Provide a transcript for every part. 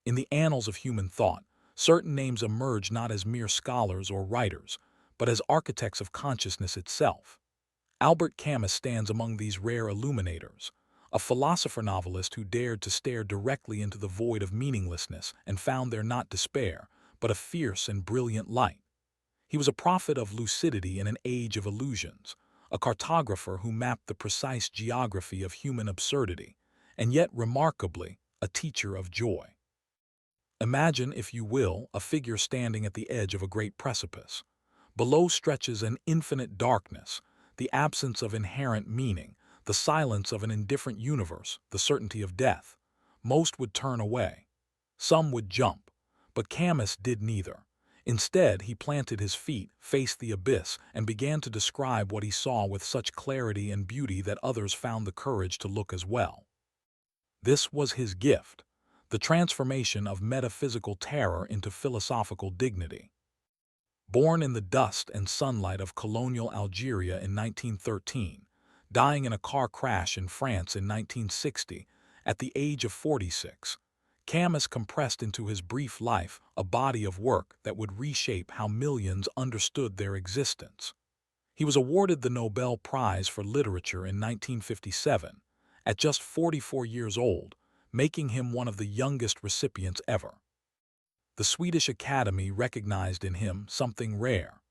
In the annals of human thought, certain names emerge not as mere scholars or writers, but as architects of consciousness itself. Albert Camus stands among these rare illuminators, a philosopher-novelist who dared to stare directly into the void of meaninglessness and found there not despair, but a fierce and brilliant light. He was a prophet of lucidity in an age of illusions, a cartographer who mapped the precise geography of human absurdity, and yet, remarkably, a teacher of joy. Imagine, if you will, a figure standing at the edge of a great precipice. Below stretches an infinite darkness, the absence of inherent meaning, the silence of an indifferent universe, the certainty of death. Most would turn away. Some would jump. But Camus did neither. Instead, he planted his feet, faced the abyss, and began to describe what he saw with such clarity and beauty that others found the courage to look as well. This was his gift, the transformation of metaphysical terror into philosophical dignity. Born in the dust and sunlight of colonial Algeria in 1913, dying in a car crash in France in 1960, at the age of 46, Camus compressed into his brief life a body of work that would reshape how millions understood their existence. He was awarded the Nobel Prize for Literature in 1957, at just 44 years old, making him one of the youngest recipients ever. The Swedish Academy recognized in him something rare,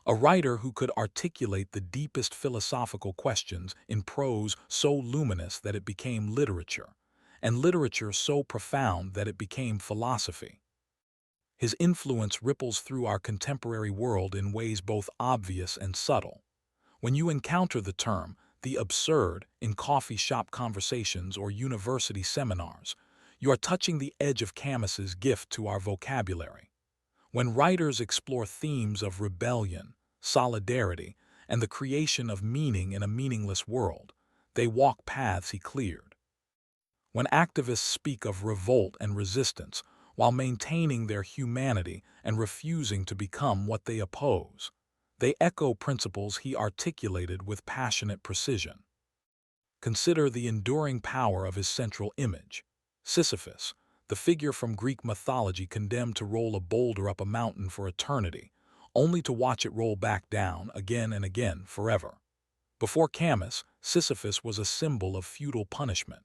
a writer who could articulate the deepest philosophical questions in prose so luminous that it became literature, and literature so profound that it became philosophy. His influence ripples through our contemporary world in ways both obvious and subtle. When you encounter the term the absurd in coffee shop conversations or university seminars, you are touching the edge of Camus's gift to our vocabulary. When writers explore themes of rebellion, solidarity, and the creation of meaning in a meaningless world, they walk paths he cleared. When activists speak of revolt and resistance while maintaining their humanity and refusing to become what they oppose, they echo principles he articulated with passionate precision. Consider the enduring power of his central image, Sisyphus, the figure from Greek mythology condemned to roll a boulder up a mountain for eternity, only to watch it roll back down again and again forever. Before Camus, Sisyphus was a symbol of futile punishment.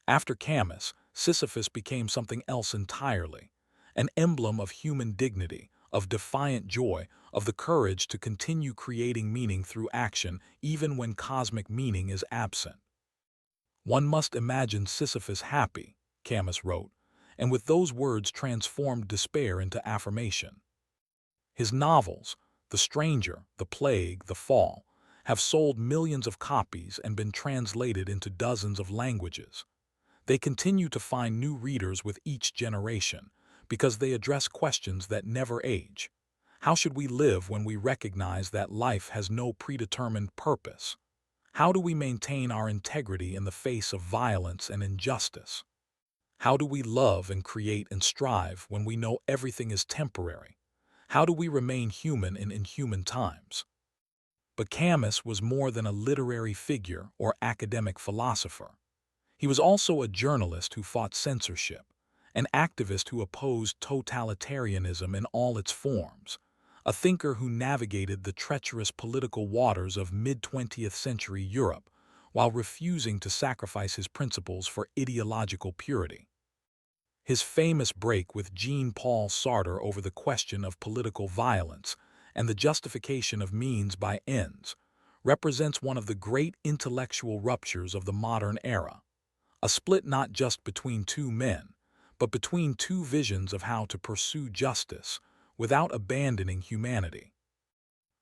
After Camus, Sisyphus became something else entirely, an emblem of human dignity, of defiant joy, of the courage to continue creating meaning through action even when cosmic meaning is absent. One must imagine Sisyphus happy, Camus wrote, and with those words transformed despair into affirmation. His novels, The Stranger, The Plague, The Fall, have sold millions of copies and been translated into dozens of languages. They continue to find new readers with each generation because they address questions that never age. How should we live when we recognize that life has no predetermined purpose? How do we maintain our integrity in the face of violence and injustice? How do we love and create and strive when we know everything is temporary? How do we remain human in inhuman times? But Camus was more than a literary figure or academic philosopher. He was also a journalist who fought censorship, an activist who opposed totalitarianism in all its forms, a thinker who navigated the treacherous political waters of mid-20th century Europe while refusing to sacrifice his principles for ideological purity. His famous break with Jean-Paul Sartre over the question of political violence and the justification of means by ends represents one of the great intellectual ruptures of the modern era. A split not just between two men, but between two visions of how to pursue justice without abandoning humanity.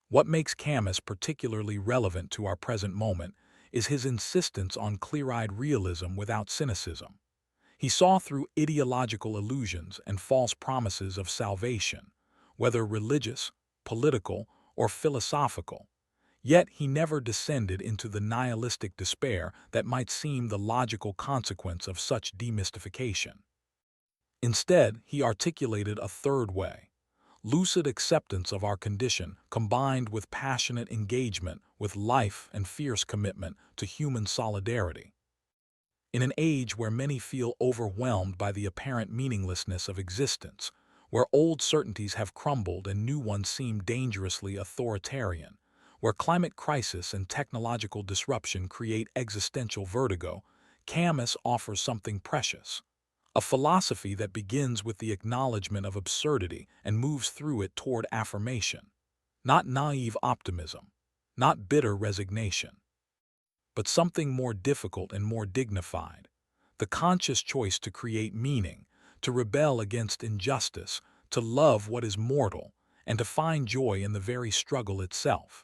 What makes Camus particularly relevant to our present moment is his insistence on clear-eyed realism without cynicism. He saw through ideological illusions and false promises of salvation, whether religious, political, or philosophical. Yet he never descended into the nihilistic despair that might seem the logical consequence of such demystification. Instead, he articulated a third way, lucid acceptance of our condition combined with passionate engagement with life and fierce commitment to human solidarity. In an age where many feel overwhelmed by the apparent meaninglessness of existence, where old certainties have crumbled and new ones seem dangerously authoritarian, where climate crisis and technological disruption create existential vertigo, Camus offers something precious. A philosophy that begins with the acknowledgement of absurdity and moves through it toward affirmation. Not naive optimism, not bitter resignation, but something more difficult and more dignified. The conscious choice to create meaning, to rebel against injustice, to love what is mortal, and to find joy in the very struggle itself.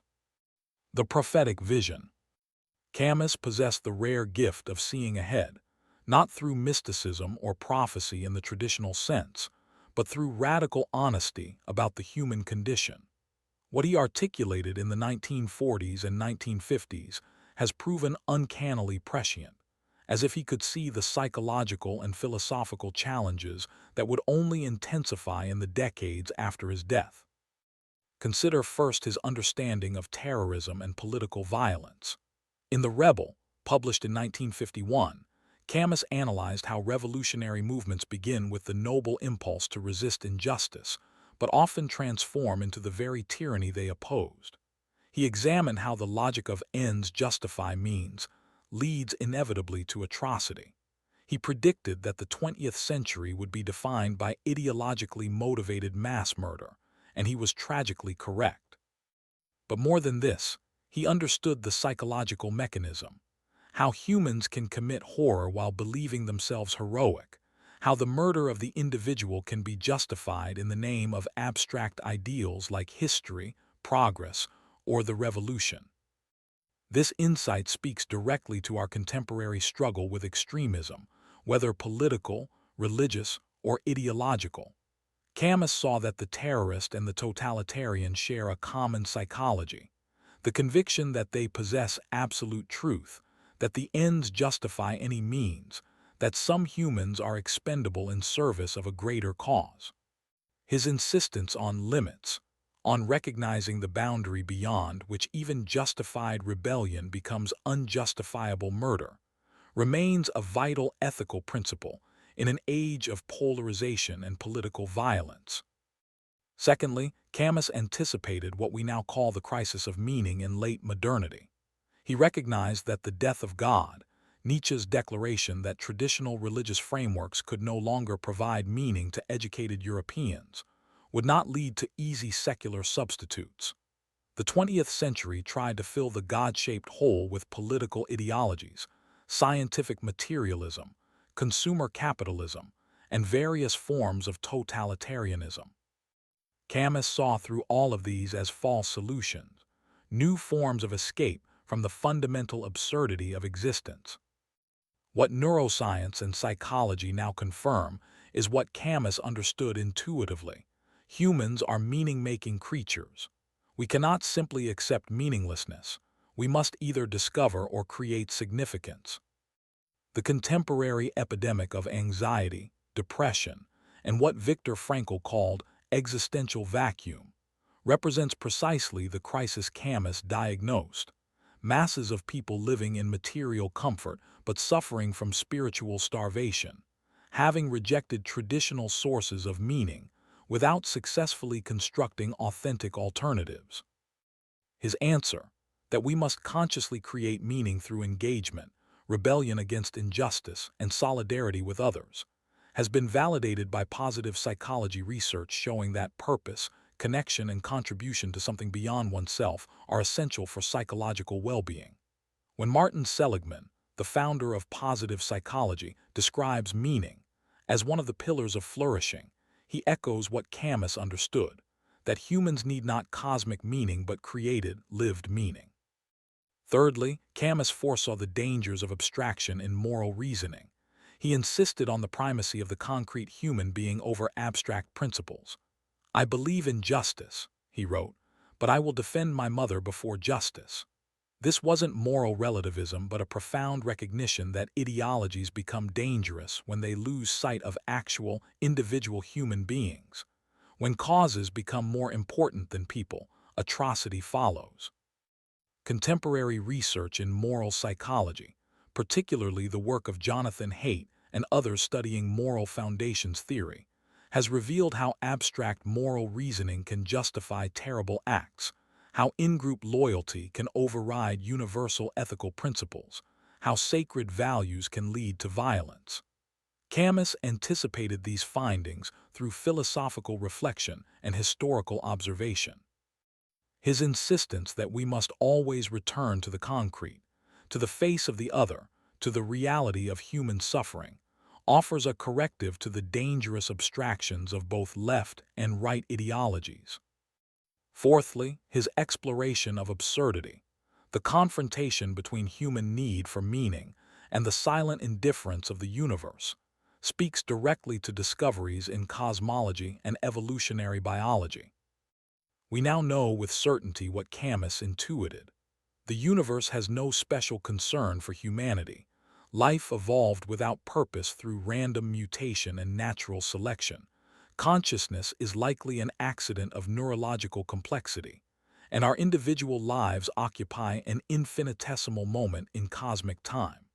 The prophetic vision. Camus possessed the rare gift of seeing ahead, not through mysticism or prophecy in the traditional sense, but through radical honesty about the human condition. What he articulated in the 1940s and 1950s has proven uncannily prescient, as if he could see the psychological and philosophical challenges that would only intensify in the decades after his death. Consider first his understanding of terrorism and political violence. In The Rebel, published in 1951, Camus analyzed how revolutionary movements begin with the noble impulse to resist injustice, but often transform into the very tyranny they opposed. He examined how the logic of ends justify means leads inevitably to atrocity. He predicted that the 20th century would be defined by ideologically motivated mass murder, and he was tragically correct. But more than this, he understood the psychological mechanism, how humans can commit horror while believing themselves heroic, how the murder of the individual can be justified in the name of abstract ideals like history, progress, or the revolution. This insight speaks directly to our contemporary struggle with extremism, whether political, religious, or ideological. Camus saw that the terrorist and the totalitarian share a common psychology, the conviction that they possess absolute truth, that the ends justify any means, that some humans are expendable in service of a greater cause. His insistence on limits, on recognizing the boundary beyond which even justified rebellion becomes unjustifiable murder, remains a vital ethical principle in an age of polarization and political violence. Secondly, Camus anticipated what we now call the crisis of meaning in late modernity. He recognized that the death of God, Nietzsche's declaration that traditional religious frameworks could no longer provide meaning to educated Europeans, would not lead to easy secular substitutes. The 20th century tried to fill the God-shaped hole with political ideologies, scientific materialism, consumer capitalism, and various forms of totalitarianism. Camus saw through all of these as false solutions, new forms of escape from the fundamental absurdity of existence. What neuroscience and psychology now confirm is what Camus understood intuitively. Humans are meaning-making creatures. We cannot simply accept meaninglessness. We must either discover or create significance. The contemporary epidemic of anxiety, depression, and what Viktor Frankl called existential vacuum represents precisely the crisis Camus diagnosed. Masses of people living in material comfort but suffering from spiritual starvation, having rejected traditional sources of meaning without successfully constructing authentic alternatives. His answer, that we must consciously create meaning through engagement, rebellion against injustice, and solidarity with others, has been validated by positive psychology research showing that purpose, connection, and contribution to something beyond oneself are essential for psychological well-being. When Martin Seligman, the founder of positive psychology, describes meaning as one of the pillars of flourishing, he echoes what Camus understood, that humans need not cosmic meaning but created, lived meaning. Thirdly, Camus foresaw the dangers of abstraction in moral reasoning. He insisted on the primacy of the concrete human being over abstract principles. "I believe in justice," he wrote, "but I will defend my mother before justice." This wasn't moral relativism but a profound recognition that ideologies become dangerous when they lose sight of actual, individual human beings. When causes become more important than people, atrocity follows. Contemporary research in moral psychology, particularly the work of Jonathan Haidt and others studying moral foundations theory, has revealed how abstract moral reasoning can justify terrible acts, how in-group loyalty can override universal ethical principles, how sacred values can lead to violence. Camus anticipated these findings through philosophical reflection and historical observation. His insistence that we must always return to the concrete, to the face of the other, to the reality of human suffering, offers a corrective to the dangerous abstractions of both left and right ideologies. Fourthly, his exploration of absurdity, the confrontation between human need for meaning and the silent indifference of the universe, speaks directly to discoveries in cosmology and evolutionary biology. We now know with certainty what Camus intuited. The universe has no special concern for humanity. Life evolved without purpose through random mutation and natural selection. Consciousness is likely an accident of neurological complexity, and our individual lives occupy an infinitesimal moment in cosmic time.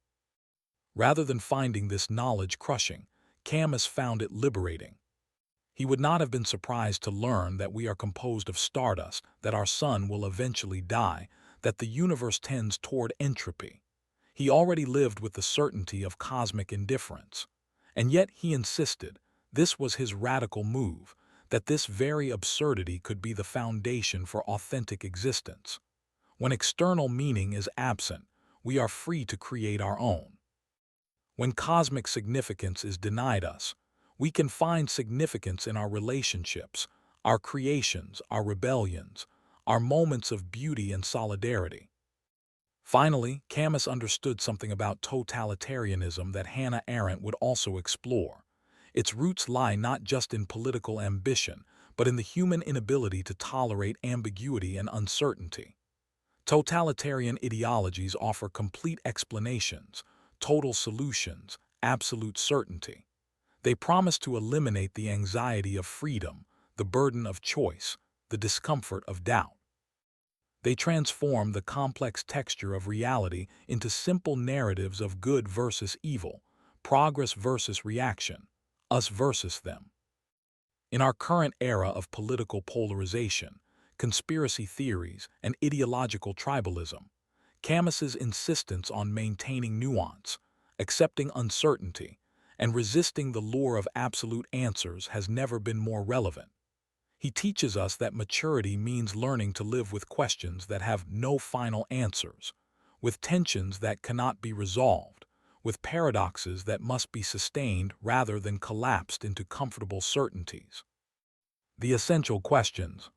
Rather than finding this knowledge crushing, Camus found it liberating. He would not have been surprised to learn that we are composed of stardust, that our sun will eventually die, that the universe tends toward entropy. He already lived with the certainty of cosmic indifference. And yet he insisted, this was his radical move, that this very absurdity could be the foundation for authentic existence. When external meaning is absent, we are free to create our own. When cosmic significance is denied us, we can find significance in our relationships, our creations, our rebellions, our moments of beauty and solidarity. Finally, Camus understood something about totalitarianism that Hannah Arendt would also explore. Its roots lie not just in political ambition, but in the human inability to tolerate ambiguity and uncertainty. Totalitarian ideologies offer complete explanations, total solutions, absolute certainty. They promise to eliminate the anxiety of freedom, the burden of choice, the discomfort of doubt. They transform the complex texture of reality into simple narratives of good versus evil, progress versus reaction, us versus them. In our current era of political polarization, conspiracy theories, and ideological tribalism, Camus's insistence on maintaining nuance, accepting uncertainty, and resisting the lure of absolute answers has never been more relevant. He teaches us that maturity means learning to live with questions that have no final answers, with tensions that cannot be resolved, with paradoxes that must be sustained rather than collapsed into comfortable certainties. The essential questions.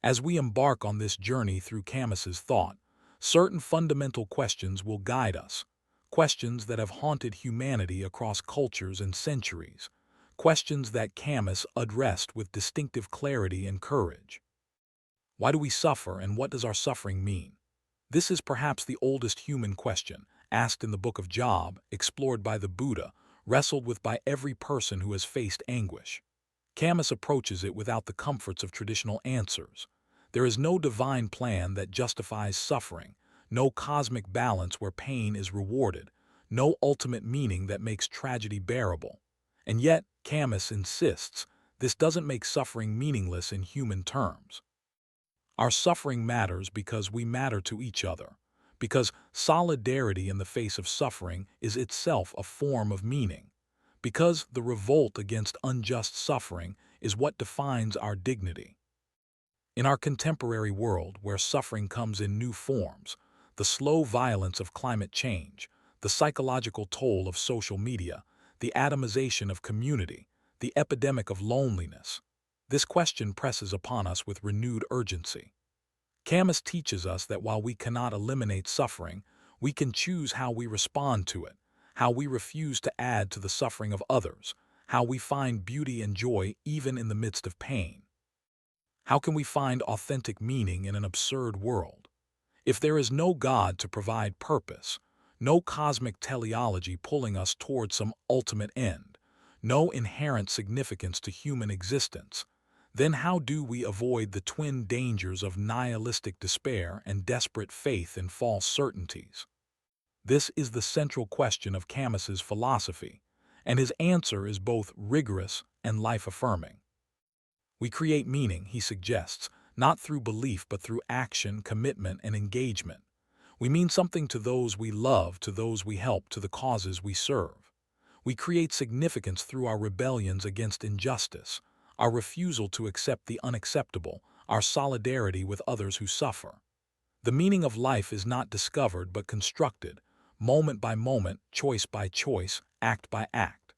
As we embark on this journey through Camus's thought, certain fundamental questions will guide us, questions that have haunted humanity across cultures and centuries, questions that Camus addressed with distinctive clarity and courage. Why do we suffer, and what does our suffering mean? This is perhaps the oldest human question, asked in the Book of Job, explored by the Buddha, wrestled with by every person who has faced anguish. Camus approaches it without the comforts of traditional answers. There is no divine plan that justifies suffering, no cosmic balance where pain is rewarded, no ultimate meaning that makes tragedy bearable. And yet, Camus insists, this doesn't make suffering meaningless in human terms. Our suffering matters because we matter to each other, because solidarity in the face of suffering is itself a form of meaning, because the revolt against unjust suffering is what defines our dignity. In our contemporary world, where suffering comes in new forms, the slow violence of climate change, the psychological toll of social media, the atomization of community, the epidemic of loneliness, this question presses upon us with renewed urgency. Camus teaches us that while we cannot eliminate suffering, we can choose how we respond to it, how we refuse to add to the suffering of others, how we find beauty and joy even in the midst of pain. How can we find authentic meaning in an absurd world? If there is no God to provide purpose, no cosmic teleology pulling us toward some ultimate end, no inherent significance to human existence, then how do we avoid the twin dangers of nihilistic despair and desperate faith in false certainties? This is the central question of Camus's philosophy, and his answer is both rigorous and life-affirming. We create meaning, he suggests, not through belief but through action, commitment, and engagement. We mean something to those we love, to those we help, to the causes we serve. We create significance through our rebellions against injustice, our refusal to accept the unacceptable, our solidarity with others who suffer. The meaning of life is not discovered but constructed, moment by moment, choice by choice, act by act.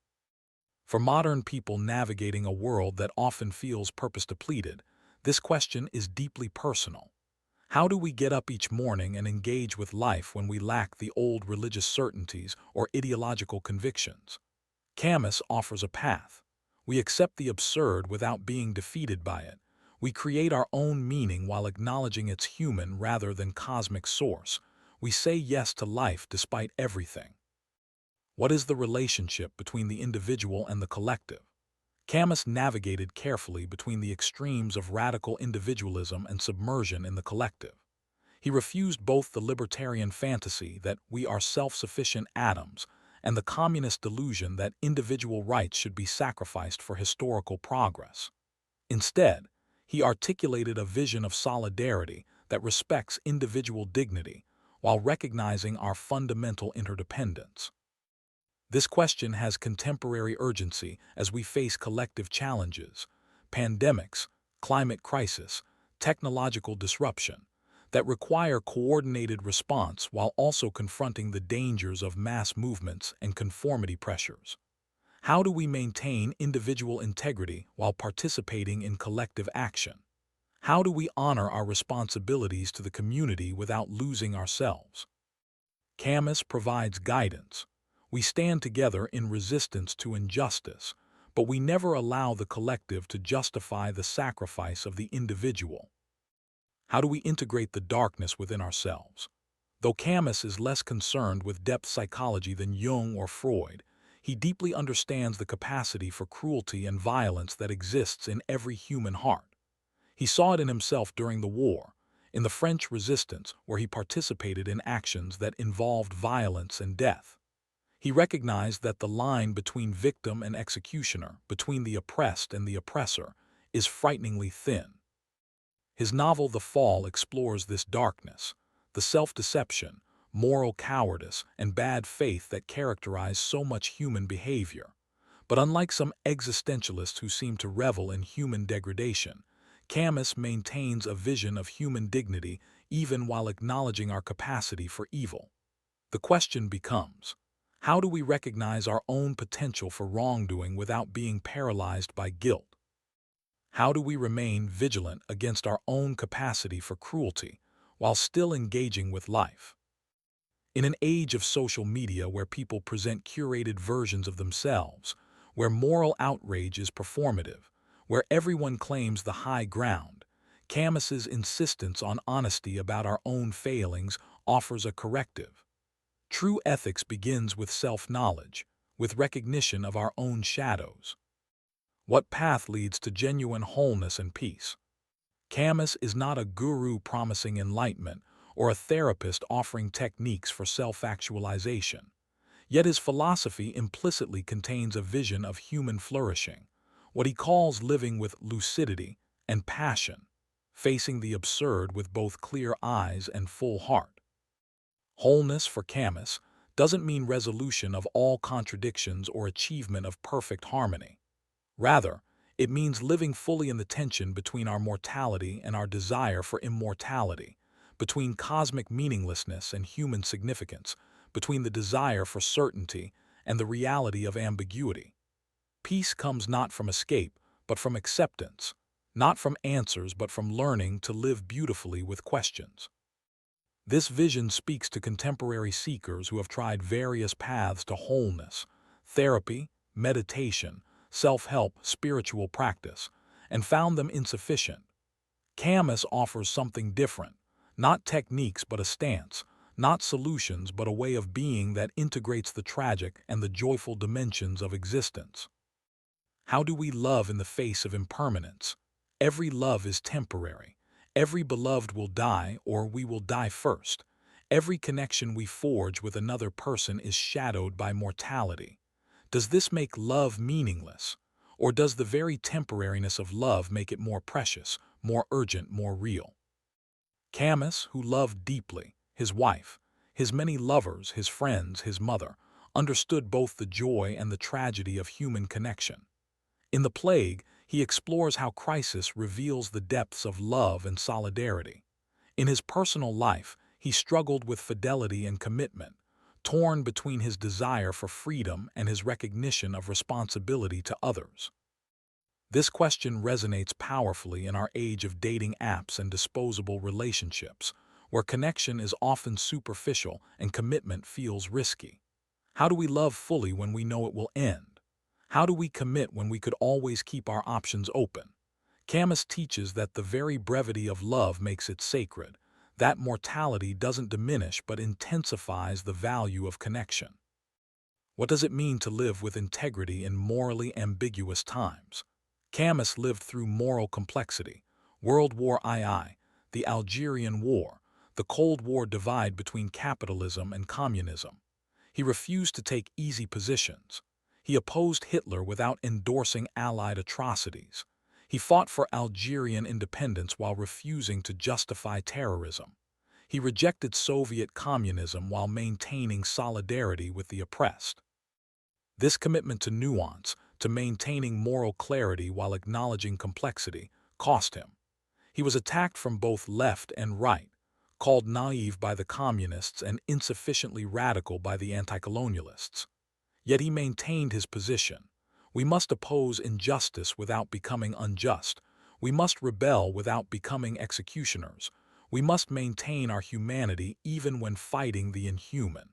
For modern people navigating a world that often feels purpose-depleted, this question is deeply personal. How do we get up each morning and engage with life when we lack the old religious certainties or ideological convictions? Camus offers a path. We accept the absurd without being defeated by it. We create our own meaning while acknowledging its human rather than cosmic source. We say yes to life despite everything. What is the relationship between the individual and the collective? Camus navigated carefully between the extremes of radical individualism and submersion in the collective. He refused both the libertarian fantasy that we are self-sufficient atoms and the communist delusion that individual rights should be sacrificed for historical progress. Instead, he articulated a vision of solidarity that respects individual dignity while recognizing our fundamental interdependence. This question has contemporary urgency as we face collective challenges, pandemics, climate crisis, technological disruption, that require coordinated response while also confronting the dangers of mass movements and conformity pressures. How do we maintain individual integrity while participating in collective action? How do we honor our responsibilities to the community without losing ourselves? Camus provides guidance. We stand together in resistance to injustice, but we never allow the collective to justify the sacrifice of the individual. How do we integrate the darkness within ourselves? Though Camus is less concerned with depth psychology than Jung or Freud, he deeply understands the capacity for cruelty and violence that exists in every human heart. He saw it in himself during the war, in the French Resistance, where he participated in actions that involved violence and death. He recognized that the line between victim and executioner, between the oppressed and the oppressor, is frighteningly thin. His novel The Fall explores this darkness, the self-deception, moral cowardice, and bad faith that characterize so much human behavior. But unlike some existentialists who seem to revel in human degradation, Camus maintains a vision of human dignity even while acknowledging our capacity for evil. The question becomes, how do we recognize our own potential for wrongdoing without being paralyzed by guilt? How do we remain vigilant against our own capacity for cruelty while still engaging with life? In an age of social media where people present curated versions of themselves, where moral outrage is performative, where everyone claims the high ground, Camus's insistence on honesty about our own failings offers a corrective. True ethics begins with self-knowledge, with recognition of our own shadows. What path leads to genuine wholeness and peace? Camus is not a guru promising enlightenment or a therapist offering techniques for self-actualization. Yet his philosophy implicitly contains a vision of human flourishing, what he calls living with lucidity and passion, facing the absurd with both clear eyes and full heart. Wholeness for Camus doesn't mean resolution of all contradictions or achievement of perfect harmony. Rather, it means living fully in the tension between our mortality and our desire for immortality, between cosmic meaninglessness and human significance, between the desire for certainty and the reality of ambiguity. Peace comes not from escape, but from acceptance, not from answers, but from learning to live beautifully with questions. This vision speaks to contemporary seekers who have tried various paths to wholeness: therapy, meditation, self-help, spiritual practice, and found them insufficient. Camus offers something different, not techniques but a stance, not solutions but a way of being that integrates the tragic and the joyful dimensions of existence. How do we love in the face of impermanence? Every love is temporary. Every beloved will die, or we will die first. Every connection we forge with another person is shadowed by mortality. Does this make love meaningless? Or does the very temporariness of love make it more precious, more urgent, more real? Camus, who loved deeply, his wife, his many lovers, his friends, his mother, understood both the joy and the tragedy of human connection. In The Plague, he explores how crisis reveals the depths of love and solidarity. In his personal life, he struggled with fidelity and commitment, torn between his desire for freedom and his recognition of responsibility to others. This question resonates powerfully in our age of dating apps and disposable relationships, where connection is often superficial and commitment feels risky. How do we love fully when we know it will end? How do we commit when we could always keep our options open? Camus teaches that the very brevity of love makes it sacred, that mortality doesn't diminish but intensifies the value of connection. What does it mean to live with integrity in morally ambiguous times? Camus lived through moral complexity, World War II, the Algerian War, the Cold War divide between capitalism and communism. He refused to take easy positions. He opposed Hitler without endorsing Allied atrocities. He fought for Algerian independence while refusing to justify terrorism. He rejected Soviet communism while maintaining solidarity with the oppressed. This commitment to nuance, to maintaining moral clarity while acknowledging complexity, cost him. He was attacked from both left and right, called naive by the communists and insufficiently radical by the anti-colonialists. Yet he maintained his position. We must oppose injustice without becoming unjust. We must rebel without becoming executioners. We must maintain our humanity even when fighting the inhuman.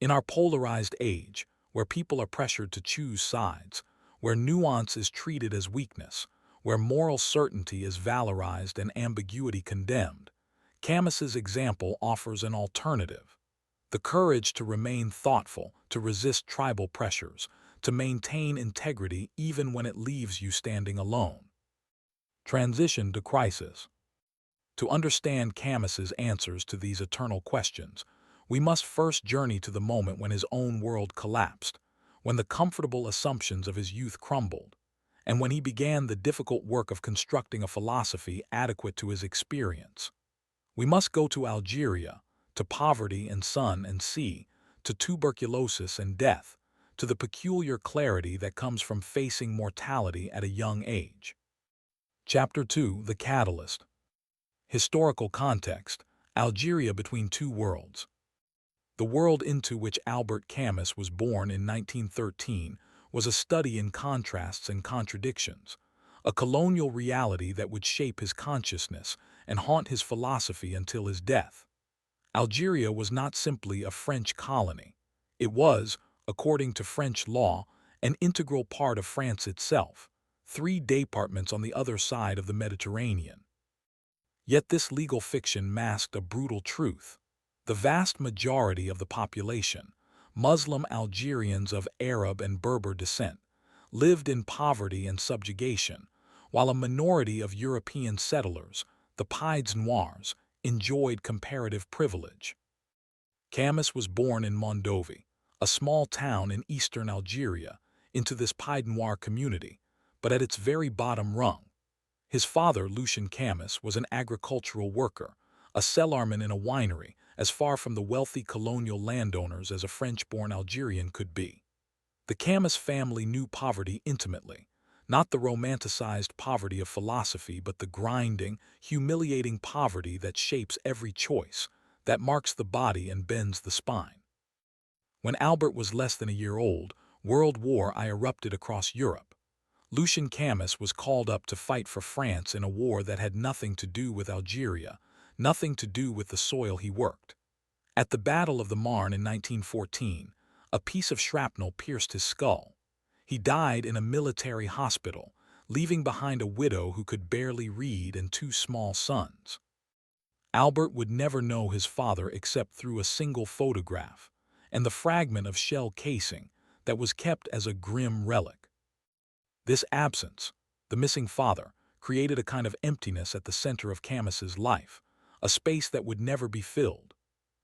In our polarized age, where people are pressured to choose sides, where nuance is treated as weakness, where moral certainty is valorized and ambiguity condemned, Camus's example offers an alternative. The courage to remain thoughtful, to resist tribal pressures, to maintain integrity even when it leaves you standing alone. Transition to crisis. To understand Camus's answers to these eternal questions, we must first journey to the moment when his own world collapsed, when the comfortable assumptions of his youth crumbled, and when he began the difficult work of constructing a philosophy adequate to his experience. We must go to Algeria, to poverty and sun and sea, to tuberculosis and death, to the peculiar clarity that comes from facing mortality at a young age. Chapter 2: The Catalyst. Historical context: Algeria between two worlds. The world into which Albert Camus was born in 1913 was a study in contrasts and contradictions, a colonial reality that would shape his consciousness and haunt his philosophy until his death. Algeria was not simply a French colony. It was, according to French law, an integral part of France itself, 3 departments on the other side of the Mediterranean. Yet this legal fiction masked a brutal truth. The vast majority of the population, Muslim Algerians of Arab and Berber descent, lived in poverty and subjugation, while a minority of European settlers, the Pieds Noirs, enjoyed comparative privilege. Camus was born in Mondovi, a small town in eastern Algeria, into this Pied Noir community, but at its very bottom rung. His father, Lucien Camus, was an agricultural worker, a cellarman in a winery, as far from the wealthy colonial landowners as a French-born Algerian could be. The Camus family knew poverty intimately, not the romanticized poverty of philosophy, but the grinding, humiliating poverty that shapes every choice, that marks the body and bends the spine. When Albert was less than a year old, World War I erupted across Europe. Lucien Camus was called up to fight for France in a war that had nothing to do with Algeria, nothing to do with the soil he worked. At the Battle of the Marne in 1914, a piece of shrapnel pierced his skull. He died in a military hospital, leaving behind a widow who could barely read and 2 small sons. Albert would never know his father except through a single photograph, and the fragment of shell casing that was kept as a grim relic. This absence, the missing father, created a kind of emptiness at the center of Camus's life, a space that would never be filled.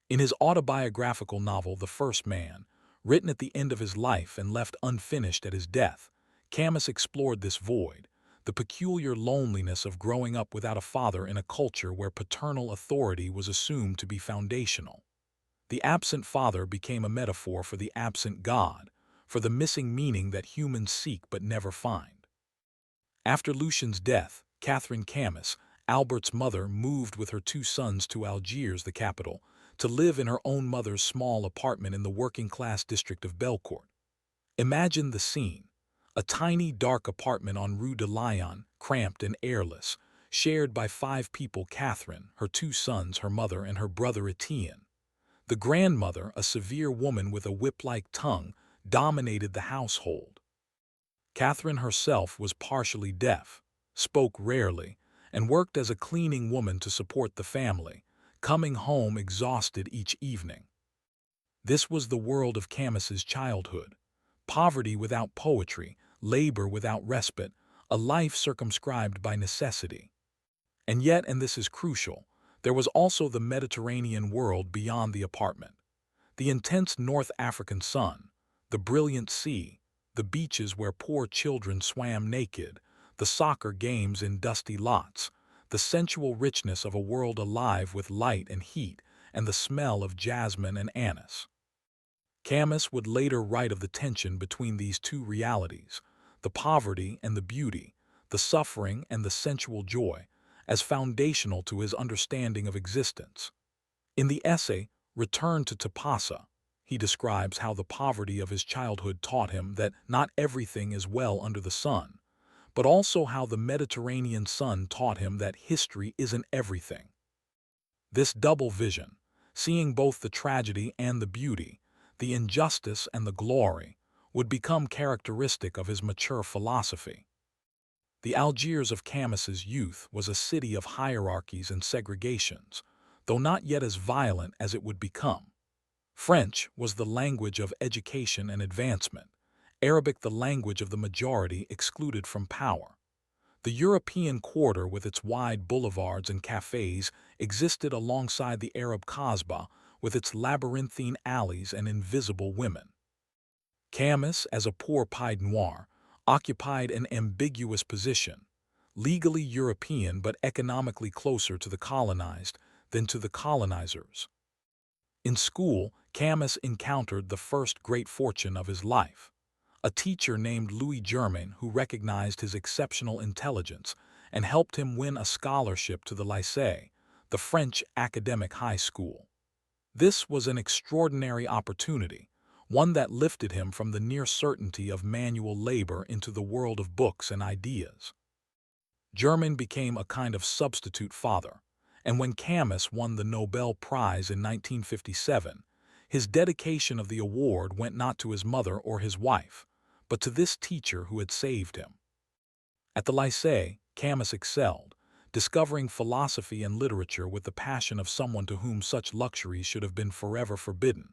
In his autobiographical novel The First Man, written at the end of his life and left unfinished at his death, Camus explored this void, the peculiar loneliness of growing up without a father in a culture where paternal authority was assumed to be foundational. The absent father became a metaphor for the absent God, for the missing meaning that humans seek but never find. After Lucian's death, Catherine Camus, Albert's mother, moved with her two sons to Algiers, the capital, to live in her own mother's small apartment in the working-class district of Belcourt. Imagine the scene. A tiny, dark apartment on Rue de Lyon, cramped and airless, shared by 5 people: Catherine, her 2 sons, her mother, and her brother Etienne. The grandmother, a severe woman with a whip-like tongue, dominated the household. Catherine herself was partially deaf, spoke rarely, and worked as a cleaning woman to support the family, coming home exhausted each evening. This was the world of Camus's childhood. Poverty without poetry, labor without respite, a life circumscribed by necessity. And yet, and this is crucial, there was also the Mediterranean world beyond the apartment. The intense North African sun, the brilliant sea, the beaches where poor children swam naked, the soccer games in dusty lots, the sensual richness of a world alive with light and heat, and the smell of jasmine and anise. Camus would later write of the tension between these two realities, the poverty and the beauty, the suffering and the sensual joy, as foundational to his understanding of existence. In the essay, Return to Tapasa, he describes how the poverty of his childhood taught him that not everything is well under the sun, but also how the Mediterranean sun taught him that history isn't everything. This double vision, seeing both the tragedy and the beauty, the injustice and the glory, would become characteristic of his mature philosophy. The Algiers of Camus's youth was a city of hierarchies and segregations, though not yet as violent as it would become. French was the language of education and advancement, Arabic the language of the majority excluded from power. The European quarter, with its wide boulevards and cafes, existed alongside the Arab Kasbah, with its labyrinthine alleys and invisible women. Camus, as a poor pied noir, occupied an ambiguous position, legally European but economically closer to the colonized than to the colonizers. In school, Camus encountered the first great fortune of his life, a teacher named Louis Germain who recognized his exceptional intelligence and helped him win a scholarship to the Lycée, the French academic high school. This was an extraordinary opportunity, one that lifted him from the near certainty of manual labor into the world of books and ideas. Germain became a kind of substitute father, and when Camus won the Nobel Prize in 1957, his dedication of the award went not to his mother or his wife, but to this teacher who had saved him. At the Lycée, Camus excelled, discovering philosophy and literature with the passion of someone to whom such luxuries should have been forever forbidden.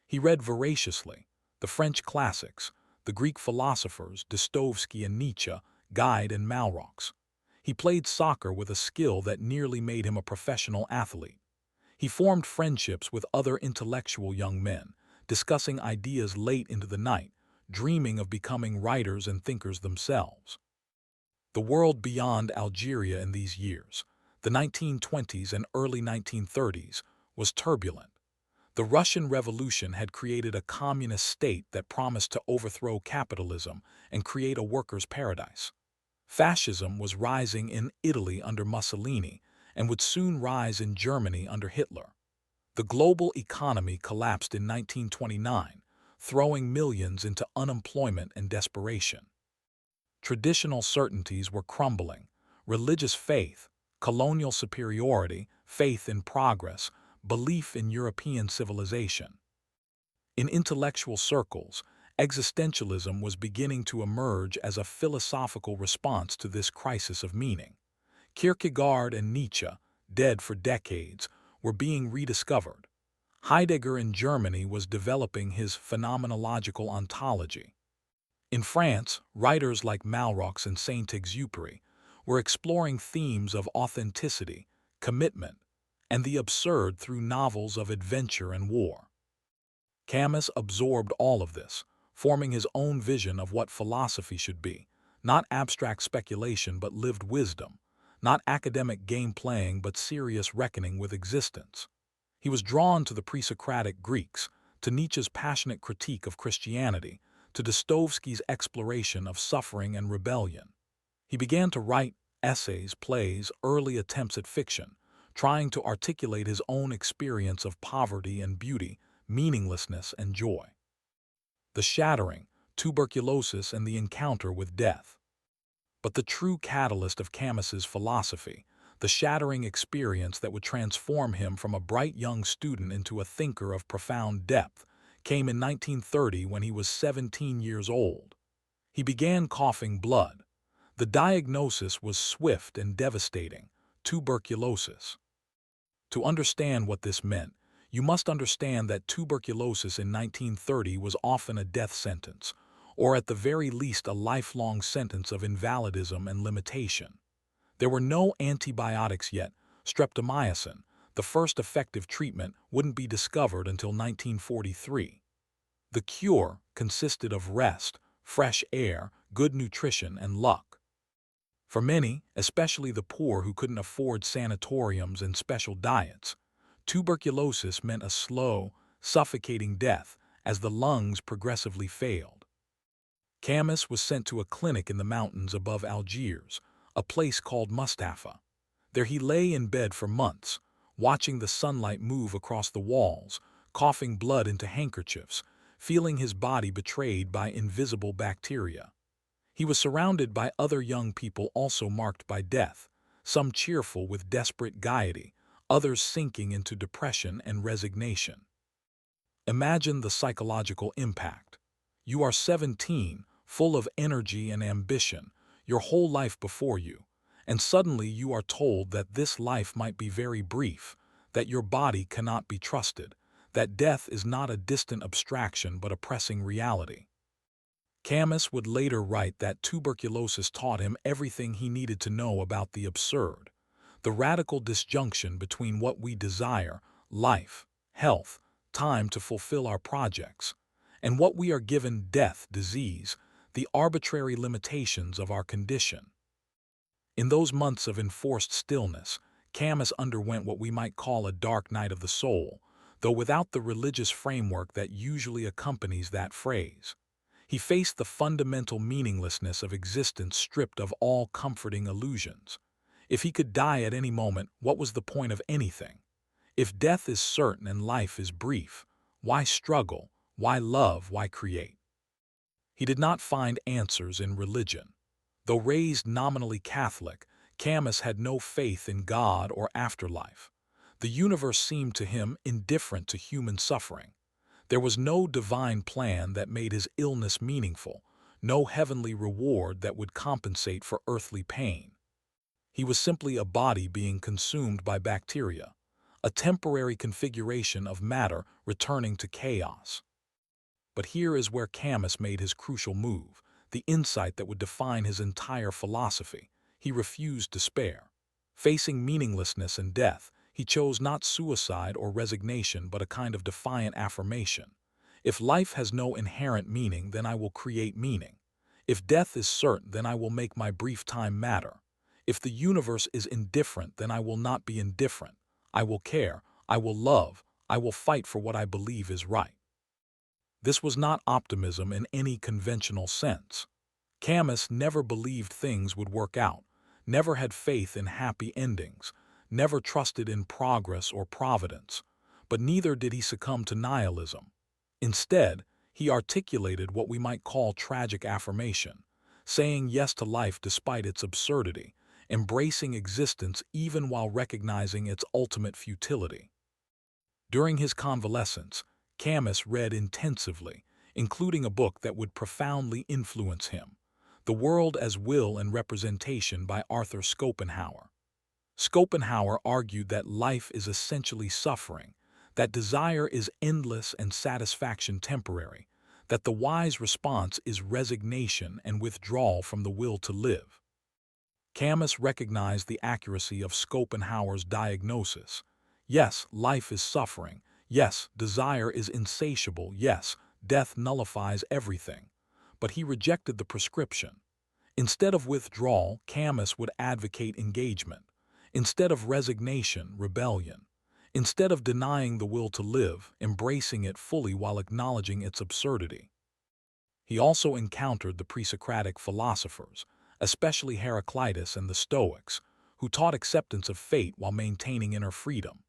He read voraciously the French classics, the Greek philosophers Dostoevsky and Nietzsche, Gide and Malraux. He played soccer with a skill that nearly made him a professional athlete. He formed friendships with other intellectual young men, discussing ideas late into the night, dreaming of becoming writers and thinkers themselves. The world beyond Algeria in these years, the 1920s and early 1930s, was turbulent. The Russian Revolution had created a communist state that promised to overthrow capitalism and create a workers' paradise. Fascism was rising in Italy under Mussolini and would soon rise in Germany under Hitler. The global economy collapsed in 1929, throwing millions into unemployment and desperation. Traditional certainties were crumbling: religious faith, colonial superiority, faith in progress, belief in European civilization. In intellectual circles, existentialism was beginning to emerge as a philosophical response to this crisis of meaning. Kierkegaard and Nietzsche, dead for decades, were being rediscovered. Heidegger in Germany was developing his phenomenological ontology. In France, writers like Malraux and Saint-Exupéry were exploring themes of authenticity, commitment, and the absurd through novels of adventure and war. Camus absorbed all of this, forming his own vision of what philosophy should be, not abstract speculation but lived wisdom, not academic game-playing but serious reckoning with existence. He was drawn to the pre-Socratic Greeks, to Nietzsche's passionate critique of Christianity, to Dostoevsky's exploration of suffering and rebellion. He began to write essays, plays, early attempts at fiction, trying to articulate his own experience of poverty and beauty, meaninglessness and joy. The shattering, tuberculosis, and the encounter with death. But the true catalyst of Camus's philosophy, the shattering experience that would transform him from a bright young student into a thinker of profound depth, came in 1930 when he was 17 years old. He began coughing blood. The diagnosis was swift and devastating: tuberculosis. To understand what this meant, you must understand that tuberculosis in 1930 was often a death sentence, or at the very least a lifelong sentence of invalidism and limitation. There were no antibiotics yet. Streptomycin, the first effective treatment, wouldn't be discovered until 1943. The cure consisted of rest, fresh air, good nutrition, and luck. For many, especially the poor who couldn't afford sanatoriums and special diets, tuberculosis meant a slow, suffocating death as the lungs progressively failed. Camus was sent to a clinic in the mountains above Algiers, a place called Mustafa. There he lay in bed for months, watching the sunlight move across the walls, coughing blood into handkerchiefs, feeling his body betrayed by invisible bacteria. He was surrounded by other young people also marked by death, some cheerful with desperate gaiety, others sinking into depression and resignation. Imagine the psychological impact. You are 17, full of energy and ambition, your whole life before you, and suddenly you are told that this life might be very brief, that your body cannot be trusted, that death is not a distant abstraction but a pressing reality. Camus would later write that tuberculosis taught him everything he needed to know about the absurd, the radical disjunction between what we desire, life, health, time to fulfill our projects, and what we are given, death, disease, the arbitrary limitations of our condition. In those months of enforced stillness, Camus underwent what we might call a dark night of the soul, though without the religious framework that usually accompanies that phrase. He faced the fundamental meaninglessness of existence stripped of all comforting illusions. If he could die at any moment, what was the point of anything? If death is certain and life is brief, why struggle? Why love? Why create? He did not find answers in religion. Though raised nominally Catholic, Camus had no faith in God or afterlife. The universe seemed to him indifferent to human suffering. There was no divine plan that made his illness meaningful, no heavenly reward that would compensate for earthly pain. He was simply a body being consumed by bacteria, a temporary configuration of matter returning to chaos. But here is where Camus made his crucial move, the insight that would define his entire philosophy. He refused despair. Facing meaninglessness and death, he chose not suicide or resignation but a kind of defiant affirmation. If life has no inherent meaning, then I will create meaning. If death is certain, then I will make my brief time matter. If the universe is indifferent, then I will not be indifferent. I will care, I will love, I will fight for what I believe is right. This was not optimism in any conventional sense. Camus never believed things would work out, never had faith in happy endings, never trusted in progress or providence, but neither did he succumb to nihilism. Instead, he articulated what we might call tragic affirmation, saying yes to life despite its absurdity, embracing existence even while recognizing its ultimate futility. During his convalescence, Camus read intensively, including a book that would profoundly influence him, The World as Will and Representation by Arthur Schopenhauer. Schopenhauer argued that life is essentially suffering, that desire is endless and satisfaction temporary, that the wise response is resignation and withdrawal from the will to live. Camus recognized the accuracy of Schopenhauer's diagnosis. Yes, life is suffering. Yes, desire is insatiable. Yes, death nullifies everything. But he rejected the prescription. Instead of withdrawal, Camus would advocate engagement. Instead of resignation, rebellion. Instead of denying the will to live, embracing it fully while acknowledging its absurdity. He also encountered the pre-Socratic philosophers, especially Heraclitus and the Stoics, who taught acceptance of fate while maintaining inner freedom.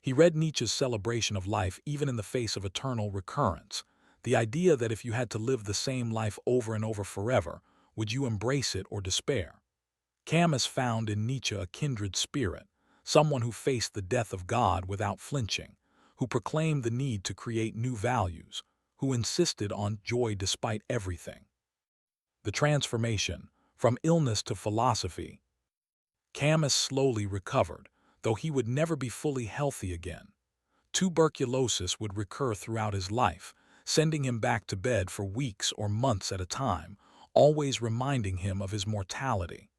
He read Nietzsche's celebration of life even in the face of eternal recurrence, the idea that if you had to live the same life over and over forever, would you embrace it or despair? Camus found in Nietzsche a kindred spirit, someone who faced the death of God without flinching, who proclaimed the need to create new values, who insisted on joy despite everything. The transformation, from illness to philosophy. Camus slowly recovered, though he would never be fully healthy again. Tuberculosis would recur throughout his life, sending him back to bed for weeks or months at a time, always reminding him of his mortality.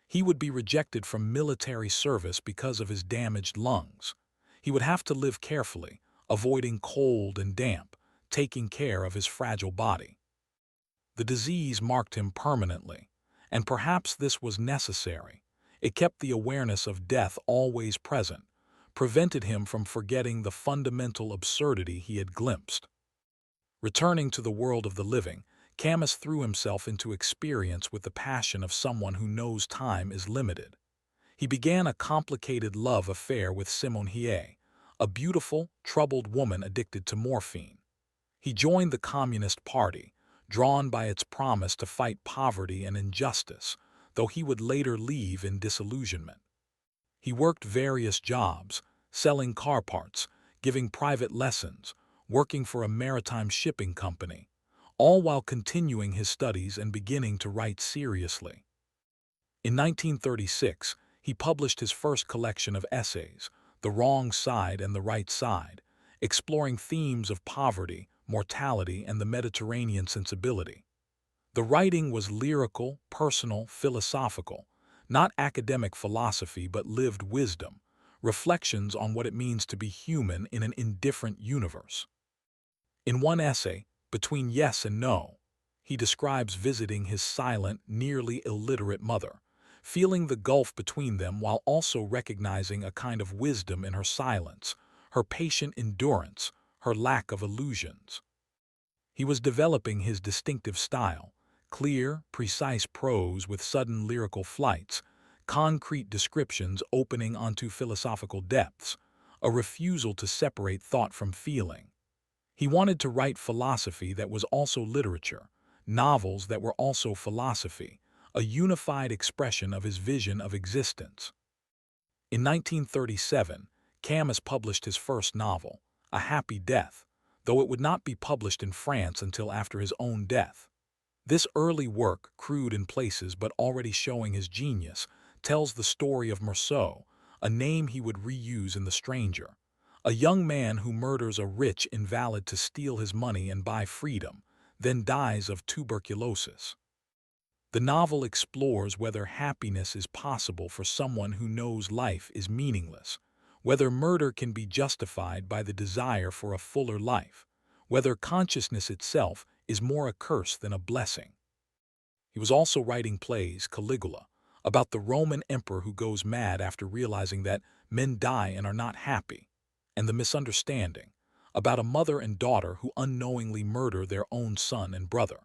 He would be rejected from military service because of his damaged lungs. He would have to live carefully, avoiding cold and damp, taking care of his fragile body. The disease marked him permanently, and perhaps this was necessary. It kept the awareness of death always present, prevented him from forgetting the fundamental absurdity he had glimpsed. Returning to the world of the living, Camus threw himself into experience with the passion of someone who knows time is limited. He began a complicated love affair with Simone Hiei, a beautiful, troubled woman addicted to morphine. He joined the Communist Party, drawn by its promise to fight poverty and injustice, though he would later leave in disillusionment. He worked various jobs, selling car parts, giving private lessons, working for a maritime shipping company, all while continuing his studies and beginning to write seriously. In 1936, he published his first collection of essays, The Wrong Side and the Right Side, exploring themes of poverty, mortality, and the Mediterranean sensibility. The writing was lyrical, personal, philosophical, not academic philosophy but lived wisdom, reflections on what it means to be human in an indifferent universe. In one essay, Between Yes and No, he describes visiting his silent, nearly illiterate mother, feeling the gulf between them while also recognizing a kind of wisdom in her silence, her patient endurance, her lack of illusions. He was developing his distinctive style, clear, precise prose with sudden lyrical flights, concrete descriptions opening onto philosophical depths, a refusal to separate thought from feeling. He wanted to write philosophy that was also literature, novels that were also philosophy, a unified expression of his vision of existence. In 1937, Camus published his first novel, A Happy Death, though it would not be published in France until after his own death. This early work, crude in places but already showing his genius, tells the story of Meursault, a name he would reuse in The Stranger, a young man who murders a rich invalid to steal his money and buy freedom, then dies of tuberculosis. The novel explores whether happiness is possible for someone who knows life is meaningless, whether murder can be justified by the desire for a fuller life, whether consciousness itself is more a curse than a blessing. He was also writing plays, Caligula, about the Roman emperor who goes mad after realizing that men die and are not happy, and The Misunderstanding, about a mother and daughter who unknowingly murder their own son and brother.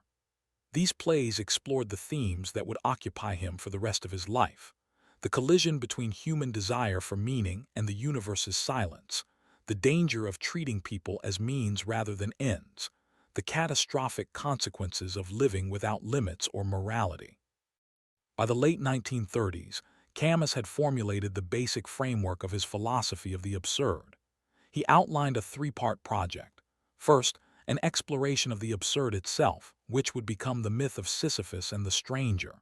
These plays explored the themes that would occupy him for the rest of his life: the collision between human desire for meaning and the universe's silence, the danger of treating people as means rather than ends, the catastrophic consequences of living without limits or morality. By the late 1930s, Camus had formulated the basic framework of his philosophy of the absurd. He outlined a three-part project. First, an exploration of the absurd itself, which would become the myth of Sisyphus and the stranger.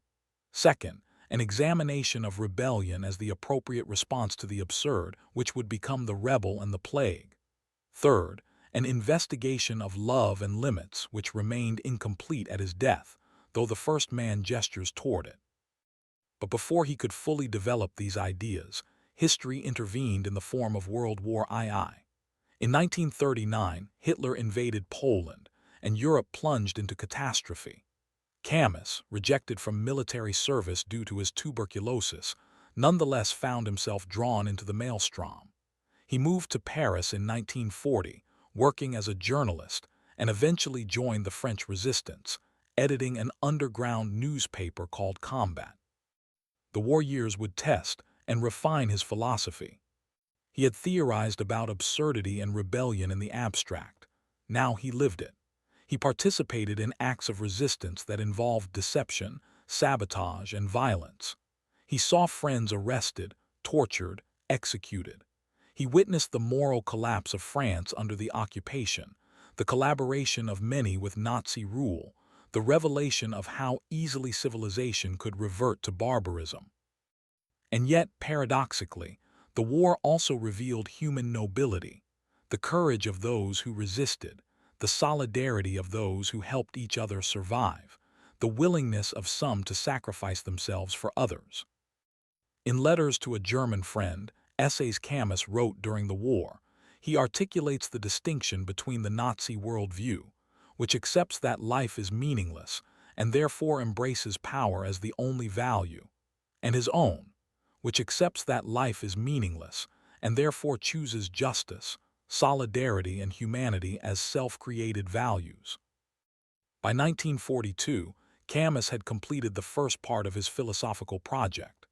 Second, an examination of rebellion as the appropriate response to the absurd, which would become the rebel and the plague. Third, an investigation of love and limits, which remained incomplete at his death, though the first man gestures toward it. But before he could fully develop these ideas, history intervened in the form of World War II. In 1939, Hitler invaded Poland, and Europe plunged into catastrophe. Camus, rejected from military service due to his tuberculosis, nonetheless found himself drawn into the maelstrom. He moved to Paris in 1940, working as a journalist, and eventually joined the French resistance, editing an underground newspaper called Combat. The war years would test and refine his philosophy. He had theorized about absurdity and rebellion in the abstract. Now he lived it. He participated in acts of resistance that involved deception, sabotage, and violence. He saw friends arrested, tortured, executed. He witnessed the moral collapse of France under the occupation, the collaboration of many with Nazi rule, the revelation of how easily civilization could revert to barbarism. And yet, paradoxically, the war also revealed human nobility, the courage of those who resisted, the solidarity of those who helped each other survive, the willingness of some to sacrifice themselves for others. In Letters to a German Friend, essays Camus wrote during the war, he articulates the distinction between the Nazi worldview, which accepts that life is meaningless and therefore embraces power as the only value, and his own, which accepts that life is meaningless and therefore chooses justice, solidarity, and humanity as self-created values. By 1942, Camus had completed the first part of his philosophical project.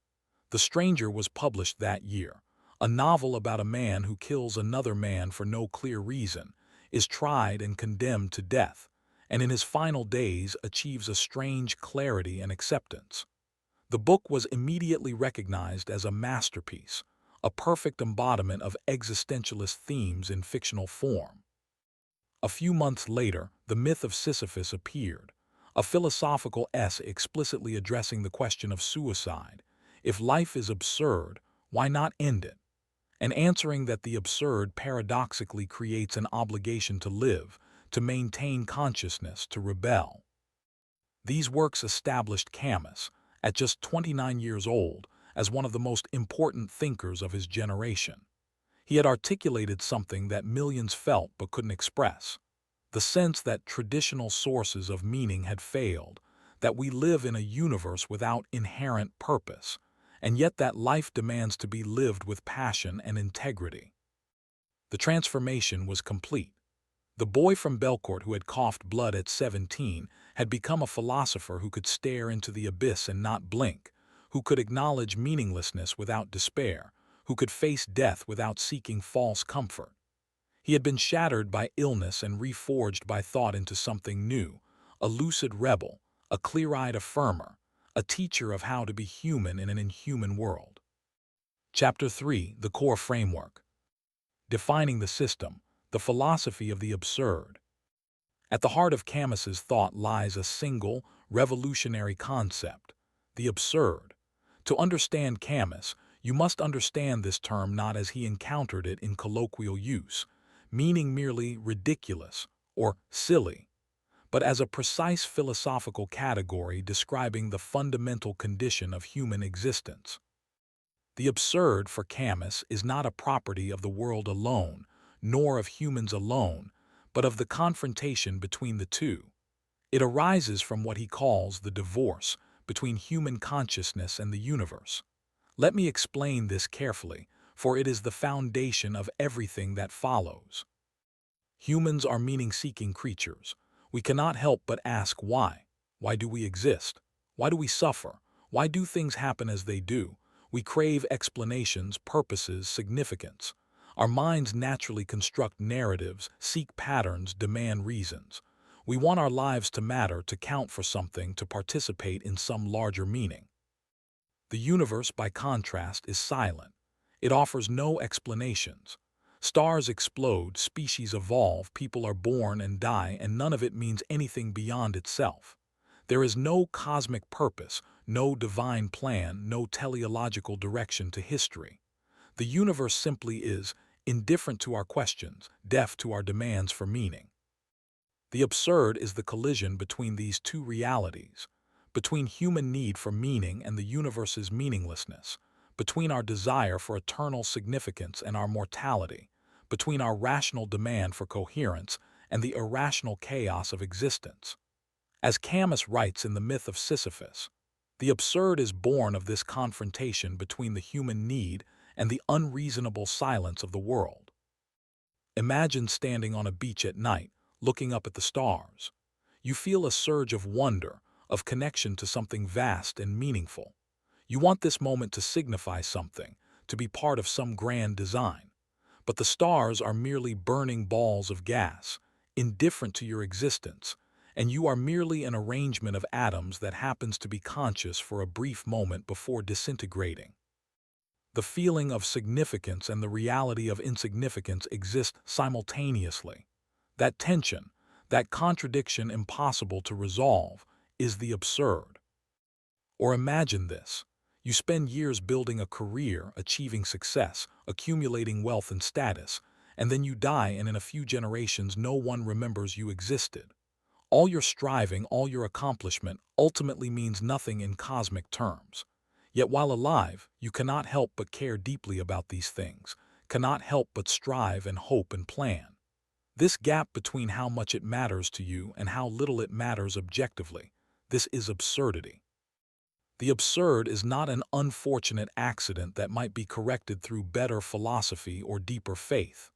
The Stranger was published that year, a novel about a man who kills another man for no clear reason, is tried and condemned to death, and in his final days achieves a strange clarity and acceptance. The book was immediately recognized as a masterpiece, a perfect embodiment of existentialist themes in fictional form. A few months later, The Myth of Sisyphus appeared, a philosophical essay explicitly addressing the question of suicide. If life is absurd, why not end it? And answering that the absurd paradoxically creates an obligation to live, to maintain consciousness, to rebel. These works established Camus, at just 29 years old, as one of the most important thinkers of his generation. He had articulated something that millions felt but couldn't express: the sense that traditional sources of meaning had failed, that we live in a universe without inherent purpose, and yet that life demands to be lived with passion and integrity. The transformation was complete. The boy from Belcourt who had coughed blood at 17 had become a philosopher who could stare into the abyss and not blink, who could acknowledge meaninglessness without despair, who could face death without seeking false comfort. He had been shattered by illness and reforged by thought into something new, a lucid rebel, a clear-eyed affirmer, a teacher of how to be human in an inhuman world. Chapter 3: The Core Framework. Defining the System, the Philosophy of the Absurd. At the heart of Camus's thought lies a single, revolutionary concept: the absurd. To understand Camus, you must understand this term not as he encountered it in colloquial use, meaning merely ridiculous or silly, but as a precise philosophical category describing the fundamental condition of human existence. The absurd for Camus is not a property of the world alone, nor of humans alone, but of the confrontation between the two. It arises from what he calls the divorce between human consciousness and the universe. Let me explain this carefully, for it is the foundation of everything that follows. Humans are meaning-seeking creatures. We cannot help but ask why. Why do we exist? Why do we suffer? Why do things happen as they do? We crave explanations, purposes, significance. Our minds naturally construct narratives, seek patterns, demand reasons. We want our lives to matter, to count for something, to participate in some larger meaning. The universe, by contrast, is silent. It offers no explanations. Stars explode, species evolve, people are born and die, and none of it means anything beyond itself. There is no cosmic purpose, no divine plan, no teleological direction to history. The universe simply is, indifferent to our questions, deaf to our demands for meaning. The absurd is the collision between these two realities, between human need for meaning and the universe's meaninglessness, between our desire for eternal significance and our mortality, between our rational demand for coherence and the irrational chaos of existence. As Camus writes in The Myth of Sisyphus, the absurd is born of this confrontation between the human need and the unreasonable silence of the world. Imagine standing on a beach at night, looking up at the stars. You feel a surge of wonder, of connection to something vast and meaningful. You want this moment to signify something, to be part of some grand design. But the stars are merely burning balls of gas, indifferent to your existence, and you are merely an arrangement of atoms that happens to be conscious for a brief moment before disintegrating. The feeling of significance and the reality of insignificance exist simultaneously. That tension, that contradiction impossible to resolve, is the absurd. Or imagine this. You spend years building a career, achieving success, accumulating wealth and status, and then you die and in a few generations no one remembers you existed. All your striving, all your accomplishment ultimately means nothing in cosmic terms. Yet while alive, you cannot help but care deeply about these things, cannot help but strive and hope and plan. This gap between how much it matters to you and how little it matters objectively, this is absurdity. The absurd is not an unfortunate accident that might be corrected through better philosophy or deeper faith.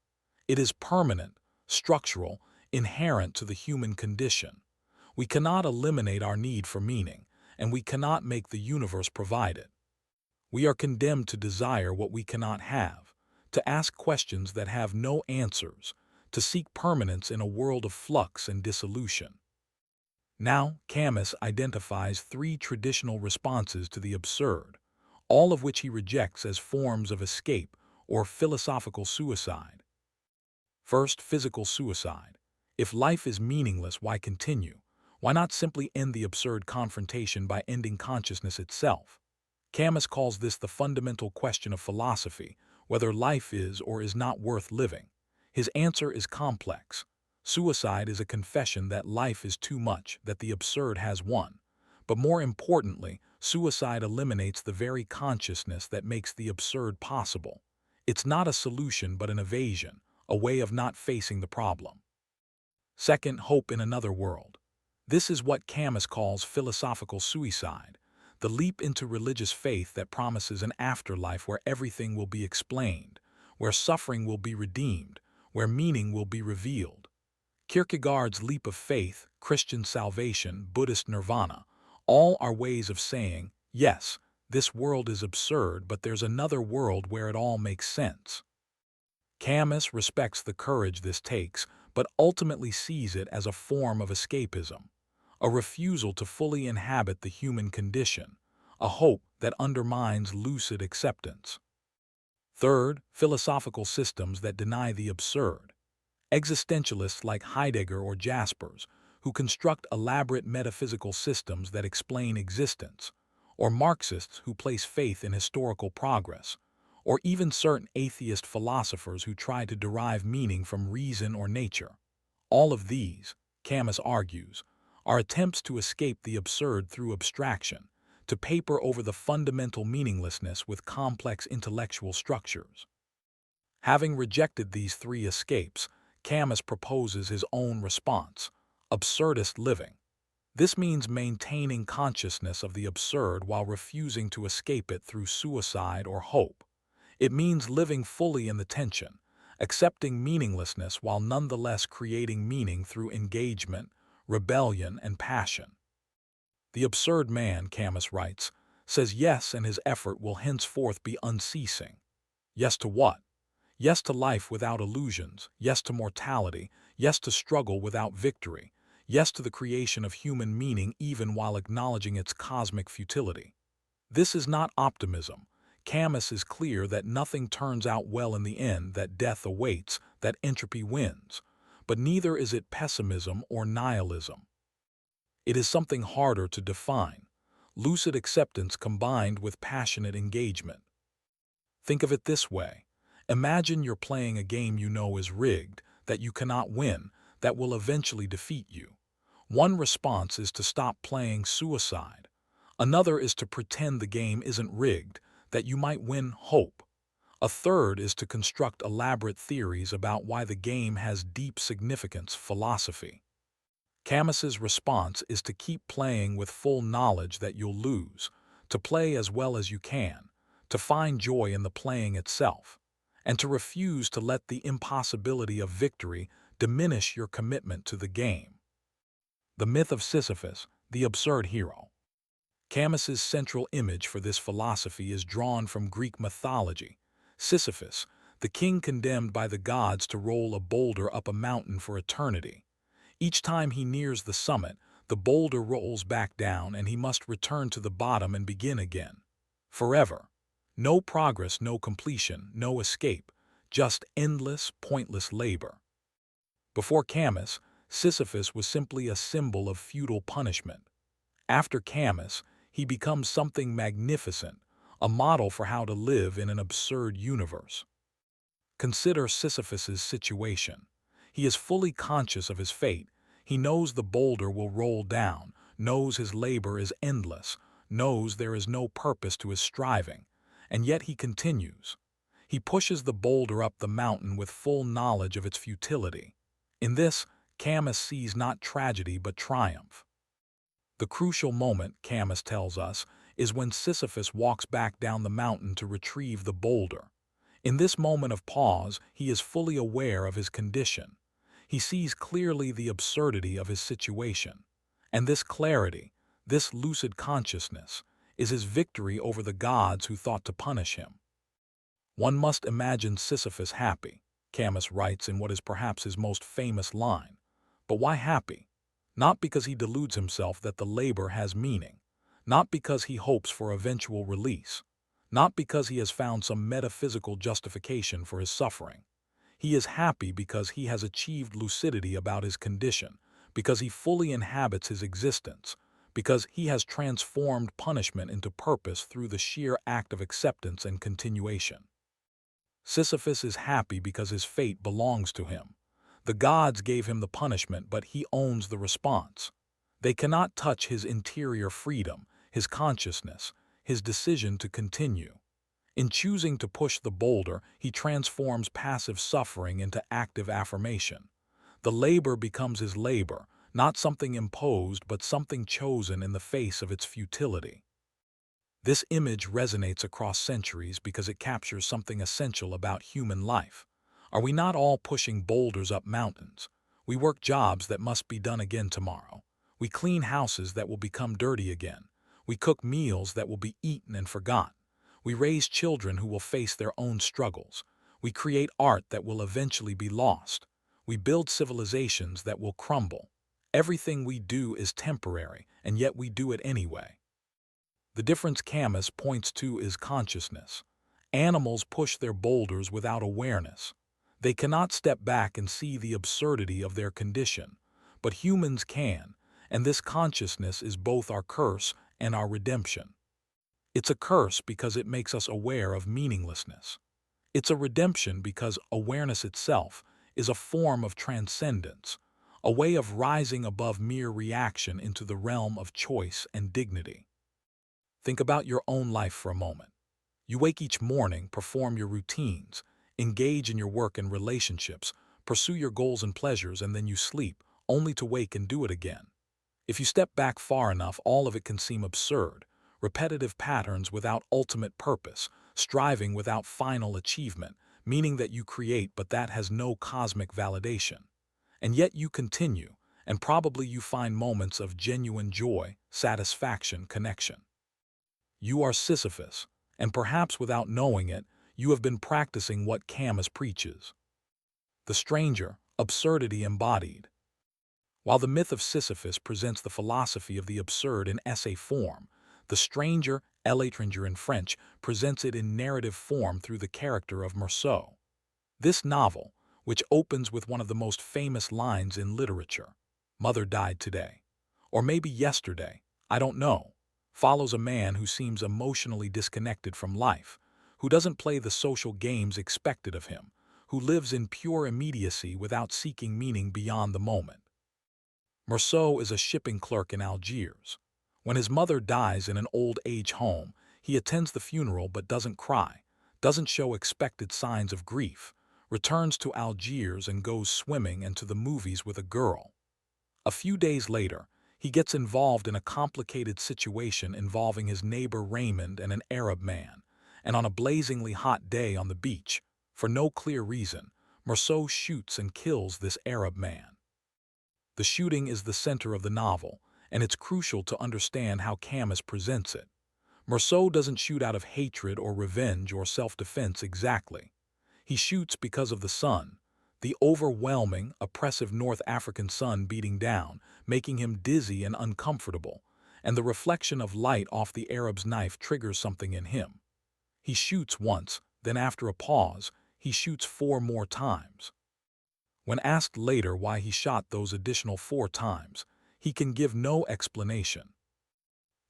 It is permanent, structural, inherent to the human condition. We cannot eliminate our need for meaning, and we cannot make the universe provide it. We are condemned to desire what we cannot have, to ask questions that have no answers, to seek permanence in a world of flux and dissolution. Now, Camus identifies three traditional responses to the absurd, all of which he rejects as forms of escape or philosophical suicide. First, physical suicide. If life is meaningless, why continue? Why not simply end the absurd confrontation by ending consciousness itself? Camus calls this the fundamental question of philosophy, whether life is or is not worth living. His answer is complex. Suicide is a confession that life is too much, that the absurd has won. But more importantly, suicide eliminates the very consciousness that makes the absurd possible. It's not a solution but an evasion, a way of not facing the problem. Second, hope in another world. This is what Camus calls philosophical suicide, the leap into religious faith that promises an afterlife where everything will be explained, where suffering will be redeemed, where meaning will be revealed. Kierkegaard's leap of faith, Christian salvation, Buddhist nirvana, all are ways of saying, yes, this world is absurd, but there's another world where it all makes sense. Camus respects the courage this takes, but ultimately sees it as a form of escapism, a refusal to fully inhabit the human condition, a hope that undermines lucid acceptance. Third, philosophical systems that deny the absurd. Existentialists like Heidegger or Jaspers, who construct elaborate metaphysical systems that explain existence, or Marxists who place faith in historical progress, or even certain atheist philosophers who try to derive meaning from reason or nature. All of these, Camus argues, are attempts to escape the absurd through abstraction, to paper over the fundamental meaninglessness with complex intellectual structures. Having rejected these three escapes, Camus proposes his own response, absurdist living. This means maintaining consciousness of the absurd while refusing to escape it through suicide or hope. It means living fully in the tension, accepting meaninglessness while nonetheless creating meaning through engagement, rebellion, and passion. The absurd man, Camus writes, says yes, and his effort will henceforth be unceasing. Yes to what? Yes to life without illusions, yes to mortality, yes to struggle without victory, yes to the creation of human meaning even while acknowledging its cosmic futility. This is not optimism. Camus is clear that nothing turns out well in the end, that death awaits, that entropy wins. But neither is it pessimism or nihilism. It is something harder to define, lucid acceptance combined with passionate engagement. Think of it this way. Imagine you're playing a game you know is rigged, that you cannot win, that will eventually defeat you. One response is to stop playing suicide. Another is to pretend the game isn't rigged, that you might win hope. A third is to construct elaborate theories about why the game has deep significance, philosophy. Camus's response is to keep playing with full knowledge that you'll lose, to play as well as you can, to find joy in the playing itself, and to refuse to let the impossibility of victory diminish your commitment to the game. The myth of Sisyphus, the absurd hero. Camus's central image for this philosophy is drawn from Greek mythology. Sisyphus, the king condemned by the gods to roll a boulder up a mountain for eternity. Each time he nears the summit, the boulder rolls back down and he must return to the bottom and begin again. Forever. No progress, no completion, no escape, just endless, pointless labor. Before Camus, Sisyphus was simply a symbol of futile punishment. After Camus, he becomes something magnificent, a model for how to live in an absurd universe. Consider Sisyphus's situation. He is fully conscious of his fate. He knows the boulder will roll down, knows his labor is endless, knows there is no purpose to his striving, and yet he continues. He pushes the boulder up the mountain with full knowledge of its futility. In this, Camus sees not tragedy but triumph. The crucial moment, Camus tells us, is when Sisyphus walks back down the mountain to retrieve the boulder. In this moment of pause, he is fully aware of his condition. He sees clearly the absurdity of his situation. And this clarity, this lucid consciousness, is his victory over the gods who thought to punish him. One must imagine Sisyphus happy, Camus writes in what is perhaps his most famous line. But why happy? Not because he deludes himself that the labor has meaning, not because he hopes for eventual release, not because he has found some metaphysical justification for his suffering. He is happy because he has achieved lucidity about his condition, because he fully inhabits his existence, because he has transformed punishment into purpose through the sheer act of acceptance and continuation. Sisyphus is happy because his fate belongs to him. The gods gave him the punishment, but he owns the response. They cannot touch his interior freedom, his consciousness, his decision to continue. In choosing to push the boulder, he transforms passive suffering into active affirmation. The labor becomes his labor, not something imposed but something chosen in the face of its futility. This image resonates across centuries because it captures something essential about human life. Are we not all pushing boulders up mountains? We work jobs that must be done again tomorrow. We clean houses that will become dirty again. We cook meals that will be eaten and forgotten. We raise children who will face their own struggles. We create art that will eventually be lost. We build civilizations that will crumble. Everything we do is temporary, and yet we do it anyway. The difference Camus points to is consciousness. Animals push their boulders without awareness. They cannot step back and see the absurdity of their condition, but humans can, and this consciousness is both our curse and our redemption. It's a curse because it makes us aware of meaninglessness. It's a redemption because awareness itself is a form of transcendence, a way of rising above mere reaction into the realm of choice and dignity. Think about your own life for a moment. You wake each morning, perform your routines, engage in your work and relationships, pursue your goals and pleasures, and then you sleep, only to wake and do it again. If you step back far enough, all of it can seem absurd. Repetitive patterns without ultimate purpose, striving without final achievement, meaning that you create but that has no cosmic validation. And yet you continue, and probably you find moments of genuine joy, satisfaction, connection. You are Sisyphus, and perhaps without knowing it, you have been practicing what Camus preaches. The stranger, absurdity embodied. While the myth of Sisyphus presents the philosophy of the absurd in essay form, the stranger, l'étranger in French, presents it in narrative form through the character of Morceau. This novel, which opens with one of the most famous lines in literature, "Mother died today," or maybe yesterday, I don't know, follows a man who seems emotionally disconnected from life, who doesn't play the social games expected of him, who lives in pure immediacy without seeking meaning beyond the moment. Morceau is a shipping clerk in Algiers. When his mother dies in an old age home, He attends the funeral but doesn't cry, doesn't show expected signs of grief, returns to Algiers and goes swimming and to the movies with a girl. A few days later, he gets involved in a complicated situation involving his neighbor Raymond and an Arab man, and on a blazingly hot day on the beach, for no clear reason, Marceau shoots and kills this Arab man. The shooting is the center of the novel, and it's crucial to understand how Camus presents it. Marceau doesn't shoot out of hatred or revenge or self-defense exactly. He shoots because of the sun, the overwhelming, oppressive North African sun beating down, making him dizzy and uncomfortable, and the reflection of light off the Arab's knife triggers something in him. He shoots once, then after a pause, he shoots 4 more times. When asked later why he shot those additional 4 times, he can give no explanation.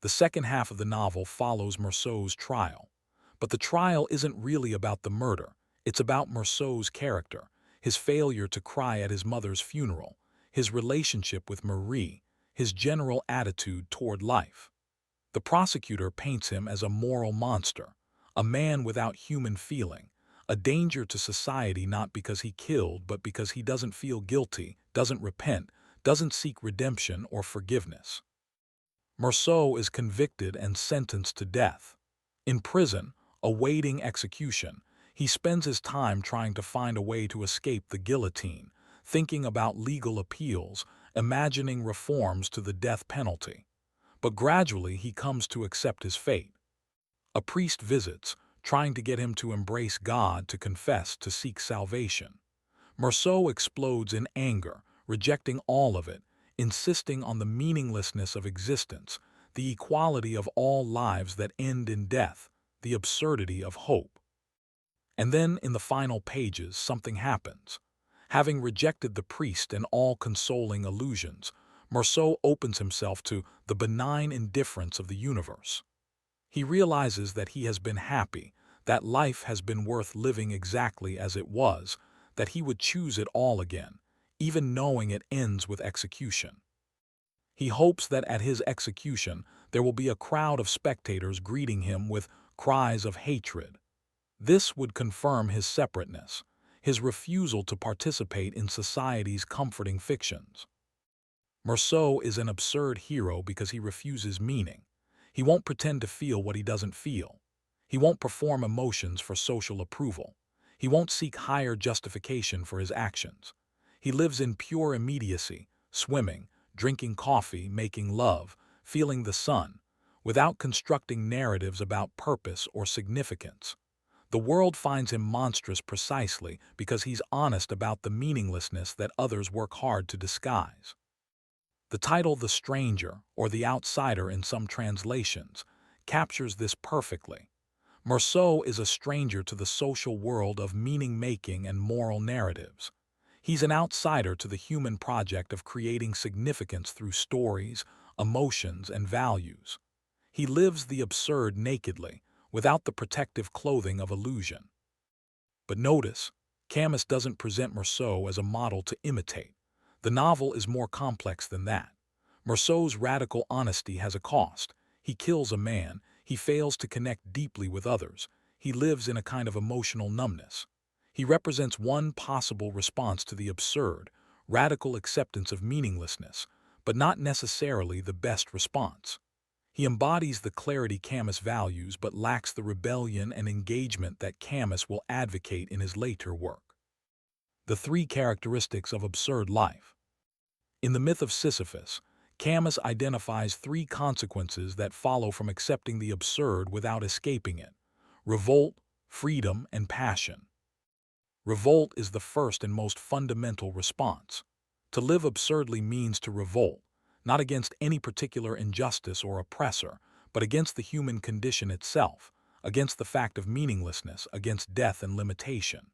The second half of the novel follows Marceau's trial. But the trial isn't really about the murder. It's about Marceau's character, his failure to cry at his mother's funeral, his relationship with Marie, his general attitude toward life. The prosecutor paints him as a moral monster, a man without human feeling, a danger to society not because he killed but because he doesn't feel guilty, doesn't repent, doesn't seek redemption or forgiveness. Marceau is convicted and sentenced to death. In prison, awaiting execution, he spends his time trying to find a way to escape the guillotine, thinking about legal appeals, imagining reforms to the death penalty. But gradually he comes to accept his fate. A priest visits, trying to get him to embrace God, to confess, to seek salvation. Marceau explodes in anger, rejecting all of it, insisting on the meaninglessness of existence, the equality of all lives that end in death, the absurdity of hope. And then, in the final pages, something happens. Having rejected the priest and all consoling illusions, Marceau opens himself to the benign indifference of the universe. He realizes that he has been happy, that life has been worth living exactly as it was, that he would choose it all again, even knowing it ends with execution. He hopes that at his execution there will be a crowd of spectators greeting him with cries of hatred. This would confirm his separateness, his refusal to participate in society's comforting fictions. Marceau is an absurd hero because he refuses meaning. He won't pretend to feel what he doesn't feel. He won't perform emotions for social approval. He won't seek higher justification for his actions. He lives in pure immediacy, swimming, drinking coffee, making love, feeling the sun, without constructing narratives about purpose or significance. The world finds him monstrous precisely because he's honest about the meaninglessness that others work hard to disguise. The title The Stranger, or The Outsider in some translations, captures this perfectly. Marceau is a stranger to the social world of meaning-making and moral narratives. He's an outsider to the human project of creating significance through stories, emotions, and values. He lives the absurd nakedly, without the protective clothing of illusion. But notice, Camus doesn't present Marceau as a model to imitate. The novel is more complex than that. Marceau's radical honesty has a cost. He kills a man, he fails to connect deeply with others, he lives in a kind of emotional numbness. He represents one possible response to the absurd, radical acceptance of meaninglessness, but not necessarily the best response. He embodies the clarity Camus values but lacks the rebellion and engagement that Camus will advocate in his later work. The 3 characteristics of absurd life. In the myth of Sisyphus, Camus identifies 3 consequences that follow from accepting the absurd without escaping it: revolt, freedom, and passion. Revolt is the first and most fundamental response. To live absurdly means to revolt, not against any particular injustice or oppressor, but against the human condition itself, against the fact of meaninglessness, against death and limitation.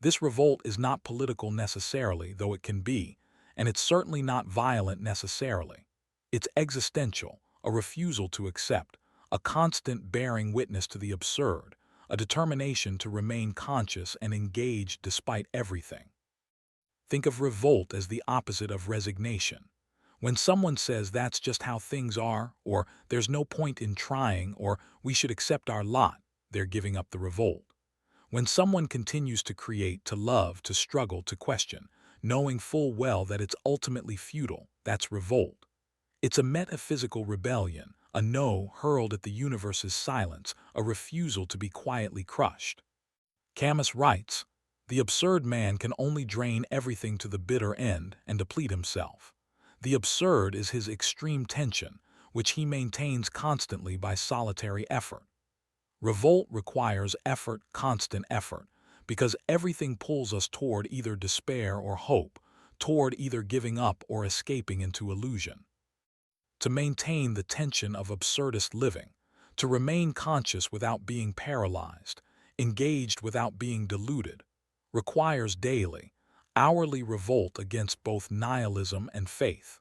This revolt is not political necessarily, though it can be, and it's certainly not violent necessarily. It's existential, a refusal to accept, a constant bearing witness to the absurd, a determination to remain conscious and engaged despite everything. Think of revolt as the opposite of resignation. When someone says that's just how things are, or there's no point in trying, or we should accept our lot, they're giving up the revolt. When someone continues to create, to love, to struggle, to question, knowing full well that it's ultimately futile, that's revolt. It's a metaphysical rebellion, a no hurled at the universe's silence, a refusal to be quietly crushed. Camus writes, "The absurd man can only drain everything to the bitter end and deplete himself. The absurd is his extreme tension, which he maintains constantly by solitary effort. Revolt requires effort, constant effort, because everything pulls us toward either despair or hope, toward either giving up or escaping into illusion. To maintain the tension of absurdist living, to remain conscious without being paralyzed, engaged without being deluded, requires daily, hourly revolt against both nihilism and faith.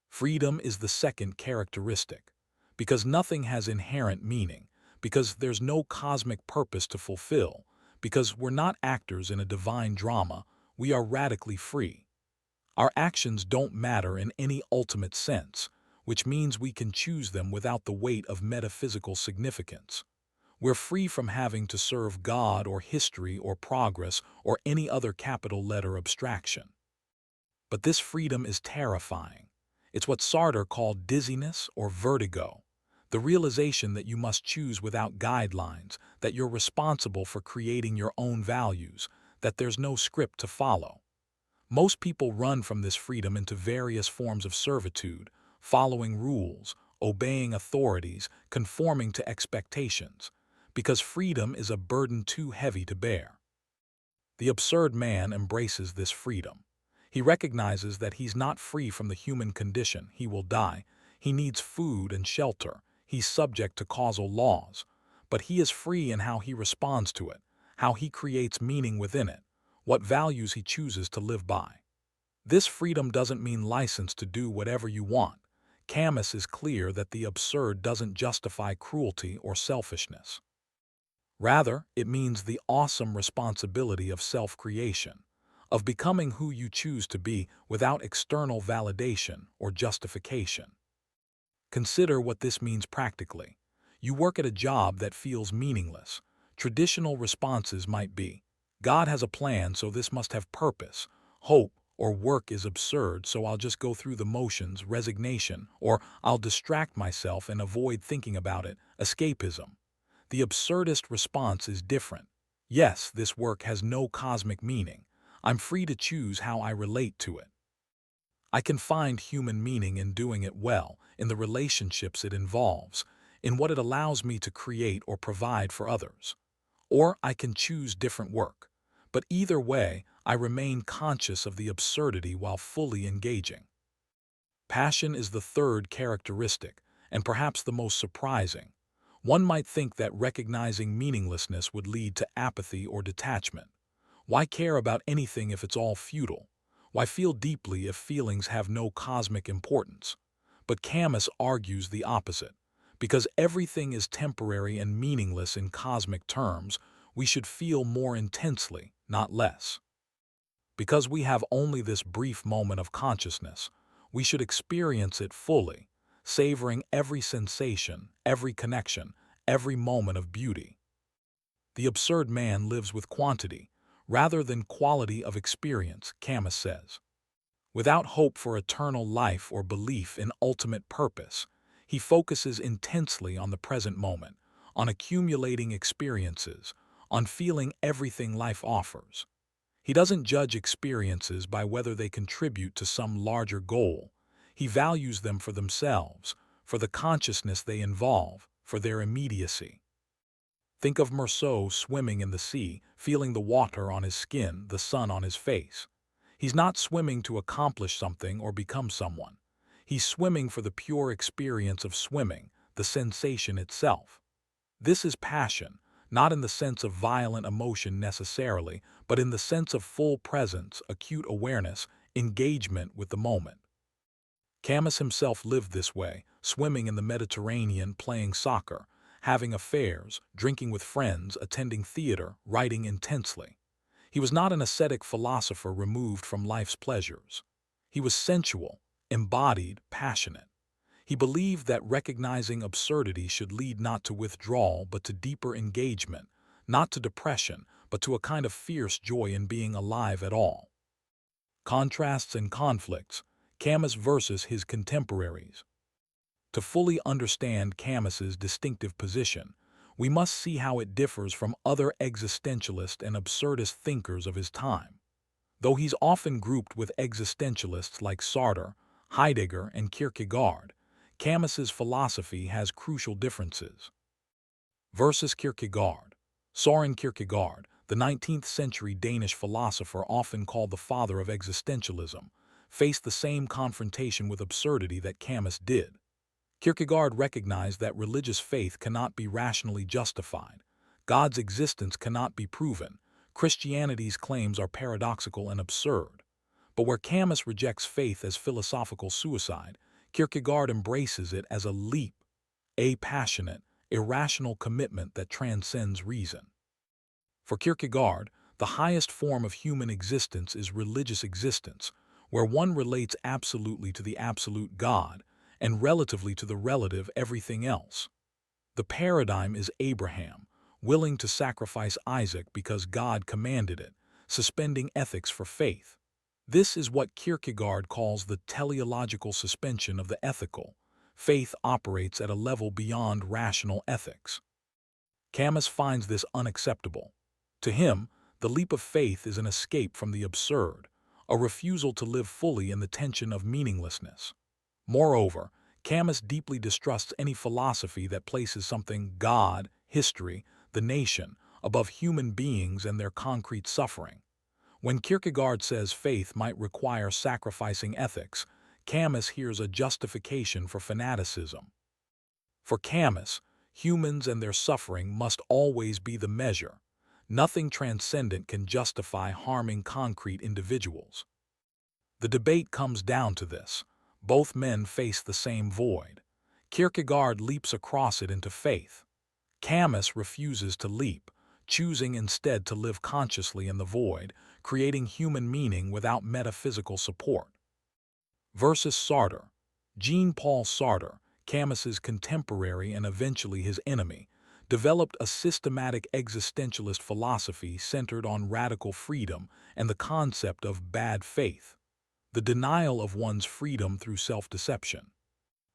Freedom is the second characteristic, because nothing has inherent meaning, because there's no cosmic purpose to fulfill, because we're not actors in a divine drama, we are radically free. Our actions don't matter in any ultimate sense, which means we can choose them without the weight of metaphysical significance. We're free from having to serve God or history or progress or any other capital letter abstraction. But this freedom is terrifying. It's what Sartre called dizziness or vertigo, the realization that you must choose without guidelines, that you're responsible for creating your own values, that there's no script to follow. Most people run from this freedom into various forms of servitude, following rules, obeying authorities, conforming to expectations, because freedom is a burden too heavy to bear. The absurd man embraces this freedom. He recognizes that he's not free from the human condition, he will die, he needs food and shelter, he's subject to causal laws, but he is free in how he responds to it, how he creates meaning within it, what values he chooses to live by. This freedom doesn't mean license to do whatever you want. Camus is clear that the absurd doesn't justify cruelty or selfishness. Rather, it means the awesome responsibility of self-creation, of becoming who you choose to be without external validation or justification. Consider what this means practically. You work at a job that feels meaningless. Traditional responses might be, God has a plan, so this must have purpose. Hope or work is absurd, so I'll just go through the motions, resignation, or I'll distract myself and avoid thinking about it, escapism. The absurdist response is different. Yes, this work has no cosmic meaning. I'm free to choose how I relate to it. I can find human meaning in doing it well, in the relationships it involves, in what it allows me to create or provide for others. Or I can choose different work. But either way, I remain conscious of the absurdity while fully engaging. Passion is the third characteristic, and perhaps the most surprising. One might think that recognizing meaninglessness would lead to apathy or detachment. Why care about anything if it's all futile? Why feel deeply if feelings have no cosmic importance? But Camus argues the opposite. Because everything is temporary and meaningless in cosmic terms, we should feel more intensely, not less. Because we have only this brief moment of consciousness, we should experience it fully, savoring every sensation, every connection, every moment of beauty. The absurd man lives with quantity, rather than quality of experience, Camus says. Without hope for eternal life or belief in ultimate purpose, he focuses intensely on the present moment, on accumulating experiences, on feeling everything life offers. He doesn't judge experiences by whether they contribute to some larger goal. He values them for themselves, for the consciousness they involve, for their immediacy. Think of Meursault swimming in the sea, feeling the water on his skin, the sun on his face. He's not swimming to accomplish something or become someone. He's swimming for the pure experience of swimming, the sensation itself. This is passion, not in the sense of violent emotion necessarily, but in the sense of full presence, acute awareness, engagement with the moment. Camus himself lived this way, swimming in the Mediterranean, playing soccer, having affairs, drinking with friends, attending theater, writing intensely. He was not an ascetic philosopher removed from life's pleasures. He was sensual, embodied, passionate. He believed that recognizing absurdity should lead not to withdrawal but to deeper engagement, not to depression but to a kind of fierce joy in being alive at all. Contrasts and conflicts, Camus versus his contemporaries. To fully understand Camus's distinctive position, we must see how it differs from other existentialist and absurdist thinkers of his time. Though he's often grouped with existentialists like Sartre, Heidegger, and Kierkegaard, Camus's philosophy has crucial differences. Versus Kierkegaard. Søren Kierkegaard, the 19th century Danish philosopher often called the father of existentialism, faced the same confrontation with absurdity that Camus did. Kierkegaard recognized that religious faith cannot be rationally justified, God's existence cannot be proven, Christianity's claims are paradoxical and absurd. But where Camus rejects faith as philosophical suicide, Kierkegaard embraces it as a leap, a passionate, irrational commitment that transcends reason. For Kierkegaard, the highest form of human existence is religious existence, where one relates absolutely to the absolute God and relatively to the relative everything else. The paradigm is Abraham, willing to sacrifice Isaac because God commanded it, suspending ethics for faith. This is what Kierkegaard calls the teleological suspension of the ethical. Faith operates at a level beyond rational ethics. Camus finds this unacceptable. To him, the leap of faith is an escape from the absurd, a refusal to live fully in the tension of meaninglessness. Moreover, Camus deeply distrusts any philosophy that places something God, history, the nation, above human beings and their concrete suffering. When Kierkegaard says faith might require sacrificing ethics, Camus hears a justification for fanaticism. For Camus, humans and their suffering must always be the measure. Nothing transcendent can justify harming concrete individuals. The debate comes down to this. Both men face the same void. Kierkegaard leaps across it into faith. Camus refuses to leap, choosing instead to live consciously in the void, creating human meaning without metaphysical support. Versus Sartre. Jean-Paul Sartre, Camus's contemporary and eventually his enemy, developed a systematic existentialist philosophy centered on radical freedom and the concept of bad faith, the denial of one's freedom through self-deception.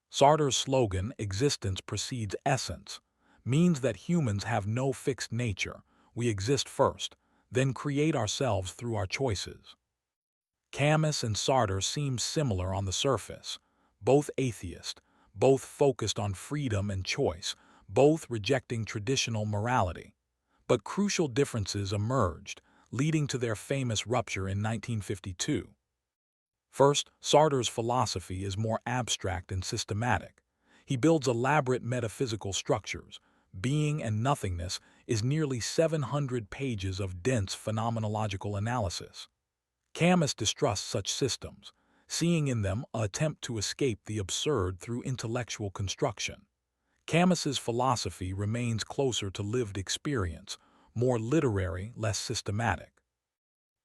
Sartre's slogan, "Existence precedes essence," means that humans have no fixed nature, we exist first, then create ourselves through our choices. Camus and Sartre seem similar on the surface, both atheist, both focused on freedom and choice, both rejecting traditional morality. But crucial differences emerged, leading to their famous rupture in 1952. First, Sartre's philosophy is more abstract and systematic. He builds elaborate metaphysical structures. Being and Nothingness is nearly 700 pages of dense phenomenological analysis. Camus distrusts such systems, seeing in them an attempt to escape the absurd through intellectual construction. Camus's philosophy remains closer to lived experience, more literary, less systematic.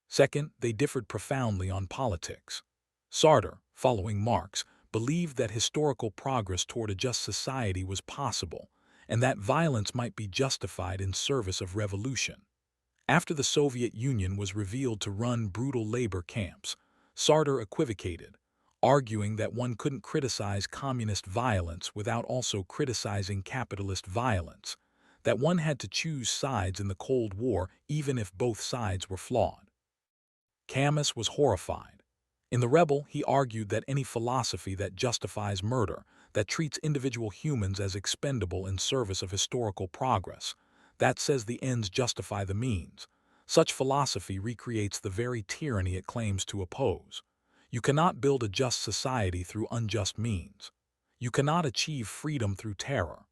Second, they differed profoundly on politics. Sartre, following Marx, believed that historical progress toward a just society was possible, and that violence might be justified in service of revolution. After the Soviet Union was revealed to run brutal labor camps, Sartre equivocated, arguing that one couldn't criticize communist violence without also criticizing capitalist violence, that one had to choose sides in the Cold War even if both sides were flawed. Camus was horrified. In The Rebel, he argued that any philosophy that justifies murder, that treats individual humans as expendable in service of historical progress, that says the ends justify the means, such philosophy recreates the very tyranny it claims to oppose. You cannot build a just society through unjust means. You cannot achieve freedom through terror.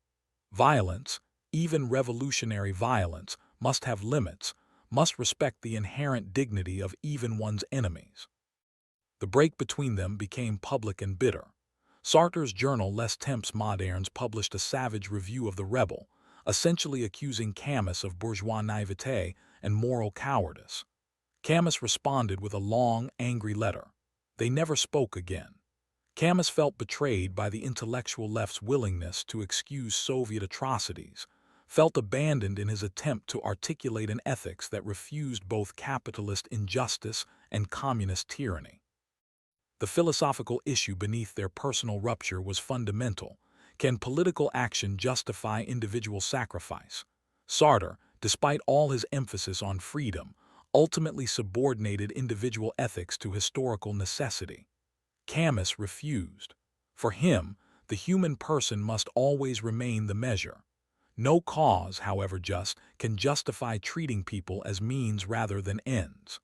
Violence, even revolutionary violence, must have limits, must respect the inherent dignity of even one's enemies. The break between them became public and bitter. Sartre's journal Les Temps Modernes published a savage review of The Rebel, essentially accusing Camus of bourgeois naivete and moral cowardice. Camus responded with a long, angry letter. They never spoke again. Camus felt betrayed by the intellectual left's willingness to excuse Soviet atrocities, felt abandoned in his attempt to articulate an ethics that refused both capitalist injustice and communist tyranny. The philosophical issue beneath their personal rupture was fundamental. Can political action justify individual sacrifice? Sartre, despite all his emphasis on freedom, ultimately subordinated individual ethics to historical necessity. Camus refused. For him, the human person must always remain the measure. No cause, however just, can justify treating people as means rather than ends.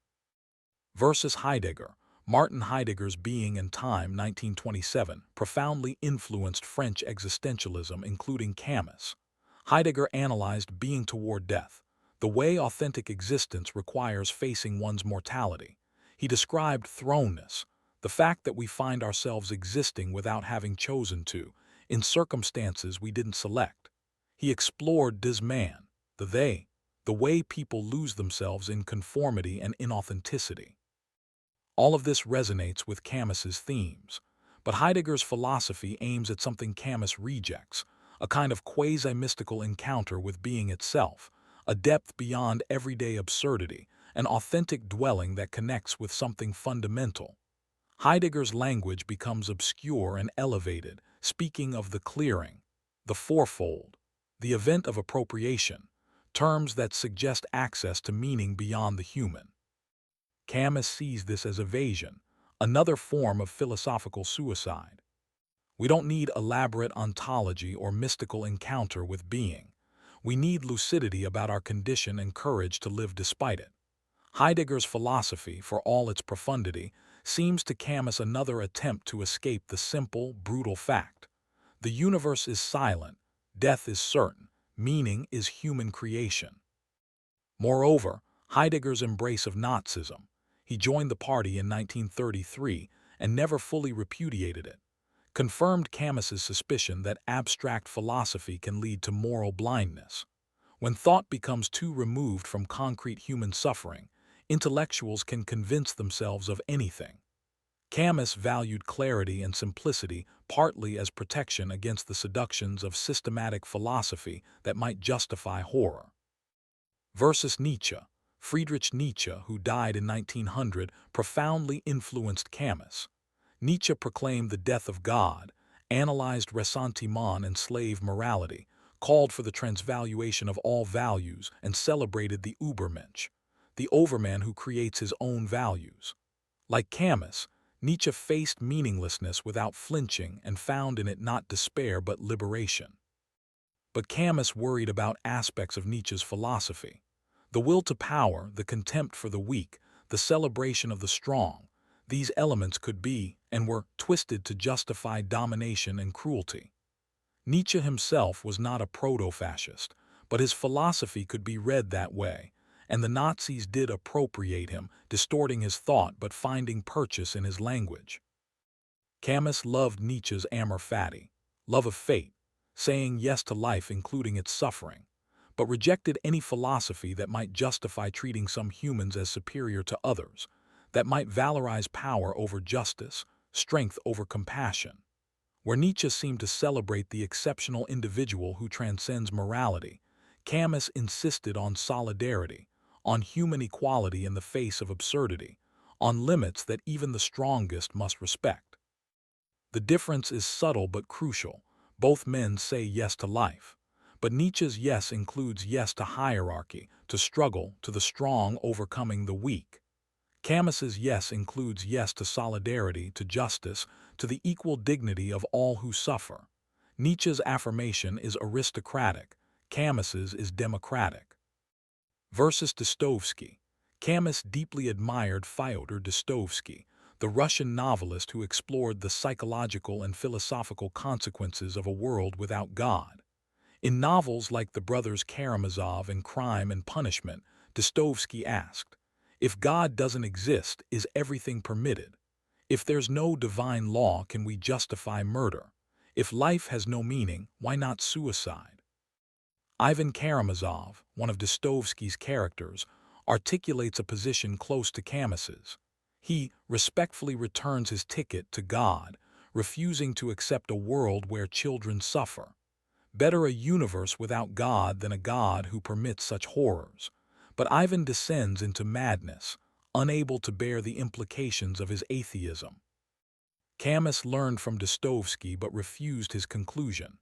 Versus Heidegger. Martin Heidegger's Being and Time, 1927, profoundly influenced French existentialism, including Camus. Heidegger analyzed being toward death, the way authentic existence requires facing one's mortality. He described thrownness, the fact that we find ourselves existing without having chosen to, in circumstances we didn't select. He explored des man, the they, the way people lose themselves in conformity and inauthenticity. All of this resonates with Camus's themes, but Heidegger's philosophy aims at something Camus rejects, a kind of quasi-mystical encounter with being itself, a depth beyond everyday absurdity, an authentic dwelling that connects with something fundamental. Heidegger's language becomes obscure and elevated, speaking of the clearing, the fourfold, the event of appropriation, terms that suggest access to meaning beyond the human. Camus sees this as evasion, another form of philosophical suicide. We don't need elaborate ontology or mystical encounter with being. We need lucidity about our condition and courage to live despite it. Heidegger's philosophy, for all its profundity, seems to Camus another attempt to escape the simple, brutal fact. The universe is silent, death is certain, meaning is human creation. Moreover, Heidegger's embrace of Nazism. He joined the party in 1933 and never fully repudiated it, confirmed Camus's suspicion that abstract philosophy can lead to moral blindness. When thought becomes too removed from concrete human suffering, intellectuals can convince themselves of anything. Camus valued clarity and simplicity partly as protection against the seductions of systematic philosophy that might justify horror. Versus Nietzsche. Friedrich Nietzsche, who died in 1900, profoundly influenced Camus. Nietzsche proclaimed the death of God, analyzed ressentiment and slave morality, called for the transvaluation of all values, and celebrated the Übermensch, the overman who creates his own values. Like Camus, Nietzsche faced meaninglessness without flinching and found in it not despair but liberation. But Camus worried about aspects of Nietzsche's philosophy. The will to power, the contempt for the weak, the celebration of the strong, these elements could be, and were, twisted to justify domination and cruelty. Nietzsche himself was not a proto-fascist, but his philosophy could be read that way, and the Nazis did appropriate him, distorting his thought but finding purchase in his language. Camus loved Nietzsche's amor fati, love of fate, saying yes to life including its suffering, but rejected any philosophy that might justify treating some humans as superior to others, that might valorize power over justice, strength over compassion. Where Nietzsche seemed to celebrate the exceptional individual who transcends morality, Camus insisted on solidarity, on human equality in the face of absurdity, on limits that even the strongest must respect. The difference is subtle but crucial. Both men say yes to life. But Nietzsche's yes includes yes to hierarchy, to struggle, to the strong overcoming the weak. Camus's yes includes yes to solidarity, to justice, to the equal dignity of all who suffer. Nietzsche's affirmation is aristocratic, Camus's is democratic. Versus Dostoevsky. Camus deeply admired Fyodor Dostoevsky, the Russian novelist who explored the psychological and philosophical consequences of a world without God. In novels like The Brothers Karamazov and Crime and Punishment, Dostoevsky asked, "If God doesn't exist, is everything permitted? If there's no divine law, can we justify murder? If life has no meaning, why not suicide?" Ivan Karamazov, one of Dostoevsky's characters, articulates a position close to Camus's. He respectfully returns his ticket to God, refusing to accept a world where children suffer. Better a universe without God than a God who permits such horrors. But Ivan descends into madness, unable to bear the implications of his atheism. Camus learned from Dostoevsky but refused his conclusion.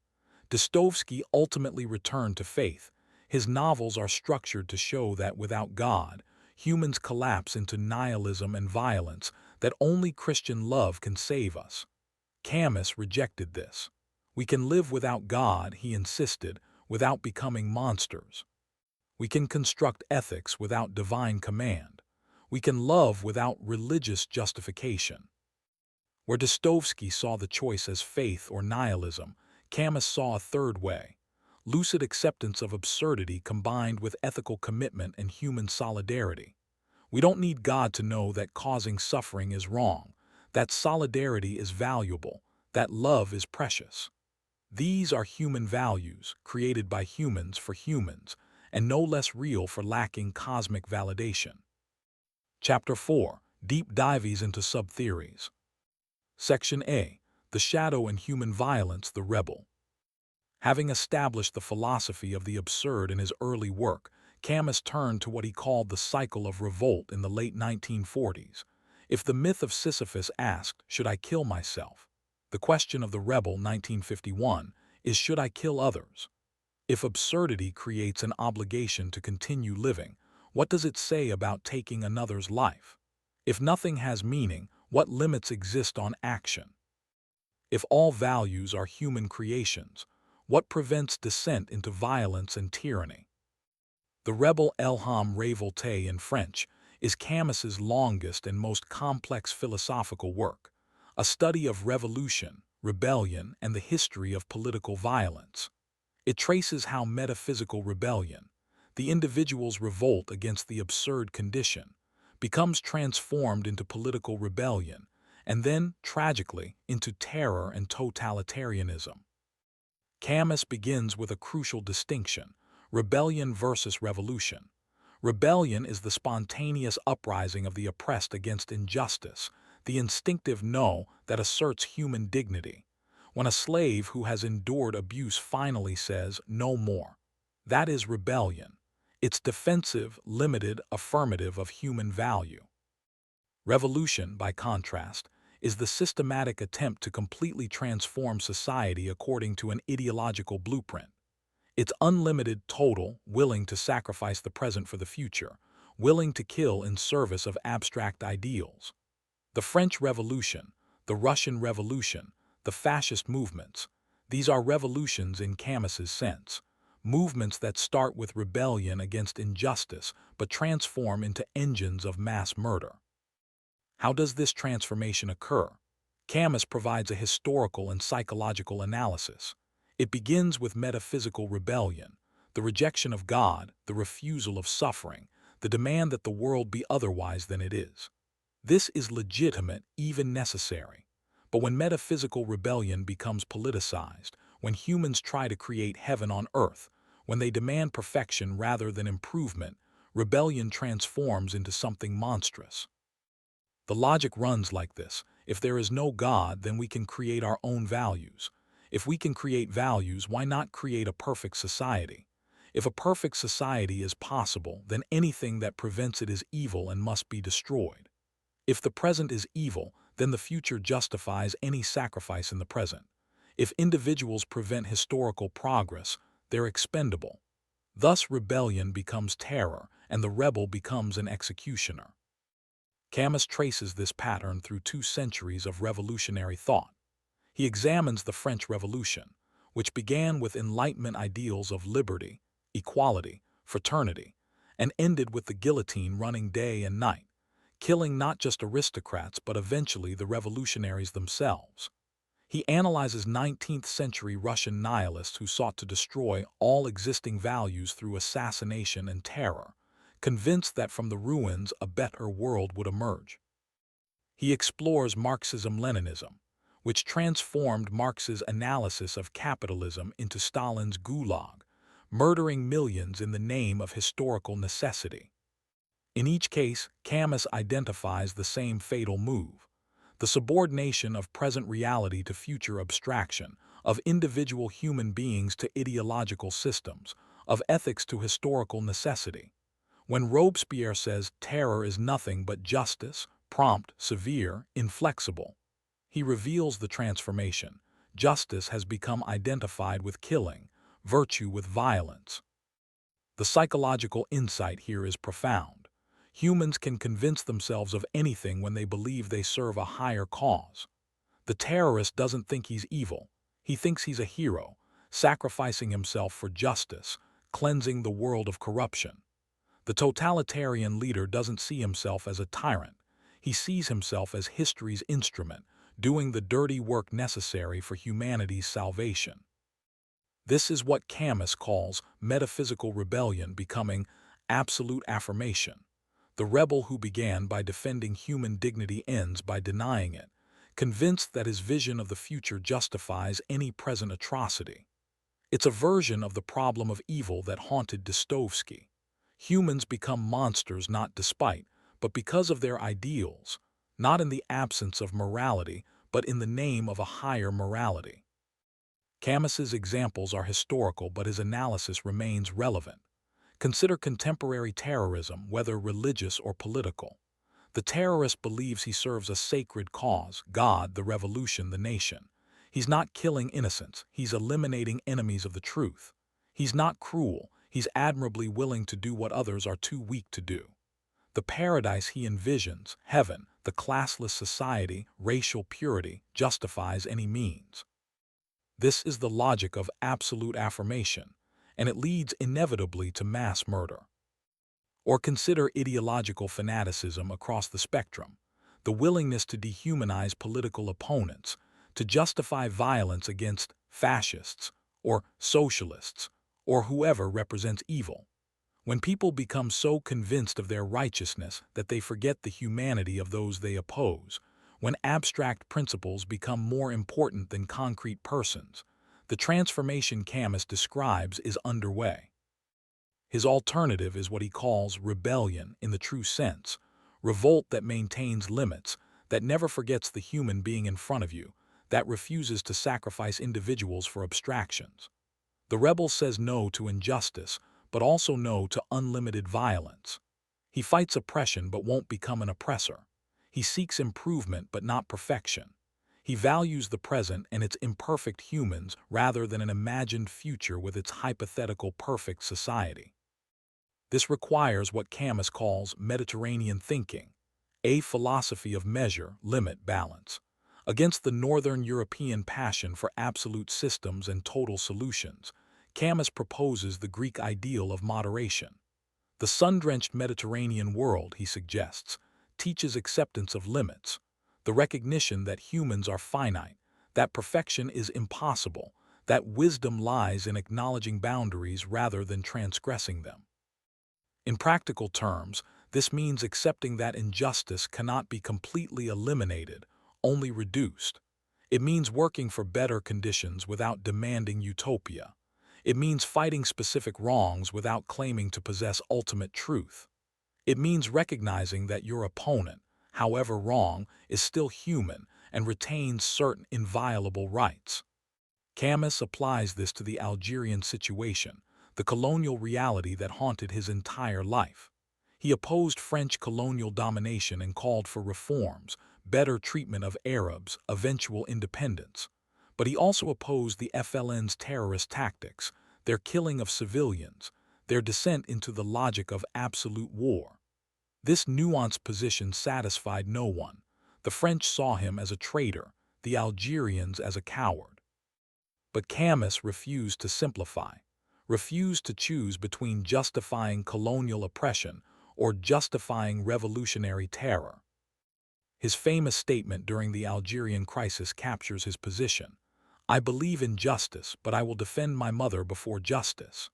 Dostoevsky ultimately returned to faith. His novels are structured to show that without God, humans collapse into nihilism and violence, that only Christian love can save us. Camus rejected this. We can live without God, he insisted, without becoming monsters. We can construct ethics without divine command. We can love without religious justification. Where Dostoevsky saw the choice as faith or nihilism, Camus saw a third way: lucid acceptance of absurdity combined with ethical commitment and human solidarity. We don't need God to know that causing suffering is wrong, that solidarity is valuable, that love is precious. These are human values, created by humans for humans, and no less real for lacking cosmic validation. Chapter 4. Deep Dives into Sub-Theories. Section A. The Shadow and Human Violence, the Rebel. Having established the philosophy of the absurd in his early work, Camus turned to what he called the cycle of revolt in the late 1940s. If the myth of Sisyphus asked, "Should I kill myself?" The question of the rebel, 1951, is, "Should I kill others?" If absurdity creates an obligation to continue living, what does it say about taking another's life? If nothing has meaning, what limits exist on action? If all values are human creations, what prevents descent into violence and tyranny? The Rebel Elham Revolt in French is Camus's longest and most complex philosophical work, a study of revolution, rebellion, and the history of political violence. It traces how metaphysical rebellion, the individual's revolt against the absurd condition, becomes transformed into political rebellion, and then, tragically, into terror and totalitarianism. Camus begins with a crucial distinction: rebellion versus revolution. Rebellion is the spontaneous uprising of the oppressed against injustice, the instinctive no that asserts human dignity. When a slave who has endured abuse finally says, "No more," that is rebellion. It's defensive, limited, affirmative of human value. Revolution, by contrast, is the systematic attempt to completely transform society according to an ideological blueprint. It's unlimited, total, willing to sacrifice the present for the future, willing to kill in service of abstract ideals. The French Revolution, the Russian Revolution, the fascist movements, these are revolutions in Camus's sense, movements that start with rebellion against injustice but transform into engines of mass murder. How does this transformation occur? Camus provides a historical and psychological analysis. It begins with metaphysical rebellion, the rejection of God, the refusal of suffering, the demand that the world be otherwise than it is. This is legitimate, even necessary. But when metaphysical rebellion becomes politicized, when humans try to create heaven on earth, when they demand perfection rather than improvement, rebellion transforms into something monstrous. The logic runs like this: if there is no God, then we can create our own values. If we can create values, why not create a perfect society? If a perfect society is possible, then anything that prevents it is evil and must be destroyed. If the present is evil, then the future justifies any sacrifice in the present. If individuals prevent historical progress, they're expendable. Thus rebellion becomes terror, and the rebel becomes an executioner. Camus traces this pattern through 2 centuries of revolutionary thought. He examines the French Revolution, which began with Enlightenment ideals of liberty, equality, fraternity, and ended with the guillotine running day and night, killing not just aristocrats but eventually the revolutionaries themselves. He analyzes 19th century Russian nihilists who sought to destroy all existing values through assassination and terror, convinced that from the ruins a better world would emerge. He explores Marxism-Leninism, which transformed Marx's analysis of capitalism into Stalin's gulag, murdering millions in the name of historical necessity. In each case, Camus identifies the same fatal move. the subordination of present reality to future abstraction, of individual human beings to ideological systems, of ethics to historical necessity. When Robespierre says terror is nothing but justice, prompt, severe, inflexible, he reveals the transformation. Justice has become identified with killing, virtue with violence. The psychological insight here is profound. Humans can convince themselves of anything when they believe they serve a higher cause. The terrorist doesn't think he's evil. He thinks he's a hero, sacrificing himself for justice, cleansing the world of corruption. The totalitarian leader doesn't see himself as a tyrant. He sees himself as history's instrument, doing the dirty work necessary for humanity's salvation. This is what Camus calls metaphysical rebellion becoming absolute affirmation. The rebel who began by defending human dignity ends by denying it, convinced that his vision of the future justifies any present atrocity. It's a version of the problem of evil that haunted Dostoevsky. Humans become monsters not despite, but because of their ideals, not in the absence of morality, but in the name of a higher morality. Camus's examples are historical, but his analysis remains relevant. Consider contemporary terrorism, whether religious or political. The terrorist believes he serves a sacred cause, God, the revolution, the nation. He's not killing innocents, he's eliminating enemies of the truth. He's not cruel, he's admirably willing to do what others are too weak to do. The paradise he envisions, heaven, the classless society, racial purity, justifies any means. This is the logic of absolute affirmation, and it leads inevitably to mass murder. Or consider ideological fanaticism across the spectrum, the willingness to dehumanize political opponents, to justify violence against fascists or socialists or whoever represents evil. When people become so convinced of their righteousness that they forget the humanity of those they oppose, when abstract principles become more important than concrete persons, the transformation Camus describes is underway. His alternative is what he calls rebellion in the true sense, revolt that maintains limits, that never forgets the human being in front of you, that refuses to sacrifice individuals for abstractions. The rebel says no to injustice, but also no to unlimited violence. He fights oppression but won't become an oppressor. He seeks improvement but not perfection. He values the present and its imperfect humans rather than an imagined future with its hypothetical perfect society. This requires what Camus calls Mediterranean thinking, a philosophy of measure, limit, balance. Against the Northern European passion for absolute systems and total solutions, Camus proposes the Greek ideal of moderation. The sun-drenched Mediterranean world, he suggests, teaches acceptance of limits, the recognition that humans are finite, that perfection is impossible, that wisdom lies in acknowledging boundaries rather than transgressing them. In practical terms, this means accepting that injustice cannot be completely eliminated, only reduced. It means working for better conditions without demanding utopia. It means fighting specific wrongs without claiming to possess ultimate truth. It means recognizing that your opponent, however wrong, is still human and retains certain inviolable rights. Camus applies this to the Algerian situation, the colonial reality that haunted his entire life. He opposed French colonial domination and called for reforms, better treatment of Arabs, eventual independence. But he also opposed the FLN's terrorist tactics, their killing of civilians, their descent into the logic of absolute war. This nuanced position satisfied no one. The French saw him as a traitor, the Algerians as a coward. But Camus refused to simplify, refused to choose between justifying colonial oppression or justifying revolutionary terror. His famous statement during the Algerian crisis captures his position. I believe in justice, but I will defend my mother before justice.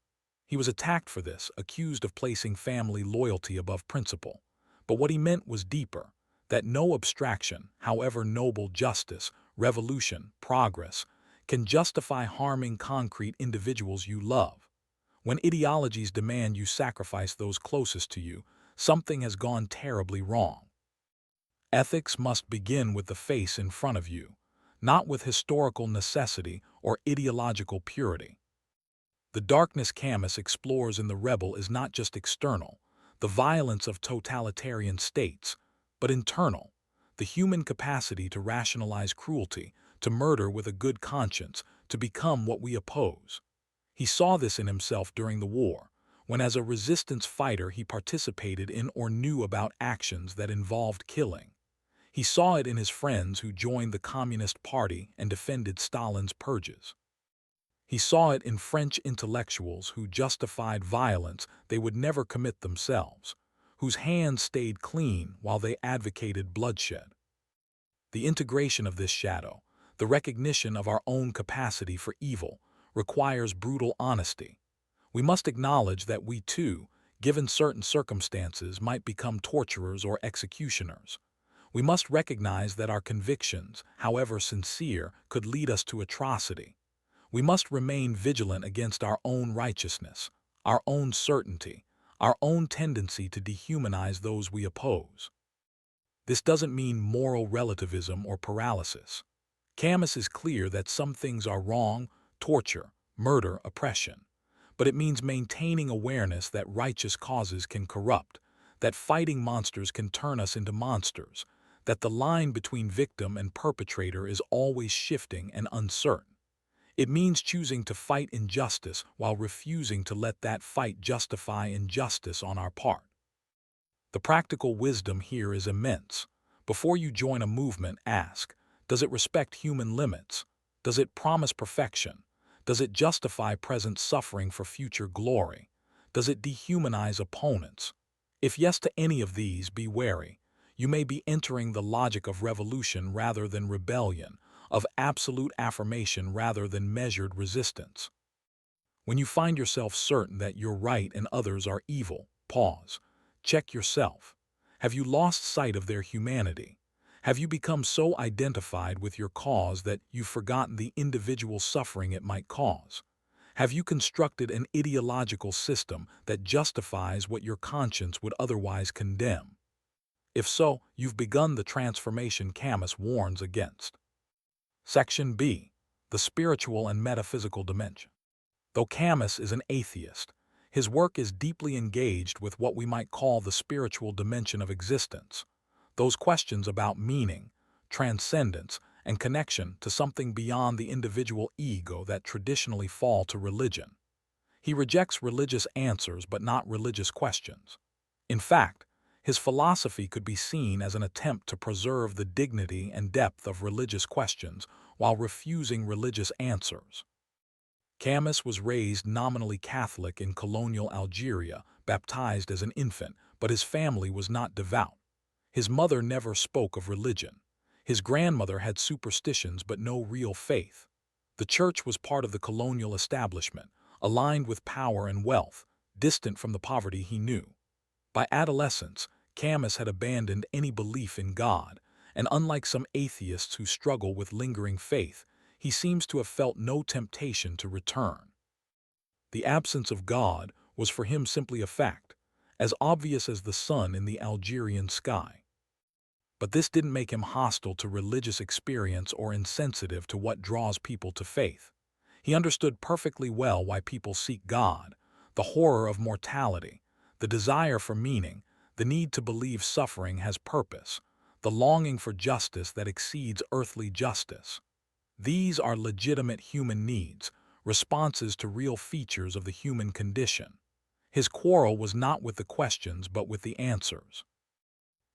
He was attacked for this, accused of placing family loyalty above principle. But what he meant was deeper, that no abstraction, however noble justice, revolution, progress, can justify harming concrete individuals you love. When ideologies demand you sacrifice those closest to you, something has gone terribly wrong. Ethics must begin with the face in front of you, not with historical necessity or ideological purity. The darkness Camus explores in The Rebel is not just external, the violence of totalitarian states, but internal, the human capacity to rationalize cruelty, to murder with a good conscience, to become what we oppose. He saw this in himself during the war, when as a resistance fighter he participated in or knew about actions that involved killing. He saw it in his friends who joined the Communist Party and defended Stalin's purges. He saw it in French intellectuals who justified violence they would never commit themselves, whose hands stayed clean while they advocated bloodshed. The integration of this shadow, the recognition of our own capacity for evil, requires brutal honesty. We must acknowledge that we too, given certain circumstances, might become torturers or executioners. We must recognize that our convictions, however sincere, could lead us to atrocity. We must remain vigilant against our own righteousness, our own certainty, our own tendency to dehumanize those we oppose. This doesn't mean moral relativism or paralysis. Camus is clear that some things are wrong: torture, murder, oppression. But it means maintaining awareness that righteous causes can corrupt, that fighting monsters can turn us into monsters, that the line between victim and perpetrator is always shifting and uncertain. It means choosing to fight injustice while refusing to let that fight justify injustice on our part. The practical wisdom here is immense. Before you join a movement, ask, does it respect human limits? Does it promise perfection? Does it justify present suffering for future glory? Does it dehumanize opponents? If yes to any of these, be wary. You may be entering the logic of revolution rather than rebellion, of absolute affirmation rather than measured resistance. When you find yourself certain that you're right and others are evil, pause. Check yourself. Have you lost sight of their humanity? Have you become so identified with your cause that you've forgotten the individual suffering it might cause? Have you constructed an ideological system that justifies what your conscience would otherwise condemn? If so, you've begun the transformation Camus warns against. Section B. The Spiritual and Metaphysical Dimension. Though Camus is an atheist, his work is deeply engaged with what we might call the spiritual dimension of existence, those questions about meaning, transcendence, and connection to something beyond the individual ego that traditionally fall to religion. He rejects religious answers but not religious questions. In fact, his philosophy could be seen as an attempt to preserve the dignity and depth of religious questions while refusing religious answers. Camus was raised nominally Catholic in colonial Algeria, baptized as an infant, but his family was not devout. His mother never spoke of religion. His grandmother had superstitions but no real faith. The church was part of the colonial establishment, aligned with power and wealth, distant from the poverty he knew. By adolescence, Camus had abandoned any belief in God, and unlike some atheists who struggle with lingering faith, he seems to have felt no temptation to return. The absence of God was for him simply a fact, as obvious as the sun in the Algerian sky. But this didn't make him hostile to religious experience or insensitive to what draws people to faith. He understood perfectly well why people seek God: the horror of mortality, the desire for meaning, the need to believe suffering has purpose, the longing for justice that exceeds earthly justice. These are legitimate human needs, responses to real features of the human condition. His quarrel was not with the questions but with the answers.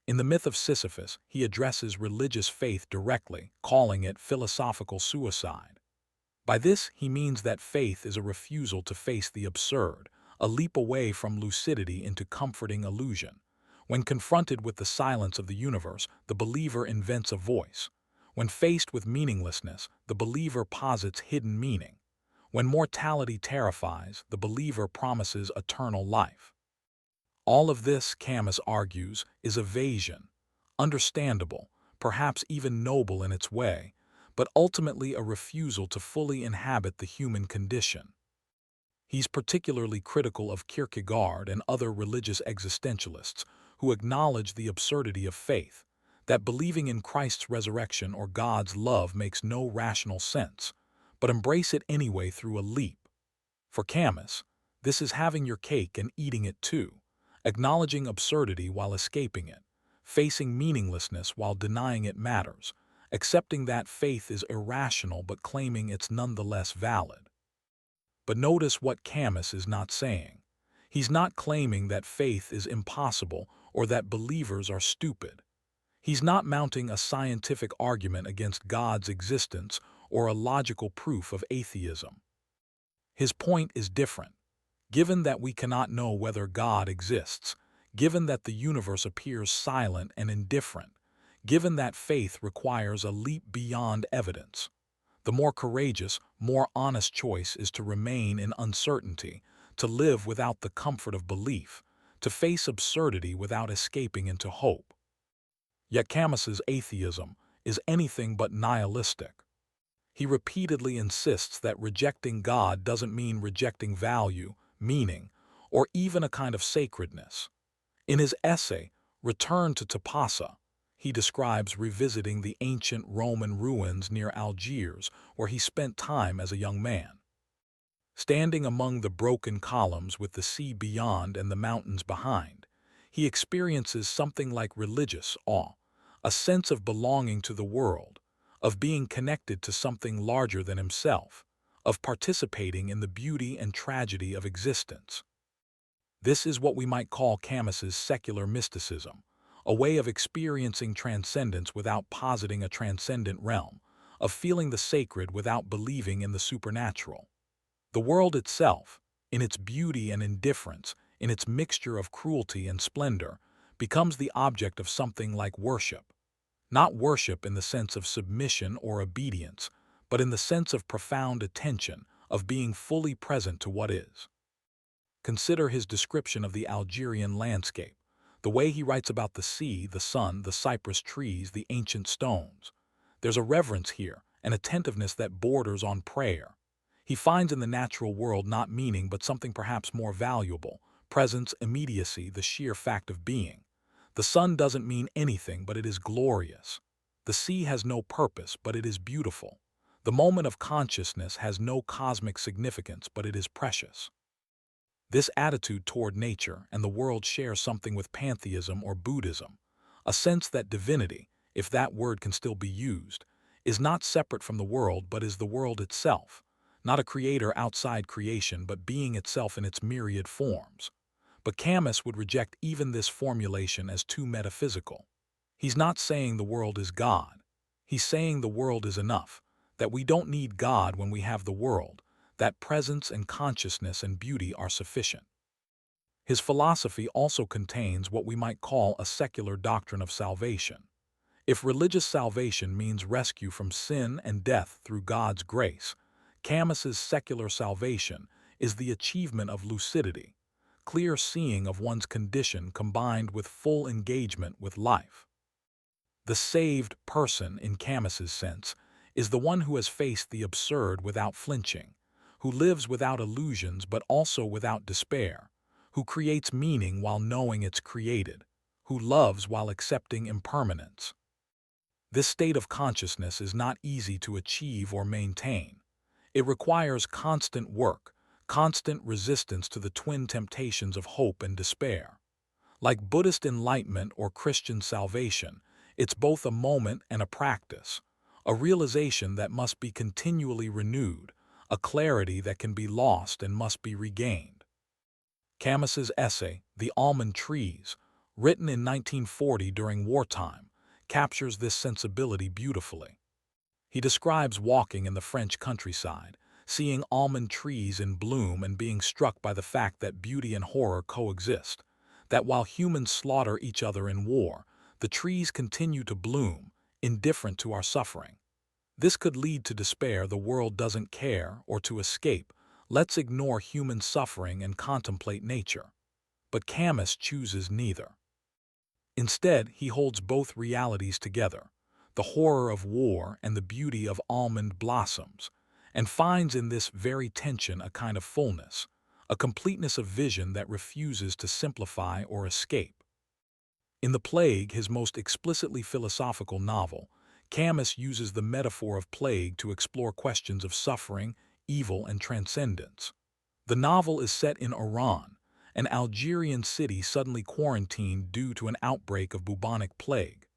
In the myth of Sisyphus, he addresses religious faith directly, calling it philosophical suicide. By this, he means that faith is a refusal to face the absurd, a leap away from lucidity into comforting illusion. When confronted with the silence of the universe, the believer invents a voice. When faced with meaninglessness, the believer posits hidden meaning. When mortality terrifies, the believer promises eternal life. All of this, Camus argues, is evasion, understandable, perhaps even noble in its way, but ultimately a refusal to fully inhabit the human condition. He's particularly critical of Kierkegaard and other religious existentialists who acknowledge the absurdity of faith, that believing in Christ's resurrection or God's love makes no rational sense, but embrace it anyway through a leap. For Camus, this is having your cake and eating it too, acknowledging absurdity while escaping it, facing meaninglessness while denying it matters, accepting that faith is irrational but claiming it's nonetheless valid. But notice what Camus is not saying. He's not claiming that faith is impossible or that believers are stupid. He's not mounting a scientific argument against God's existence or a logical proof of atheism. His point is different. Given that we cannot know whether God exists, given that the universe appears silent and indifferent, given that faith requires a leap beyond evidence, the more courageous, more honest choice is to remain in uncertainty, to live without the comfort of belief, to face absurdity without escaping into hope. Yet Camus's atheism is anything but nihilistic. He repeatedly insists that rejecting God doesn't mean rejecting value, meaning, or even a kind of sacredness. In his essay, Return to Tapasa, he describes revisiting the ancient Roman ruins near Algiers where he spent time as a young man. Standing among the broken columns with the sea beyond and the mountains behind, he experiences something like religious awe, a sense of belonging to the world, of being connected to something larger than himself, of participating in the beauty and tragedy of existence. This is what we might call Camus's secular mysticism, a way of experiencing transcendence without positing a transcendent realm, of feeling the sacred without believing in the supernatural. The world itself, in its beauty and indifference, in its mixture of cruelty and splendor, becomes the object of something like worship. Not worship in the sense of submission or obedience, but in the sense of profound attention, of being fully present to what is. Consider his description of the Algerian landscape, the way he writes about the sea, the sun, the cypress trees, the ancient stones. There's a reverence here, an attentiveness that borders on prayer. He finds in the natural world not meaning but something perhaps more valuable, presence, immediacy, the sheer fact of being. The sun doesn't mean anything, but it is glorious. The sea has no purpose, but it is beautiful. The moment of consciousness has no cosmic significance, but it is precious. This attitude toward nature and the world shares something with pantheism or Buddhism, a sense that divinity, if that word can still be used, is not separate from the world but is the world itself, not a creator outside creation but being itself in its myriad forms. But Camus would reject even this formulation as too metaphysical. He's not saying the world is God. He's saying the world is enough, that we don't need God when we have the world, that presence and consciousness and beauty are sufficient. His philosophy also contains what we might call a secular doctrine of salvation. If religious salvation means rescue from sin and death through God's grace, Camus's secular salvation is the achievement of lucidity, clear seeing of one's condition combined with full engagement with life. The saved person, in Camus's sense, is the one who has faced the absurd without flinching, who lives without illusions but also without despair, who creates meaning while knowing it's created, who loves while accepting impermanence. This state of consciousness is not easy to achieve or maintain. It requires constant work, constant resistance to the twin temptations of hope and despair. Like Buddhist enlightenment or Christian salvation, it's both a moment and a practice, a realization that must be continually renewed, a clarity that can be lost and must be regained. Camus's essay, The Almond Trees, written in 1940 during wartime, captures this sensibility beautifully. He describes walking in the French countryside, seeing almond trees in bloom and being struck by the fact that beauty and horror coexist, that while humans slaughter each other in war, the trees continue to bloom, indifferent to our suffering. This could lead to despair, the world doesn't care, or to escape, let's ignore human suffering and contemplate nature. But Camus chooses neither. Instead, he holds both realities together, the horror of war and the beauty of almond blossoms, and finds in this very tension a kind of fullness, a completeness of vision that refuses to simplify or escape. In The Plague, his most explicitly philosophical novel, Camus uses the metaphor of plague to explore questions of suffering, evil, and transcendence. The novel is set in Iran, an Algerian city suddenly quarantined due to an outbreak of bubonic plague.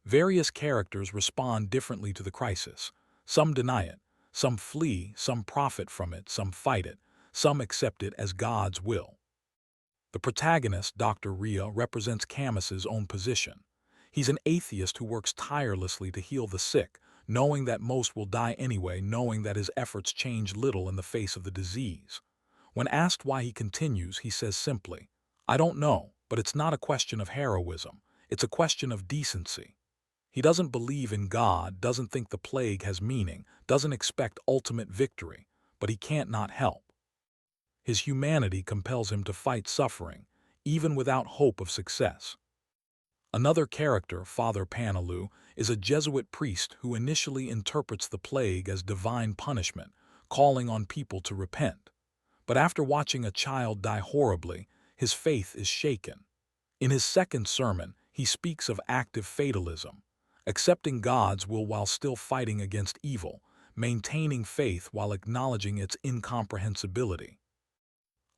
Various characters respond differently to the crisis. Some deny it, some flee, some profit from it, some fight it, some accept it as God's will. The protagonist, Dr. Ria, represents Camus's own position. He's an atheist who works tirelessly to heal the sick, knowing that most will die anyway, knowing that his efforts change little in the face of the disease. When asked why he continues, he says simply, "I don't know, but it's not a question of heroism. It's a question of decency." He doesn't believe in God, doesn't think the plague has meaning, doesn't expect ultimate victory, but he can't not help. His humanity compels him to fight suffering, even without hope of success. Another character, Father Panalou, is a Jesuit priest who initially interprets the plague as divine punishment, calling on people to repent. But after watching a child die horribly, his faith is shaken. In his second sermon, he speaks of active fatalism, accepting God's will while still fighting against evil, maintaining faith while acknowledging its incomprehensibility.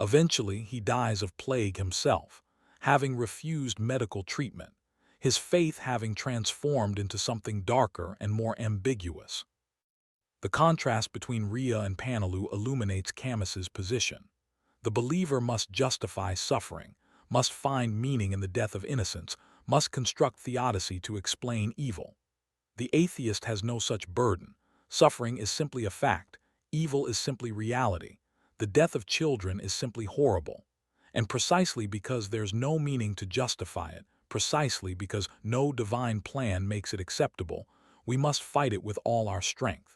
Eventually, he dies of plague himself, having refused medical treatment, his faith having transformed into something darker and more ambiguous. The contrast between Ria and Panalou illuminates Camus's position. The believer must justify suffering, must find meaning in the death of innocents, must construct theodicy to explain evil. The atheist has no such burden. Suffering is simply a fact, evil is simply reality. The death of children is simply horrible. And precisely because there's no meaning to justify it, precisely because no divine plan makes it acceptable, we must fight it with all our strength.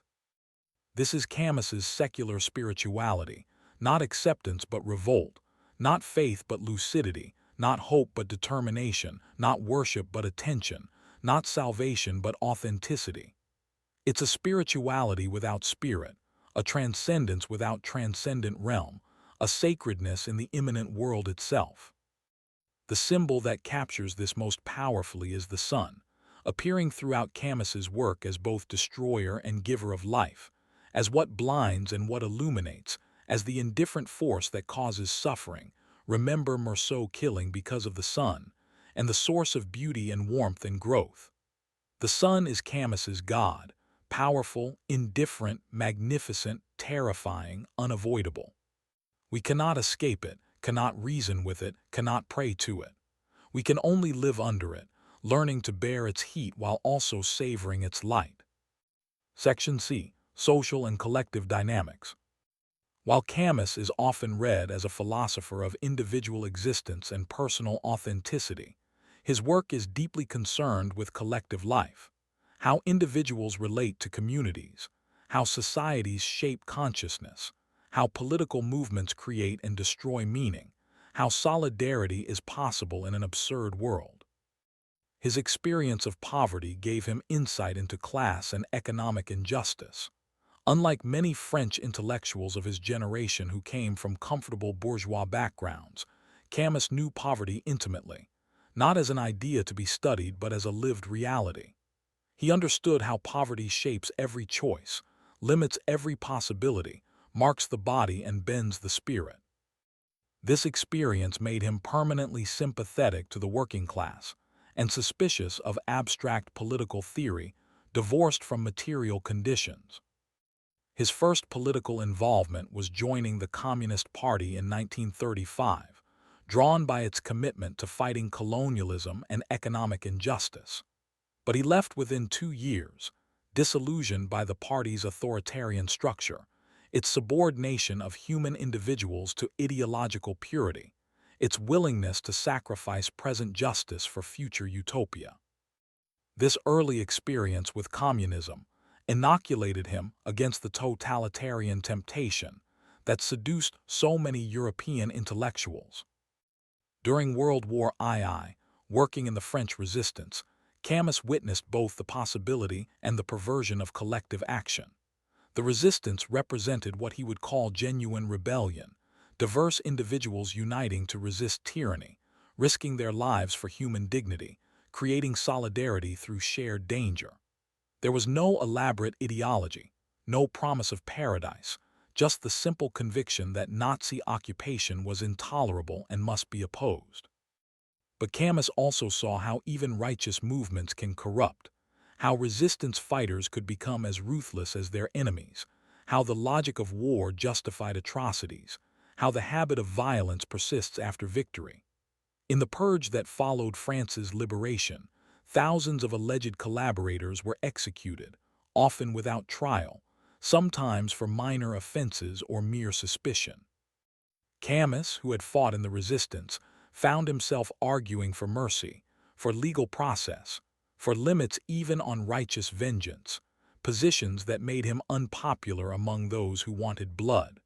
This is Camus's secular spirituality, not acceptance but revolt, not faith but lucidity, not hope but determination, not worship but attention, not salvation but authenticity. It's a spirituality without spirit, a transcendence without transcendent realm, a sacredness in the immanent world itself. The symbol that captures this most powerfully is the sun, appearing throughout Camus's work as both destroyer and giver of life, as what blinds and what illuminates, as the indifferent force that causes suffering. Remember Meursault killing because of the sun, and the source of beauty and warmth and growth. The sun is Camus's God, powerful, indifferent, magnificent, terrifying, unavoidable. We cannot escape it, cannot reason with it, cannot pray to it. We can only live under it, learning to bear its heat while also savoring its light. Section C. Social and collective dynamics. While Camus is often read as a philosopher of individual existence and personal authenticity, his work is deeply concerned with collective life, how individuals relate to communities, how societies shape consciousness, how political movements create and destroy meaning, how solidarity is possible in an absurd world. His experience of poverty gave him insight into class and economic injustice. Unlike many French intellectuals of his generation who came from comfortable bourgeois backgrounds, Camus knew poverty intimately, not as an idea to be studied but as a lived reality. He understood how poverty shapes every choice, limits every possibility, marks the body and bends the spirit. This experience made him permanently sympathetic to the working class and suspicious of abstract political theory divorced from material conditions. His first political involvement was joining the Communist Party in 1935, drawn by its commitment to fighting colonialism and economic injustice. But he left within 2 years, disillusioned by the party's authoritarian structure, its subordination of human individuals to ideological purity, its willingness to sacrifice present justice for future utopia. This early experience with communism inoculated him against the totalitarian temptation that seduced so many European intellectuals. During World War II, working in the French resistance, Camus witnessed both the possibility and the perversion of collective action. The resistance represented what he would call genuine rebellion, diverse individuals uniting to resist tyranny, risking their lives for human dignity, creating solidarity through shared danger. There was no elaborate ideology, no promise of paradise, just the simple conviction that Nazi occupation was intolerable and must be opposed. But Camus also saw how even righteous movements can corrupt, how resistance fighters could become as ruthless as their enemies, how the logic of war justified atrocities, how the habit of violence persists after victory. In the purge that followed France's liberation, thousands of alleged collaborators were executed, often without trial, sometimes for minor offenses or mere suspicion. Camus, who had fought in the resistance, found himself arguing for mercy, for legal process, for limits even on righteous vengeance, positions that made him unpopular among those who wanted blood.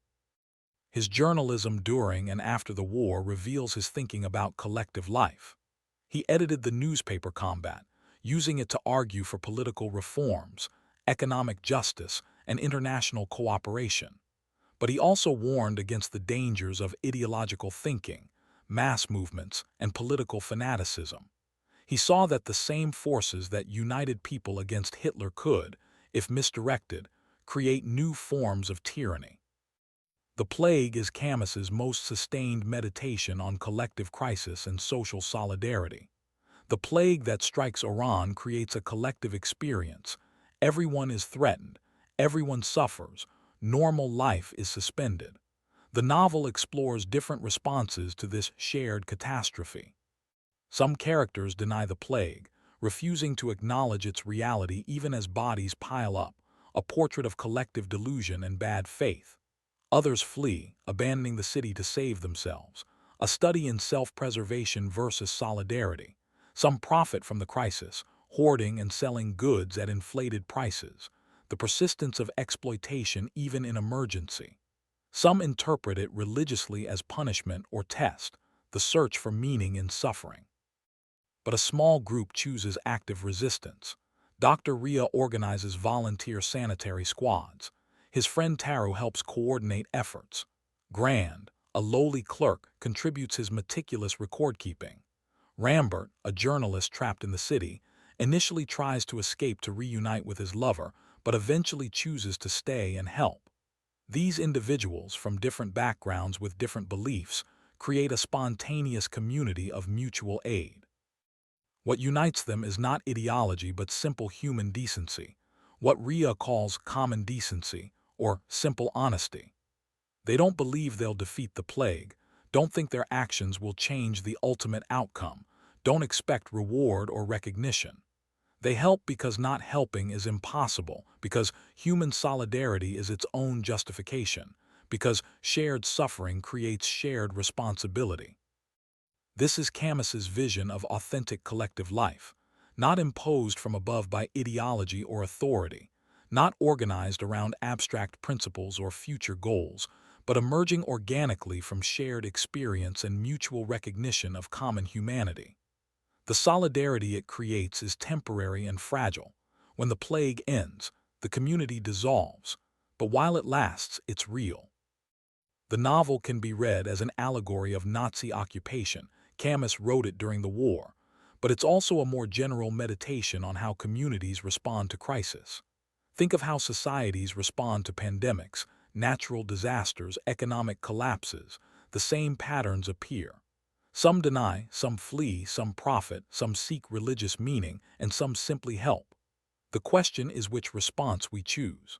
His journalism during and after the war reveals his thinking about collective life. He edited the newspaper Combat, using it to argue for political reforms, economic justice, and international cooperation. But he also warned against the dangers of ideological thinking, mass movements, and political fanaticism. He saw that the same forces that united people against Hitler could, if misdirected, create new forms of tyranny. The Plague is Camus's most sustained meditation on collective crisis and social solidarity. The plague that strikes Iran creates a collective experience. Everyone is threatened, everyone suffers, normal life is suspended. The novel explores different responses to this shared catastrophe. Some characters deny the plague, refusing to acknowledge its reality even as bodies pile up, a portrait of collective delusion and bad faith. Others flee, abandoning the city to save themselves, a study in self-preservation versus solidarity. Some profit from the crisis, hoarding and selling goods at inflated prices, the persistence of exploitation even in emergency. Some interpret it religiously as punishment or test, the search for meaning in suffering. But a small group chooses active resistance. Dr. Ria organizes volunteer sanitary squads. His friend Taro helps coordinate efforts. Grand, a lowly clerk, contributes his meticulous record-keeping. Rambert, a journalist trapped in the city, initially tries to escape to reunite with his lover, but eventually chooses to stay and help. These individuals, from different backgrounds with different beliefs, create a spontaneous community of mutual aid. What unites them is not ideology but simple human decency, what Ria calls common decency, or simple honesty. They don't believe they'll defeat the plague, don't think their actions will change the ultimate outcome, don't expect reward or recognition. They help because not helping is impossible, because human solidarity is its own justification, because shared suffering creates shared responsibility. This is Camus's vision of authentic collective life, not imposed from above by ideology or authority, not organized around abstract principles or future goals, but emerging organically from shared experience and mutual recognition of common humanity. The solidarity it creates is temporary and fragile. When the plague ends, the community dissolves, but while it lasts, it's real. The novel can be read as an allegory of Nazi occupation. Camus wrote it during the war, but it's also a more general meditation on how communities respond to crisis. Think of how societies respond to pandemics, natural disasters, economic collapses. The same patterns appear. Some deny, some flee, some profit, some seek religious meaning, and some simply help. The question is which response we choose.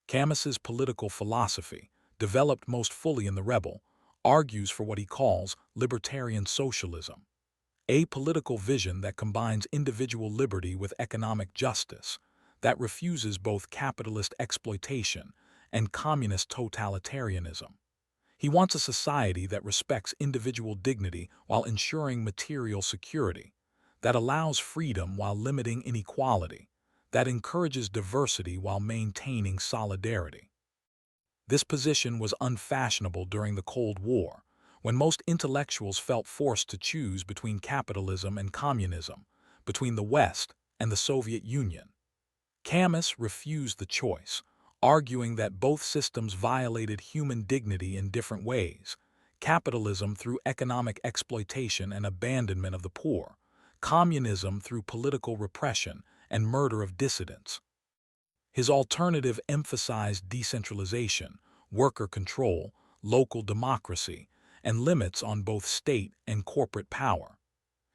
Camus's political philosophy, developed most fully in The Rebel, argues for what he calls libertarian socialism, a political vision that combines individual liberty with economic justice, that refuses both capitalist exploitation and communist totalitarianism. He wants a society that respects individual dignity while ensuring material security, that allows freedom while limiting inequality, that encourages diversity while maintaining solidarity. This position was unfashionable during the Cold War, when most intellectuals felt forced to choose between capitalism and communism, between the West and the Soviet Union. Camus refused the choice, arguing that both systems violated human dignity in different ways. capitalism through economic exploitation and abandonment of the poor, communism through political repression and murder of dissidents. His alternative emphasized decentralization, worker control, local democracy, and limits on both state and corporate power.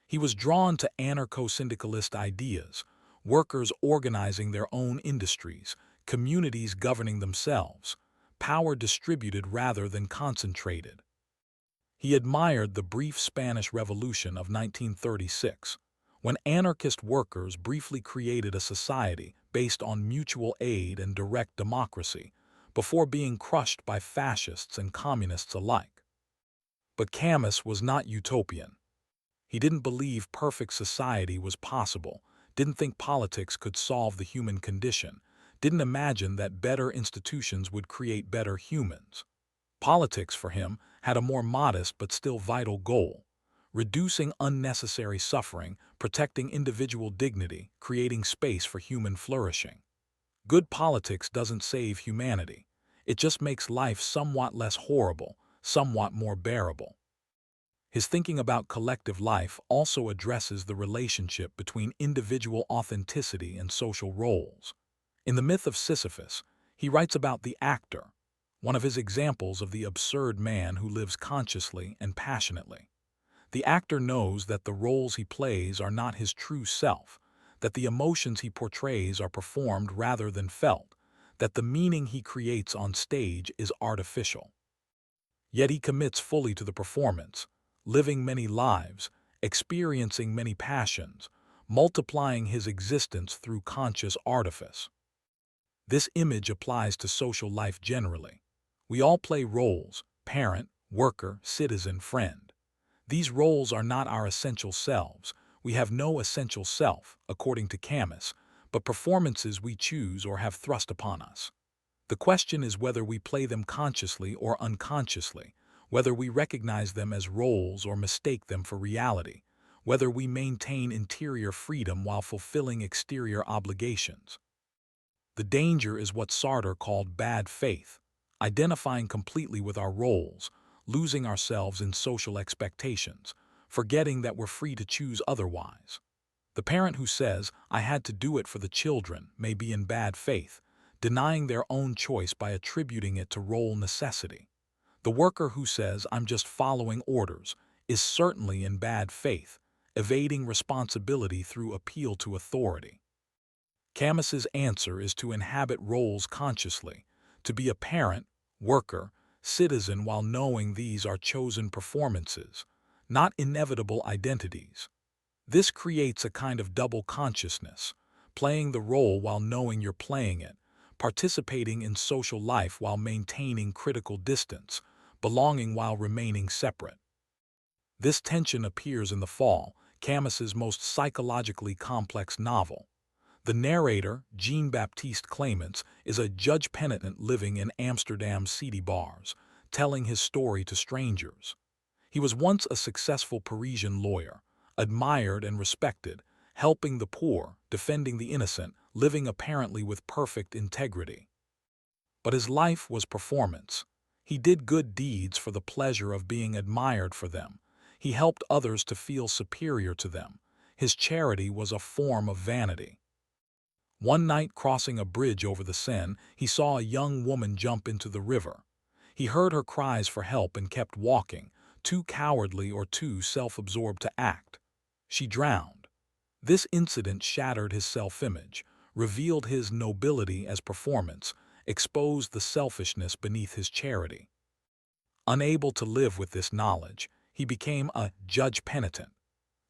He was drawn to anarcho-syndicalist ideas, workers organizing their own industries, communities governing themselves, power distributed rather than concentrated. He admired the brief Spanish Revolution of 1936, when anarchist workers briefly created a society based on mutual aid and direct democracy, before being crushed by fascists and communists alike. But Camus was not utopian. He didn't believe perfect society was possible, didn't think politics could solve the human condition, didn't imagine that better institutions would create better humans. Politics, for him, had a more modest but still vital goal: reducing unnecessary suffering, protecting individual dignity, creating space for human flourishing. Good politics doesn't save humanity. It just makes life somewhat less horrible, somewhat more bearable. His thinking about collective life also addresses the relationship between individual authenticity and social roles. In the myth of Sisyphus, he writes about the actor, one of his examples of the absurd man who lives consciously and passionately. The actor knows that the roles he plays are not his true self, that the emotions he portrays are performed rather than felt, that the meaning he creates on stage is artificial. Yet he commits fully to the performance, living many lives, experiencing many passions, multiplying his existence through conscious artifice. This image applies to social life generally. We all play roles: parent, worker, citizen, friend. These roles are not our essential selves. We have no essential self, according to Camus, but performances we choose or have thrust upon us. The question is whether we play them consciously or unconsciously, whether we recognize them as roles or mistake them for reality, whether we maintain interior freedom while fulfilling exterior obligations. The danger is what Sartre called bad faith, identifying completely with our roles, losing ourselves in social expectations, forgetting that we're free to choose otherwise. The parent who says, "I had to do it for the children," may be in bad faith, denying their own choice by attributing it to role necessity. The worker who says, "I'm just following orders," is certainly in bad faith, evading responsibility through appeal to authority. Camus's answer is to inhabit roles consciously, to be a parent, worker, citizen while knowing these are chosen performances, not inevitable identities. This creates a kind of double consciousness, playing the role while knowing you're playing it, participating in social life while maintaining critical distance, belonging while remaining separate. This tension appears in The Fall, Camus's most psychologically complex novel. The narrator, Jean-Baptiste Clements, is a judge penitent living in Amsterdam's seedy bars, telling his story to strangers. He was once a successful Parisian lawyer, admired and respected, helping the poor, defending the innocent, living apparently with perfect integrity. But his life was performance. He did good deeds for the pleasure of being admired for them. He helped others to feel superior to them. His charity was a form of vanity. One night, crossing a bridge over the Seine, he saw a young woman jump into the river. He heard her cries for help and kept walking, too cowardly or too self-absorbed to act. She drowned. This incident shattered his self-image, revealed his nobility as performance, exposed the selfishness beneath his charity. Unable to live with this knowledge, he became a judge penitent,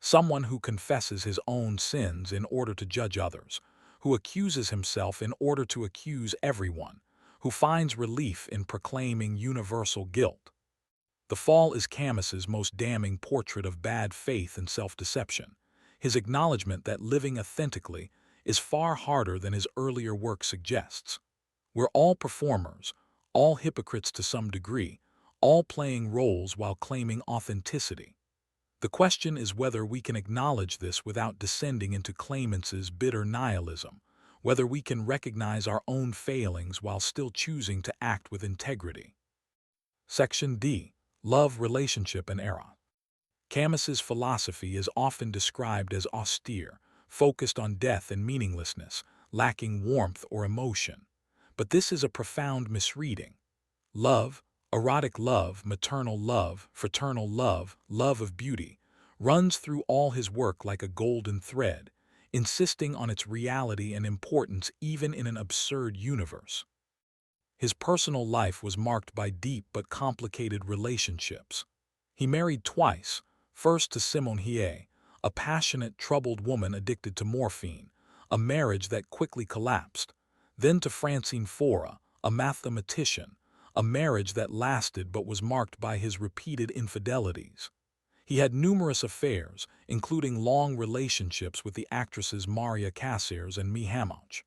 someone who confesses his own sins in order to judge others, who accuses himself in order to accuse everyone, who finds relief in proclaiming universal guilt. The Fall is Camus's most damning portrait of bad faith and self-deception, his acknowledgement that living authentically is far harder than his earlier work suggests. We're all performers, all hypocrites to some degree, all playing roles while claiming authenticity. The question is whether we can acknowledge this without descending into Clements's bitter nihilism, whether we can recognize our own failings while still choosing to act with integrity. Section D. Love, relationship, and era. Camus's philosophy is often described as austere, focused on death and meaninglessness, lacking warmth or emotion. But this is a profound misreading. Love, erotic love, maternal love, fraternal love, love of beauty, runs through all his work like a golden thread, insisting on its reality and importance even in an absurd universe. His personal life was marked by deep but complicated relationships. He married twice, first to Simone Hiei, a passionate, troubled woman addicted to morphine, a marriage that quickly collapsed, then to Francine Fora, a mathematician, a marriage that lasted but was marked by his repeated infidelities. He had numerous affairs, including long relationships with the actresses Maria Caceres and Mi Hamoch.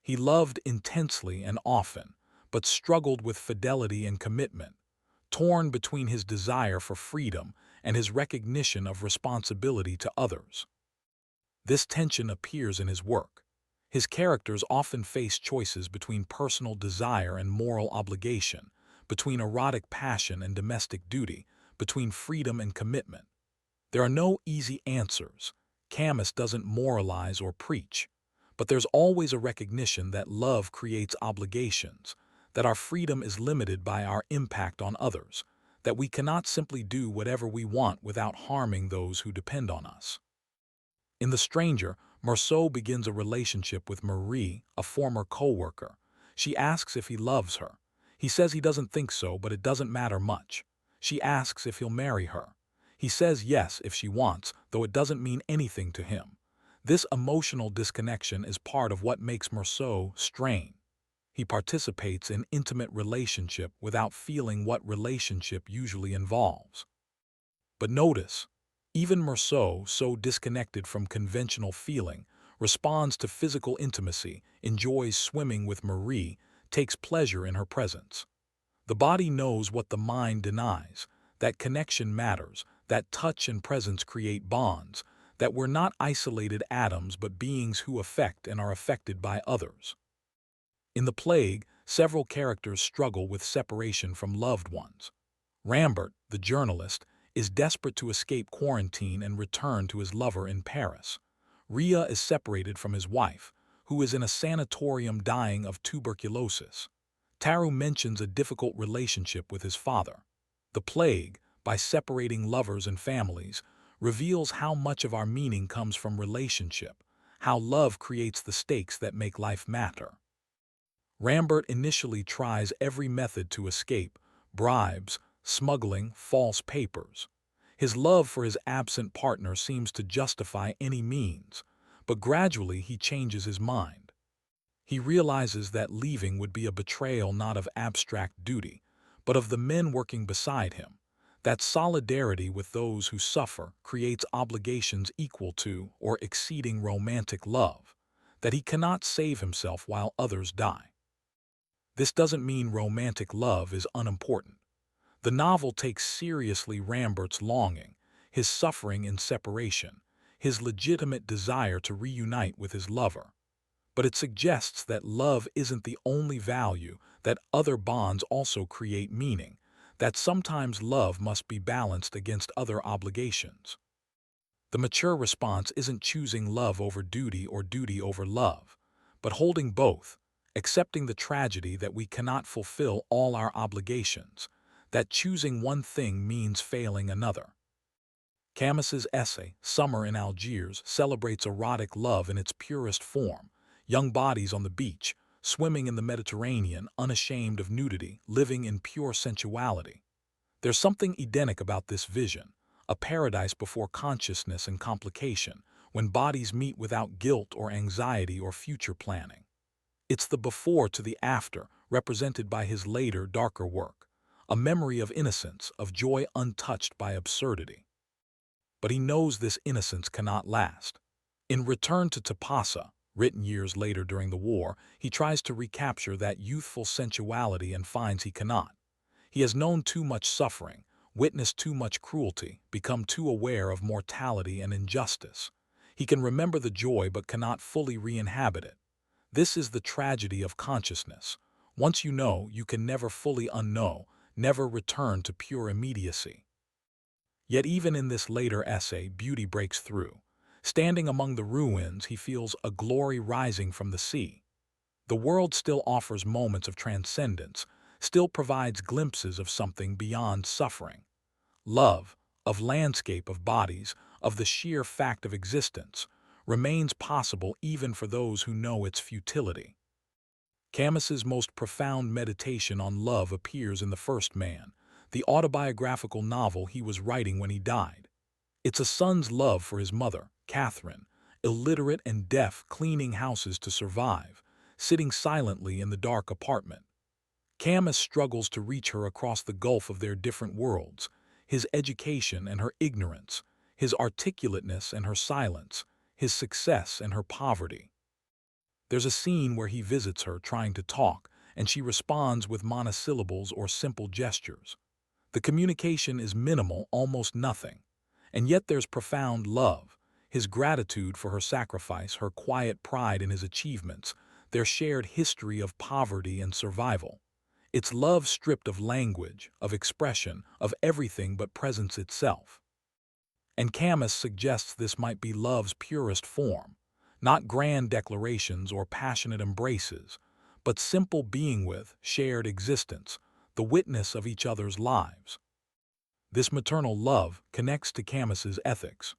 He loved intensely and often, but struggled with fidelity and commitment, torn between his desire for freedom and his recognition of responsibility to others. This tension appears in his work. His characters often face choices between personal desire and moral obligation, between erotic passion and domestic duty, between freedom and commitment. There are no easy answers. Camus doesn't moralize or preach. But there's always a recognition that love creates obligations, that our freedom is limited by our impact on others, that we cannot simply do whatever we want without harming those who depend on us. In The Stranger, Marceau begins a relationship with Marie, a former co-worker. She asks if he loves her. He says he doesn't think so, but it doesn't matter much. She asks if he'll marry her. He says yes if she wants, though it doesn't mean anything to him. This emotional disconnection is part of what makes Marceau strain. He participates in intimate relationship without feeling what relationship usually involves. But notice, even Marceau, so disconnected from conventional feeling, responds to physical intimacy, enjoys swimming with Marie, takes pleasure in her presence. The body knows what the mind denies, that connection matters, that touch and presence create bonds, that we're not isolated atoms but beings who affect and are affected by others. In The Plague, several characters struggle with separation from loved ones. Rambert, the journalist, is desperate to escape quarantine and return to his lover in Paris. Ria is separated from his wife, who is in a sanatorium dying of tuberculosis. Taru mentions a difficult relationship with his father. The Plague, by separating lovers and families, reveals how much of our meaning comes from relationship, how love creates the stakes that make life matter. Rambert initially tries every method to escape: bribes, smuggling, false papers. His love for his absent partner seems to justify any means, but gradually he changes his mind. He realizes that leaving would be a betrayal not of abstract duty, but of the men working beside him, that solidarity with those who suffer creates obligations equal to or exceeding romantic love, that he cannot save himself while others die. This doesn't mean romantic love is unimportant. The novel takes seriously Rambert's longing, his suffering in separation, his legitimate desire to reunite with his lover. But it suggests that love isn't the only value, that other bonds also create meaning, that sometimes love must be balanced against other obligations. The mature response isn't choosing love over duty or duty over love, but holding both, accepting the tragedy that we cannot fulfill all our obligations, that choosing one thing means failing another. Camus's essay, Summer in Algiers, celebrates erotic love in its purest form: young bodies on the beach, swimming in the Mediterranean, unashamed of nudity, living in pure sensuality. There's something Edenic about this vision, a paradise before consciousness and complication, when bodies meet without guilt or anxiety or future planning. It's the before to the after, represented by his later, darker work, a memory of innocence, of joy untouched by absurdity. But he knows this innocence cannot last. In Return to Tapasa, written years later during the war, he tries to recapture that youthful sensuality and finds he cannot. He has known too much suffering, witnessed too much cruelty, become too aware of mortality and injustice. He can remember the joy but cannot fully re-inhabit it. This is the tragedy of consciousness. Once you know, you can never fully unknow, never return to pure immediacy. Yet even in this later essay, beauty breaks through. Standing among the ruins, he feels a glory rising from the sea. The world still offers moments of transcendence, still provides glimpses of something beyond suffering. Love, of landscape of bodies, of the sheer fact of existence, remains possible even for those who know its futility. Camus's most profound meditation on love appears in The First Man, the autobiographical novel he was writing when he died. It's a son's love for his mother, Catherine, illiterate and deaf, cleaning houses to survive, sitting silently in the dark apartment. Camus struggles to reach her across the gulf of their different worlds, his education and her ignorance, his articulateness and her silence, his success and her poverty. There's a scene where he visits her trying to talk, and she responds with monosyllables or simple gestures. The communication is minimal, almost nothing. And yet there's profound love, his gratitude for her sacrifice, her quiet pride in his achievements, their shared history of poverty and survival. It's love stripped of language, of expression, of everything but presence itself. And Camus suggests this might be love's purest form, not grand declarations or passionate embraces, but simple being with, shared existence, the witness of each other's lives. This maternal love connects to Camus's ethics.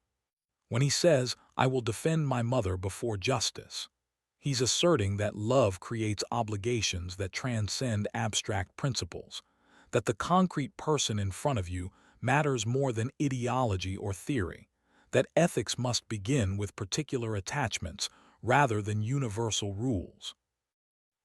When he says, "I will defend my mother before justice," he's asserting that love creates obligations that transcend abstract principles, that the concrete person in front of you matters more than ideology or theory, that ethics must begin with particular attachments rather than universal rules.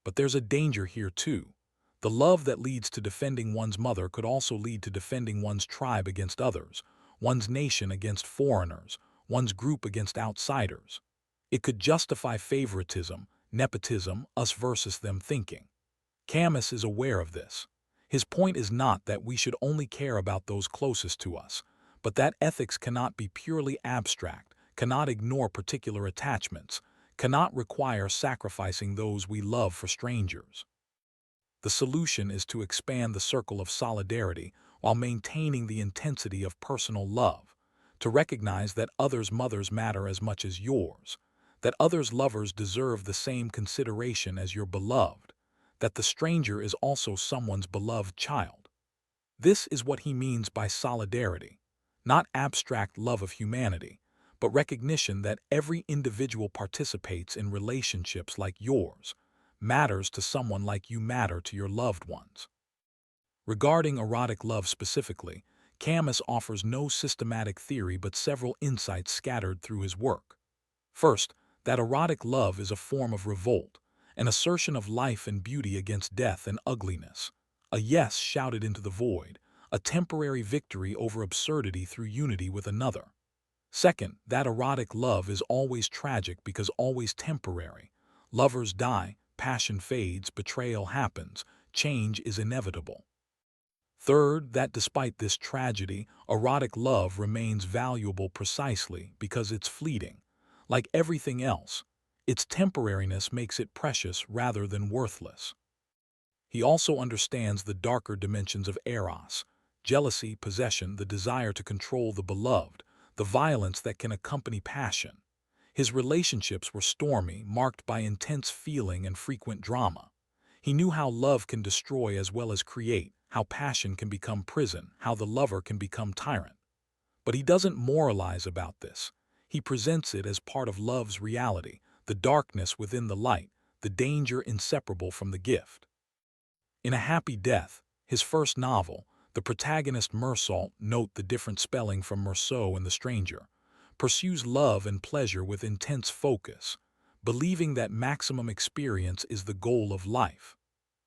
But there's a danger here too. The love that leads to defending one's mother could also lead to defending one's tribe against others, one's nation against foreigners, one's group against outsiders. It could justify favoritism, nepotism, us versus them thinking. Camus is aware of this. His point is not that we should only care about those closest to us, but that ethics cannot be purely abstract, cannot ignore particular attachments, cannot require sacrificing those we love for strangers. The solution is to expand the circle of solidarity while maintaining the intensity of personal love, to recognize that others' mothers matter as much as yours, that others' lovers deserve the same consideration as your beloved, that the stranger is also someone's beloved child. This is what he means by solidarity, not abstract love of humanity, but recognition that every individual participates in relationships like yours, matters to someone like you matter to your loved ones. Regarding erotic love specifically, Camus offers no systematic theory but several insights scattered through his work. First, that erotic love is a form of revolt, an assertion of life and beauty against death and ugliness, a yes shouted into the void, a temporary victory over absurdity through unity with another. Second, that erotic love is always tragic because always temporary. Lovers die, passion fades, betrayal happens, change is inevitable. Third, that despite this tragedy, erotic love remains valuable precisely because it's fleeting. Like everything else, its temporariness makes it precious rather than worthless. He also understands the darker dimensions of eros, jealousy, possession, the desire to control the beloved, the violence that can accompany passion. His relationships were stormy, marked by intense feeling and frequent drama. He knew how love can destroy as well as create, how passion can become prison, how the lover can become tyrant. But he doesn't moralize about this. He presents it as part of love's reality, the darkness within the light, the danger inseparable from the gift. In A Happy Death, his first novel, the protagonist Mersault, note the different spelling from Merceau and The Stranger, pursues love and pleasure with intense focus, believing that maximum experience is the goal of life.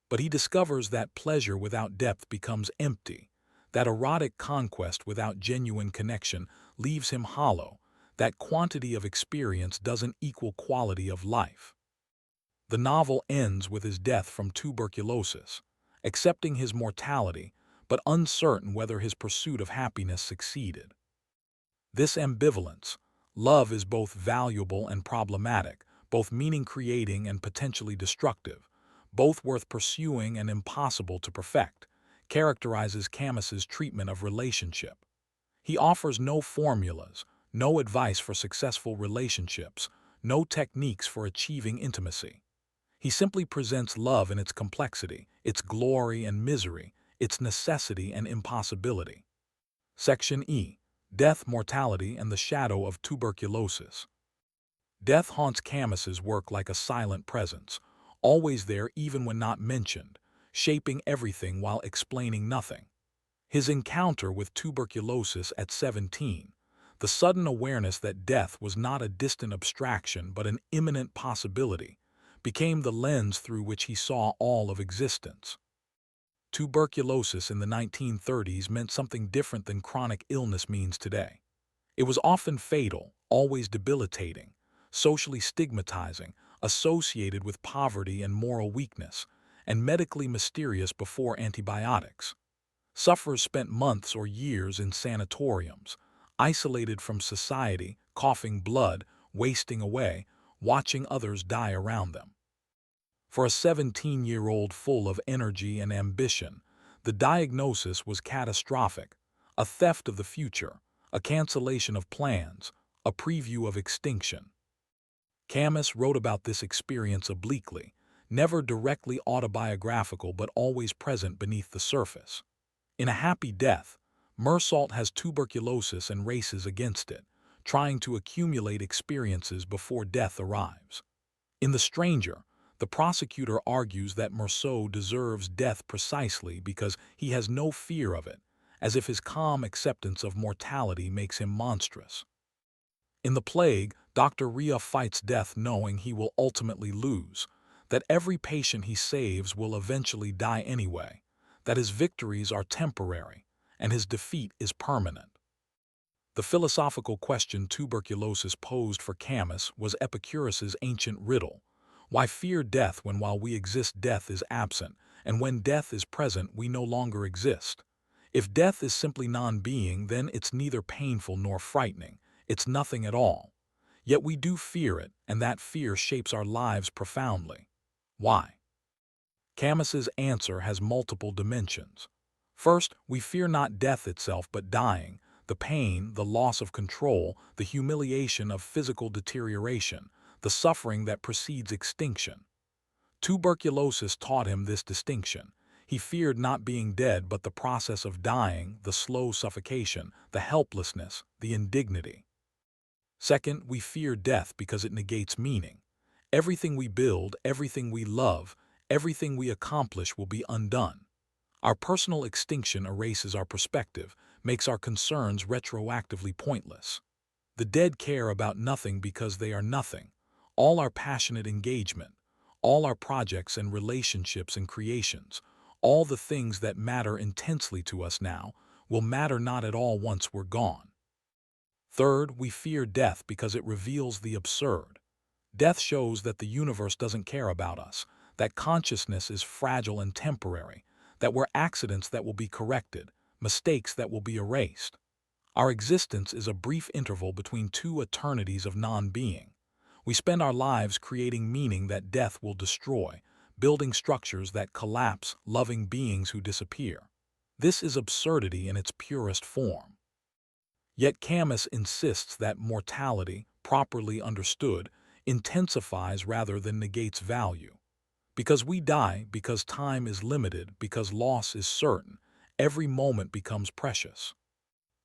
But he discovers that pleasure without depth becomes empty, that erotic conquest without genuine connection leaves him hollow, that quantity of experience doesn't equal quality of life. The novel ends with his death from tuberculosis, accepting his mortality, but uncertain whether his pursuit of happiness succeeded. This ambivalence, love is both valuable and problematic, both meaning-creating and potentially destructive, both worth pursuing and impossible to perfect, characterizes Camus's treatment of relationship. He offers no formulas, no advice for successful relationships, no techniques for achieving intimacy. He simply presents love in its complexity, its glory and misery, its necessity and impossibility. Section E. Death, Mortality, and the Shadow of Tuberculosis. Death haunts Camus's work like a silent presence, always there even when not mentioned, shaping everything while explaining nothing. His encounter with tuberculosis at 17, the sudden awareness that death was not a distant abstraction but an imminent possibility, became the lens through which he saw all of existence. Tuberculosis in the 1930s meant something different than chronic illness means today. It was often fatal, always debilitating, socially stigmatizing, associated with poverty and moral weakness, and medically mysterious before antibiotics. Sufferers spent months or years in sanatoriums, isolated from society, coughing blood, wasting away, watching others die around them. For a 17-year-old full of energy and ambition, the diagnosis was catastrophic, a theft of the future, a cancellation of plans, a preview of extinction. Camus wrote about this experience obliquely, never directly autobiographical but always present beneath the surface. In A Happy Death, Mersault has tuberculosis and races against it, trying to accumulate experiences before death arrives. In The Stranger, the prosecutor argues that Mersault deserves death precisely because he has no fear of it, as if his calm acceptance of mortality makes him monstrous. In The Plague, Dr. Ria fights death knowing he will ultimately lose, that every patient he saves will eventually die anyway, that his victories are temporary, and his defeat is permanent. The philosophical question tuberculosis posed for Camus was Epicurus's ancient riddle. Why fear death when while we exist death is absent, and when death is present we no longer exist? If death is simply non-being, then it's neither painful nor frightening, it's nothing at all. Yet we do fear it, and that fear shapes our lives profoundly. Why? Camus's answer has multiple dimensions. First, we fear not death itself but dying, the pain, the loss of control, the humiliation of physical deterioration, the suffering that precedes extinction. Tuberculosis taught him this distinction. He feared not being dead but the process of dying, the slow suffocation, the helplessness, the indignity. Second, we fear death because it negates meaning. Everything we build, everything we love, everything we accomplish will be undone. Our personal extinction erases our perspective, makes our concerns retroactively pointless. The dead care about nothing because they are nothing. All our passionate engagement, all our projects and relationships and creations, all the things that matter intensely to us now, will matter not at all once we're gone. Third, we fear death because it reveals the absurd. Death shows that the universe doesn't care about us, that consciousness is fragile and temporary, that we're accidents that will be corrected, mistakes that will be erased. Our existence is a brief interval between two eternities of non-being. We spend our lives creating meaning that death will destroy, building structures that collapse, loving beings who disappear. This is absurdity in its purest form. Yet Camus insists that mortality, properly understood, intensifies rather than negates value. Because we die, because time is limited, because loss is certain, every moment becomes precious.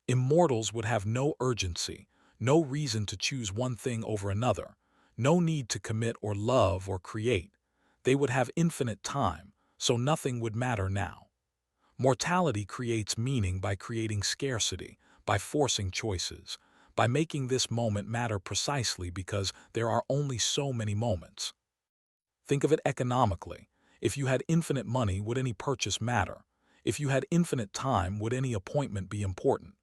Immortals would have no urgency, no reason to choose one thing over another, no need to commit or love or create. They would have infinite time, so nothing would matter now. Mortality creates meaning by creating scarcity, by forcing choices, by making this moment matter precisely because there are only so many moments. Think of it economically. If you had infinite money, would any purchase matter? If you had infinite time, would any appointment be important?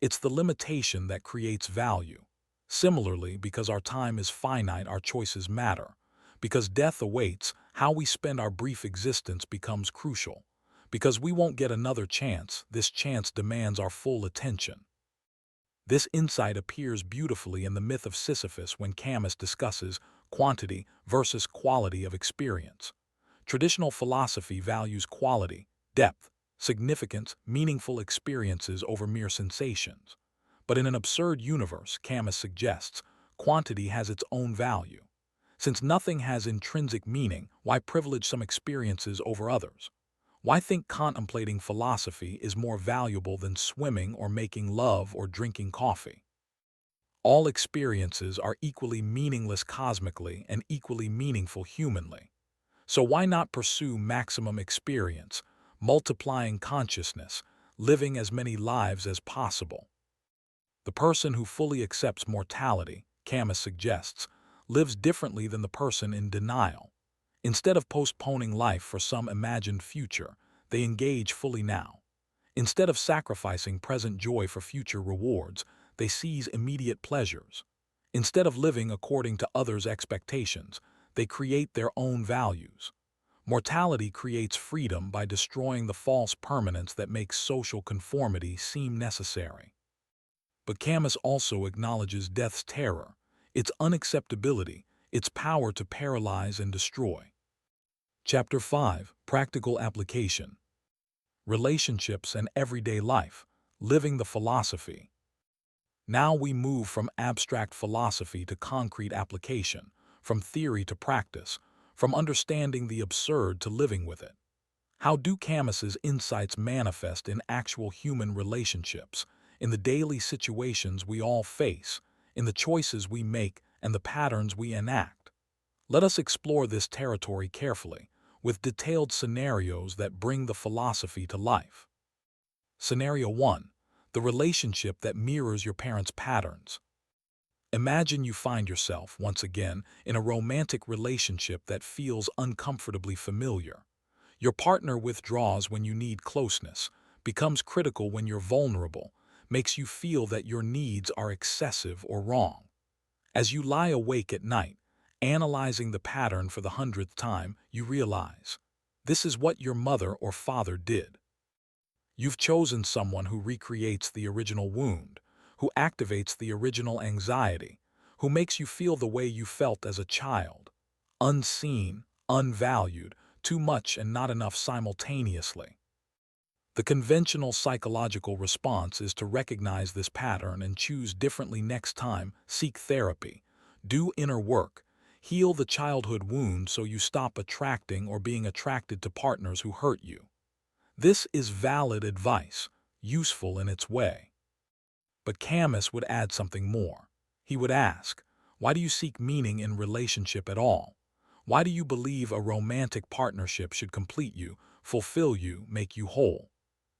It's the limitation that creates value. Similarly, because our time is finite, our choices matter. Because death awaits, how we spend our brief existence becomes crucial. Because we won't get another chance, this chance demands our full attention. This insight appears beautifully in the myth of Sisyphus when Camus discusses quantity versus quality of experience. Traditional philosophy values quality, depth, significance, meaningful experiences over mere sensations. But in an absurd universe, Camus suggests, quantity has its own value. Since nothing has intrinsic meaning, why privilege some experiences over others? Why think contemplating philosophy is more valuable than swimming or making love or drinking coffee? All experiences are equally meaningless cosmically and equally meaningful humanly. So why not pursue maximum experience, multiplying consciousness, living as many lives as possible? The person who fully accepts mortality, Camus suggests, lives differently than the person in denial. Instead of postponing life for some imagined future, they engage fully now. Instead of sacrificing present joy for future rewards, they seize immediate pleasures. Instead of living according to others' expectations, they create their own values. Mortality creates freedom by destroying the false permanence that makes social conformity seem necessary. But Camus also acknowledges death's terror, its unacceptability, its power to paralyze and destroy. Chapter 5: Practical Application. Relationships and Everyday Life, Living the Philosophy. Now we move from abstract philosophy to concrete application, from theory to practice, from understanding the absurd to living with it. How do Camus's insights manifest in actual human relationships, in the daily situations we all face, in the choices we make and the patterns we enact? Let us explore this territory carefully, with detailed scenarios that bring the philosophy to life. Scenario 1: the relationship that mirrors your parents' patterns. Imagine you find yourself, once again, in a romantic relationship that feels uncomfortably familiar. Your partner withdraws when you need closeness, becomes critical when you're vulnerable, makes you feel that your needs are excessive or wrong. As you lie awake at night, analyzing the pattern for the 100th time, you realize, this is what your mother or father did. You've chosen someone who recreates the original wound, who activates the original anxiety, who makes you feel the way you felt as a child. Unseen, unvalued, too much and not enough simultaneously. The conventional psychological response is to recognize this pattern and choose differently next time, seek therapy, do inner work, heal the childhood wound so you stop attracting or being attracted to partners who hurt you. This is valid advice, useful in its way. But Camus would add something more. He would ask, why do you seek meaning in relationship at all? Why do you believe a romantic partnership should complete you, fulfill you, make you whole?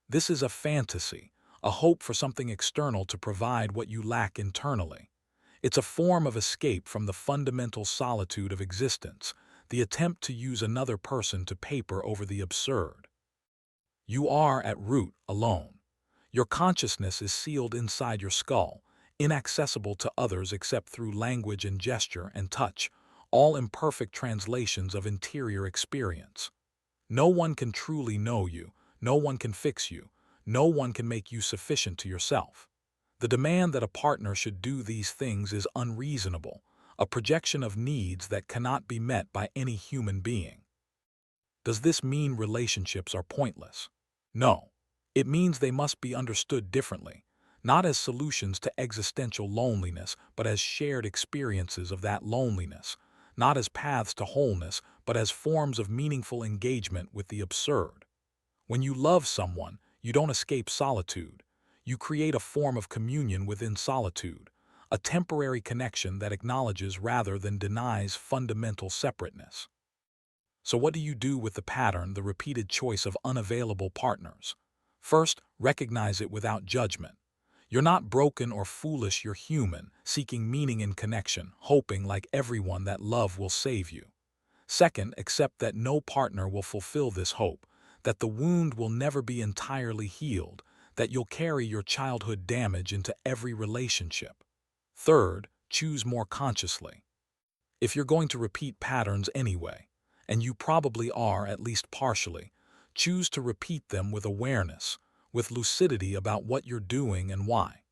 This is a fantasy, a hope for something external to provide what you lack internally. It's a form of escape from the fundamental solitude of existence, the attempt to use another person to paper over the absurd. You are, at root, alone. Your consciousness is sealed inside your skull, inaccessible to others except through language and gesture and touch, all imperfect translations of interior experience. No one can truly know you, no one can fix you, no one can make you sufficient to yourself. The demand that a partner should do these things is unreasonable, a projection of needs that cannot be met by any human being. Does this mean relationships are pointless? No. It means they must be understood differently, not as solutions to existential loneliness, but as shared experiences of that loneliness, not as paths to wholeness, but as forms of meaningful engagement with the absurd. When you love someone, you don't escape solitude. You create a form of communion within solitude, a temporary connection that acknowledges rather than denies fundamental separateness. So what do you do with the pattern, the repeated choice of unavailable partners? First, recognize it without judgment. You're not broken or foolish, you're human, seeking meaning in connection, hoping, like everyone, that love will save you. Second, accept that no partner will fulfill this hope, that the wound will never be entirely healed, that you'll carry your childhood damage into every relationship. Third, choose more consciously. If you're going to repeat patterns anyway, and you probably are, at least partially, choose to repeat them with awareness, with lucidity about what you're doing and why.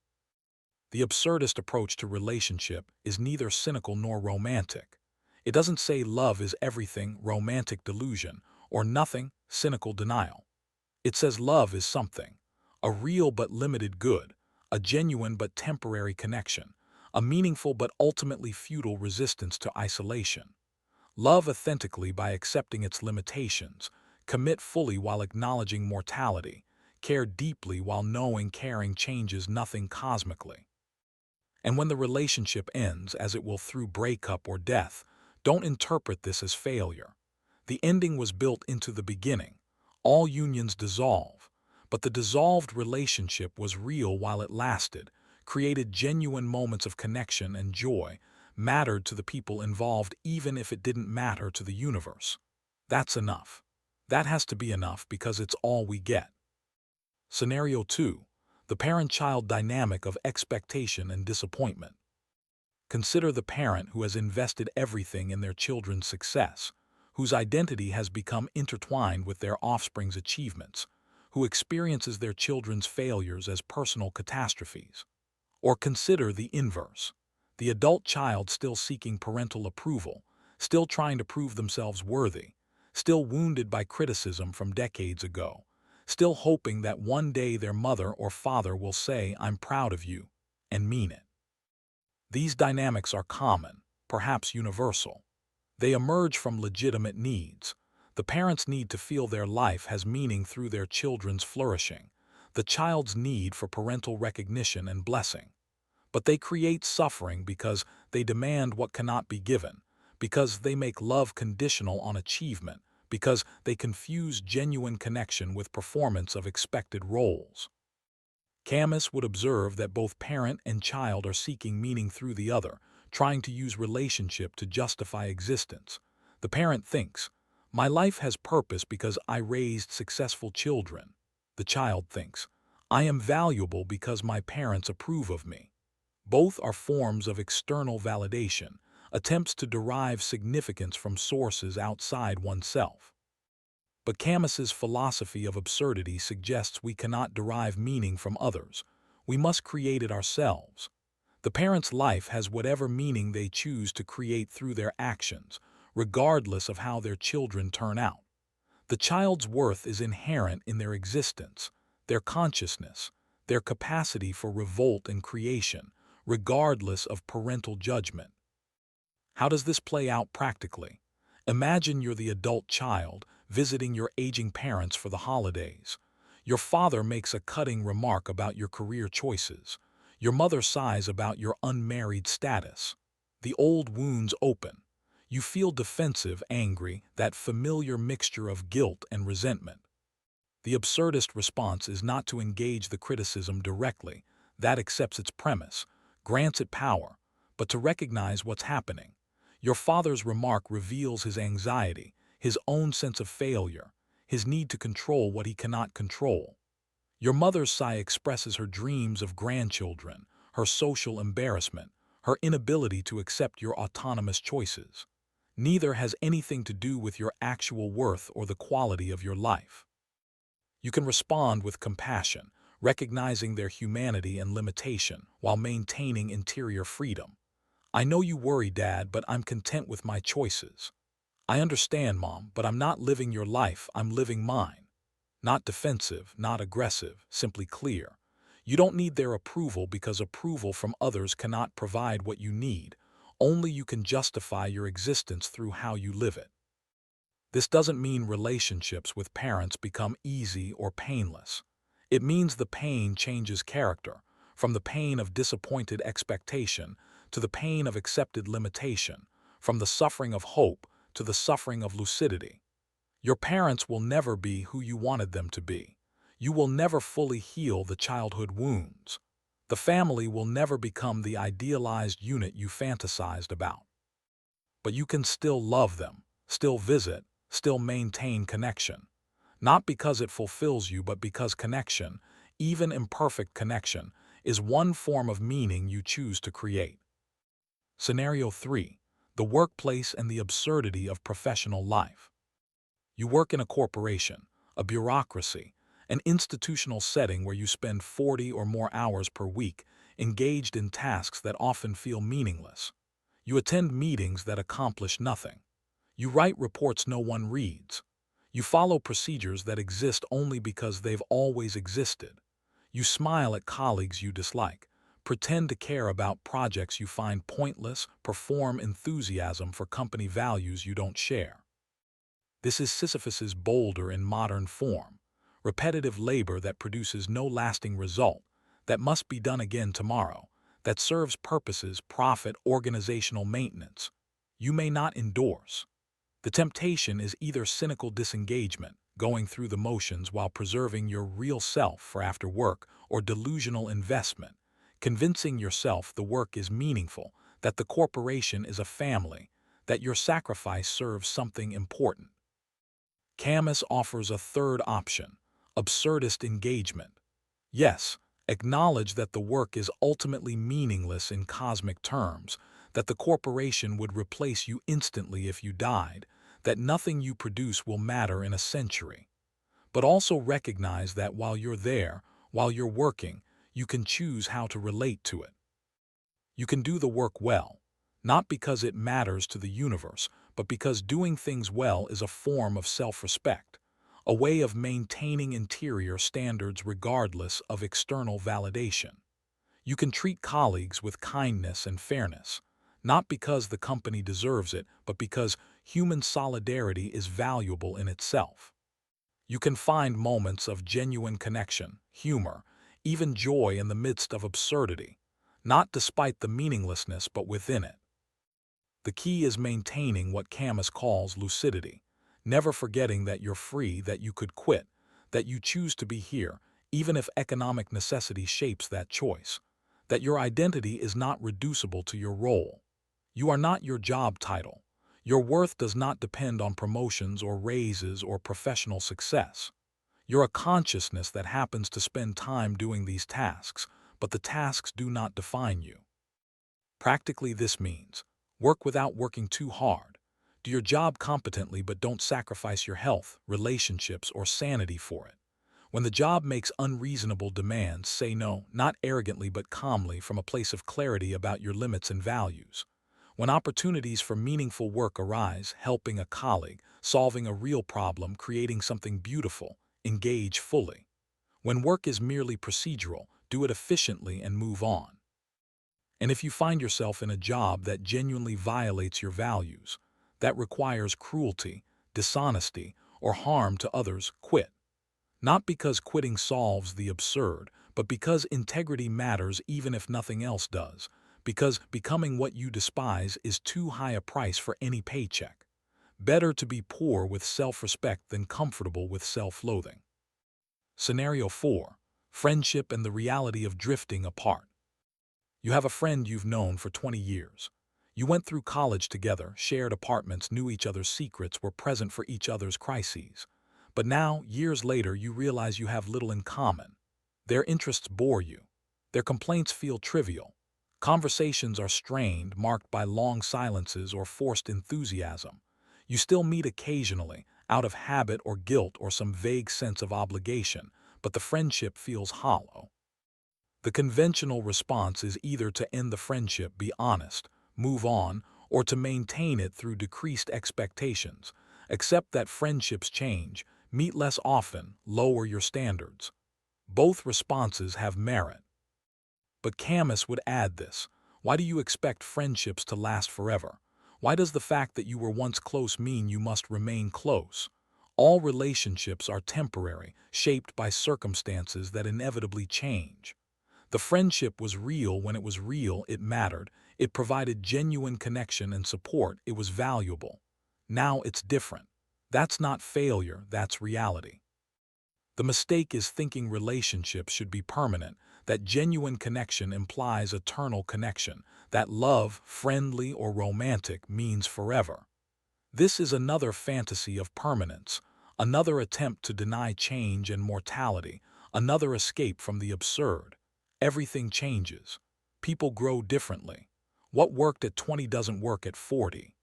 The absurdist approach to relationship is neither cynical nor romantic. It doesn't say love is everything, romantic delusion, or nothing, cynical denial. It says love is something, a real but limited good, a genuine but temporary connection, a meaningful but ultimately futile resistance to isolation. Love authentically by accepting its limitations, commit fully while acknowledging mortality, care deeply while knowing caring changes nothing cosmically. And when the relationship ends, as it will through breakup or death, don't interpret this as failure. The ending was built into the beginning. All unions dissolve, but the dissolved relationship was real while it lasted, created genuine moments of connection and joy, mattered to the people involved even if it didn't matter to the universe. That's enough. That has to be enough because it's all we get. Scenario 2. The parent-child dynamic of expectation and disappointment. Consider the parent who has invested everything in their children's success, whose identity has become intertwined with their offspring's achievements, who experiences their children's failures as personal catastrophes. Or consider the inverse, the adult child still seeking parental approval, still trying to prove themselves worthy, still wounded by criticism from decades ago, still hoping that one day their mother or father will say, "I'm proud of you," and mean it. These dynamics are common, perhaps universal. They emerge from legitimate needs. The parent's need to feel their life has meaning through their children's flourishing, the child's need for parental recognition and blessing. But they create suffering because they demand what cannot be given, because they make love conditional on achievement, because they confuse genuine connection with performance of expected roles. Camus would observe that both parent and child are seeking meaning through the other, trying to use relationship to justify existence. The parent thinks, "My life has purpose because I raised successful children." The child thinks, "I am valuable because my parents approve of me." Both are forms of external validation, attempts to derive significance from sources outside oneself. But Camus's philosophy of absurdity suggests we cannot derive meaning from others. We must create it ourselves. The parent's life has whatever meaning they choose to create through their actions, regardless of how their children turn out. The child's worth is inherent in their existence, their consciousness, their capacity for revolt and creation, regardless of parental judgment. How does this play out practically? Imagine you're the adult child visiting your aging parents for the holidays. Your father makes a cutting remark about your career choices. Your mother sighs about your unmarried status. The old wounds open. You feel defensive, angry, that familiar mixture of guilt and resentment. The absurdist response is not to engage the criticism directly, that accepts its premise, grants it power, but to recognize what's happening. Your father's remark reveals his anxiety, his own sense of failure, his need to control what he cannot control. Your mother's sigh expresses her dreams of grandchildren, her social embarrassment, her inability to accept your autonomous choices. Neither has anything to do with your actual worth or the quality of your life. You can respond with compassion, recognizing their humanity and limitation while maintaining interior freedom. "I know you worry, Dad, but I'm content with my choices." "I understand, Mom, but I'm not living your life, I'm living mine." Not defensive, not aggressive, simply clear. You don't need their approval because approval from others cannot provide what you need. Only you can justify your existence through how you live it. This doesn't mean relationships with parents become easy or painless. It means the pain changes character, from the pain of disappointed expectation to the pain of accepted limitation, from the suffering of hope to the suffering of lucidity. Your parents will never be who you wanted them to be. You will never fully heal the childhood wounds. The family will never become the idealized unit you fantasized about. But you can still love them, still visit, still maintain connection. Not because it fulfills you, but because connection, even imperfect connection, is one form of meaning you choose to create. Scenario 3. The workplace and the absurdity of professional life. You work in a corporation, a bureaucracy, an institutional setting where you spend 40 or more hours per week engaged in tasks that often feel meaningless. You attend meetings that accomplish nothing. You write reports no one reads. You follow procedures that exist only because they've always existed. You smile at colleagues you dislike, pretend to care about projects you find pointless, perform enthusiasm for company values you don't share. This is Sisyphus's boulder in modern form, repetitive labor that produces no lasting result, that must be done again tomorrow, that serves purposes, profit, organizational maintenance. You may not endorse. The temptation is either cynical disengagement, going through the motions while preserving your real self for after work, or delusional investment, convincing yourself the work is meaningful, that the corporation is a family, that your sacrifice serves something important. Camus offers a third option, absurdist engagement. Yes, acknowledge that the work is ultimately meaningless in cosmic terms, that the corporation would replace you instantly if you died, that nothing you produce will matter in a century. But also recognize that while you're there, while you're working, you can choose how to relate to it. You can do the work well, not because it matters to the universe, but because doing things well is a form of self-respect, a way of maintaining interior standards regardless of external validation. You can treat colleagues with kindness and fairness, not because the company deserves it, but because human solidarity is valuable in itself. You can find moments of genuine connection, humor, even joy in the midst of absurdity, not despite the meaninglessness but within it. The key is maintaining what Camus calls lucidity, never forgetting that you're free, that you could quit, that you choose to be here, even if economic necessity shapes that choice, that your identity is not reducible to your role. You are not your job title. Your worth does not depend on promotions or raises or professional success. You're a consciousness that happens to spend time doing these tasks, but the tasks do not define you. Practically, this means work without working too hard. Do your job competently but don't sacrifice your health, relationships, or sanity for it. When the job makes unreasonable demands, say no, not arrogantly but calmly, from a place of clarity about your limits and values. When opportunities for meaningful work arise, helping a colleague, solving a real problem, creating something beautiful, engage fully. When work is merely procedural, do it efficiently and move on. And if you find yourself in a job that genuinely violates your values, that requires cruelty, dishonesty, or harm to others, quit. Not because quitting solves the absurd, but because integrity matters even if nothing else does, because becoming what you despise is too high a price for any paycheck. Better to be poor with self-respect than comfortable with self-loathing. Scenario 4. Friendship and the reality of drifting apart. You have a friend you've known for 20 years. You went through college together, shared apartments, knew each other's secrets, were present for each other's crises. But now, years later, you realize you have little in common. Their interests bore you. Their complaints feel trivial. Conversations are strained, marked by long silences or forced enthusiasm. You still meet occasionally, out of habit or guilt or some vague sense of obligation, but the friendship feels hollow. The conventional response is either to end the friendship, be honest, move on, or to maintain it through decreased expectations. Accept that friendships change, meet less often, lower your standards. Both responses have merit. But Camus would add this: why do you expect friendships to last forever? Why does the fact that you were once close mean you must remain close? All relationships are temporary, shaped by circumstances that inevitably change. The friendship was real when it was real, it mattered, it provided genuine connection and support, it was valuable. Now it's different. That's not failure, that's reality. The mistake is thinking relationships should be permanent, that genuine connection implies eternal connection, that love, friendly or romantic, means forever. This is another fantasy of permanence, another attempt to deny change and mortality, another escape from the absurd. Everything changes. People grow differently. What worked at 20 doesn't work at 40.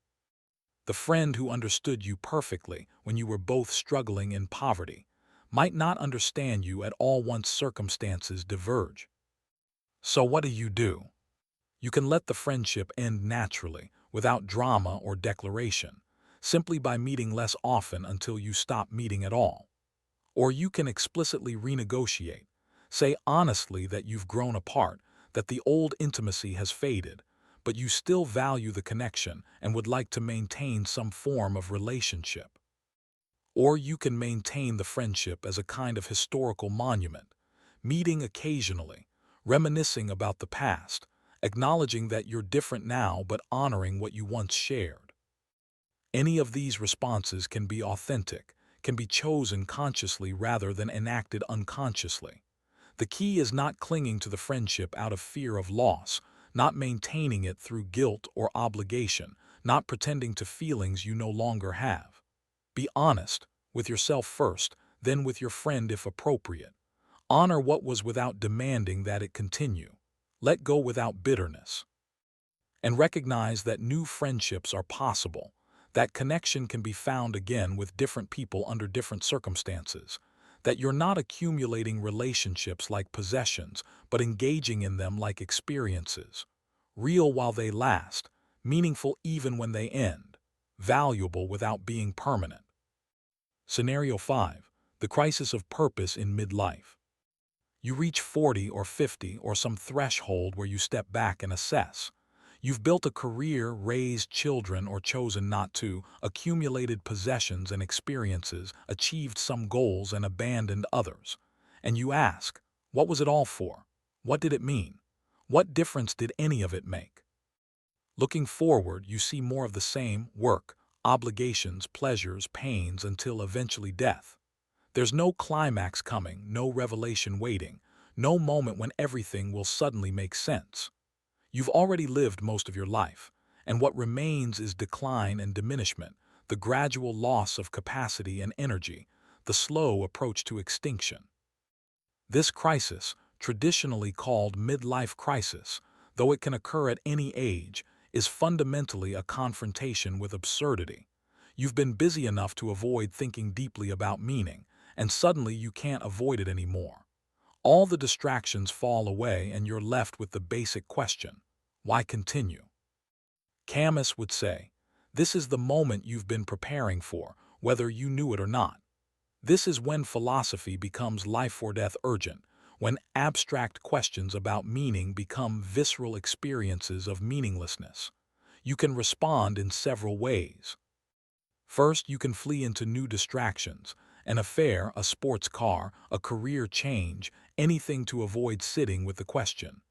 The friend who understood you perfectly when you were both struggling in poverty might not understand you at all once circumstances diverge. So what do? You can let the friendship end naturally, without drama or declaration. simply by meeting less often until you stop meeting at all. Or you can explicitly renegotiate. Say honestly that you've grown apart, that the old intimacy has faded, but you still value the connection and would like to maintain some form of relationship. Or you can maintain the friendship as a kind of historical monument, meeting occasionally, reminiscing about the past, acknowledging that you're different now but honoring what you once shared. Any of these responses can be authentic, can be chosen consciously rather than enacted unconsciously. The key is not clinging to the friendship out of fear of loss, not maintaining it through guilt or obligation, not pretending to feelings you no longer have. Be honest with yourself first, then with your friend if appropriate. Honor what was without demanding that it continue. Let go without bitterness. And recognize that new friendships are possible, that connection can be found again with different people under different circumstances, that you're not accumulating relationships like possessions, but engaging in them like experiences, real while they last, meaningful even when they end, valuable without being permanent. Scenario 5. The crisis of purpose in midlife. You reach 40 or 50 or some threshold where you step back and assess. You've built a career, raised children or chosen not to, accumulated possessions and experiences, achieved some goals and abandoned others. And you ask, what was it all for? What did it mean? What difference did any of it make? Looking forward, you see more of the same: work, obligations, pleasures, pains, until eventually death. There's no climax coming, no revelation waiting, no moment when everything will suddenly make sense. You've already lived most of your life, and what remains is decline and diminishment, the gradual loss of capacity and energy, the slow approach to extinction. This crisis, traditionally called midlife crisis, though it can occur at any age, is fundamentally a confrontation with absurdity. You've been busy enough to avoid thinking deeply about meaning, and suddenly you can't avoid it anymore. All the distractions fall away and you're left with the basic question: why continue? Camus would say, this is the moment you've been preparing for, whether you knew it or not. This is when philosophy becomes life or death urgent, when abstract questions about meaning become visceral experiences of meaninglessness. You can respond in several ways. First, you can flee into new distractions: an affair, a sports car, a career change, anything to avoid sitting with the question.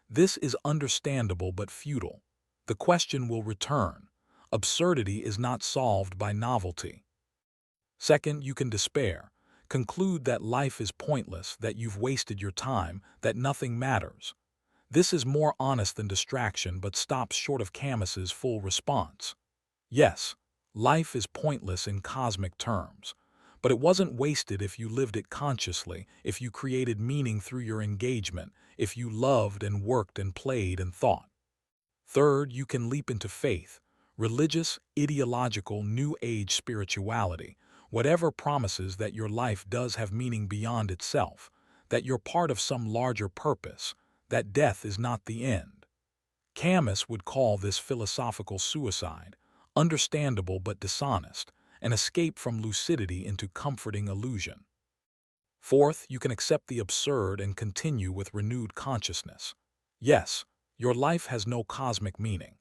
This is understandable but futile. The question will return. Absurdity is not solved by novelty. Second, you can despair. Conclude that life is pointless, that you've wasted your time, that nothing matters. This is more honest than distraction but stops short of Camus's full response. Yes, life is pointless in cosmic terms, but it wasn't wasted if you lived it consciously, if you created meaning through your engagement, if you loved and worked and played and thought. Third, you can leap into faith, religious, ideological, New Age spirituality, whatever promises that your life does have meaning beyond itself, that you're part of some larger purpose, that death is not the end. Camus would call this philosophical suicide, understandable but dishonest, an escape from lucidity into comforting illusion. Fourth, you can accept the absurd and continue with renewed consciousness. Yes, your life has no cosmic meaning.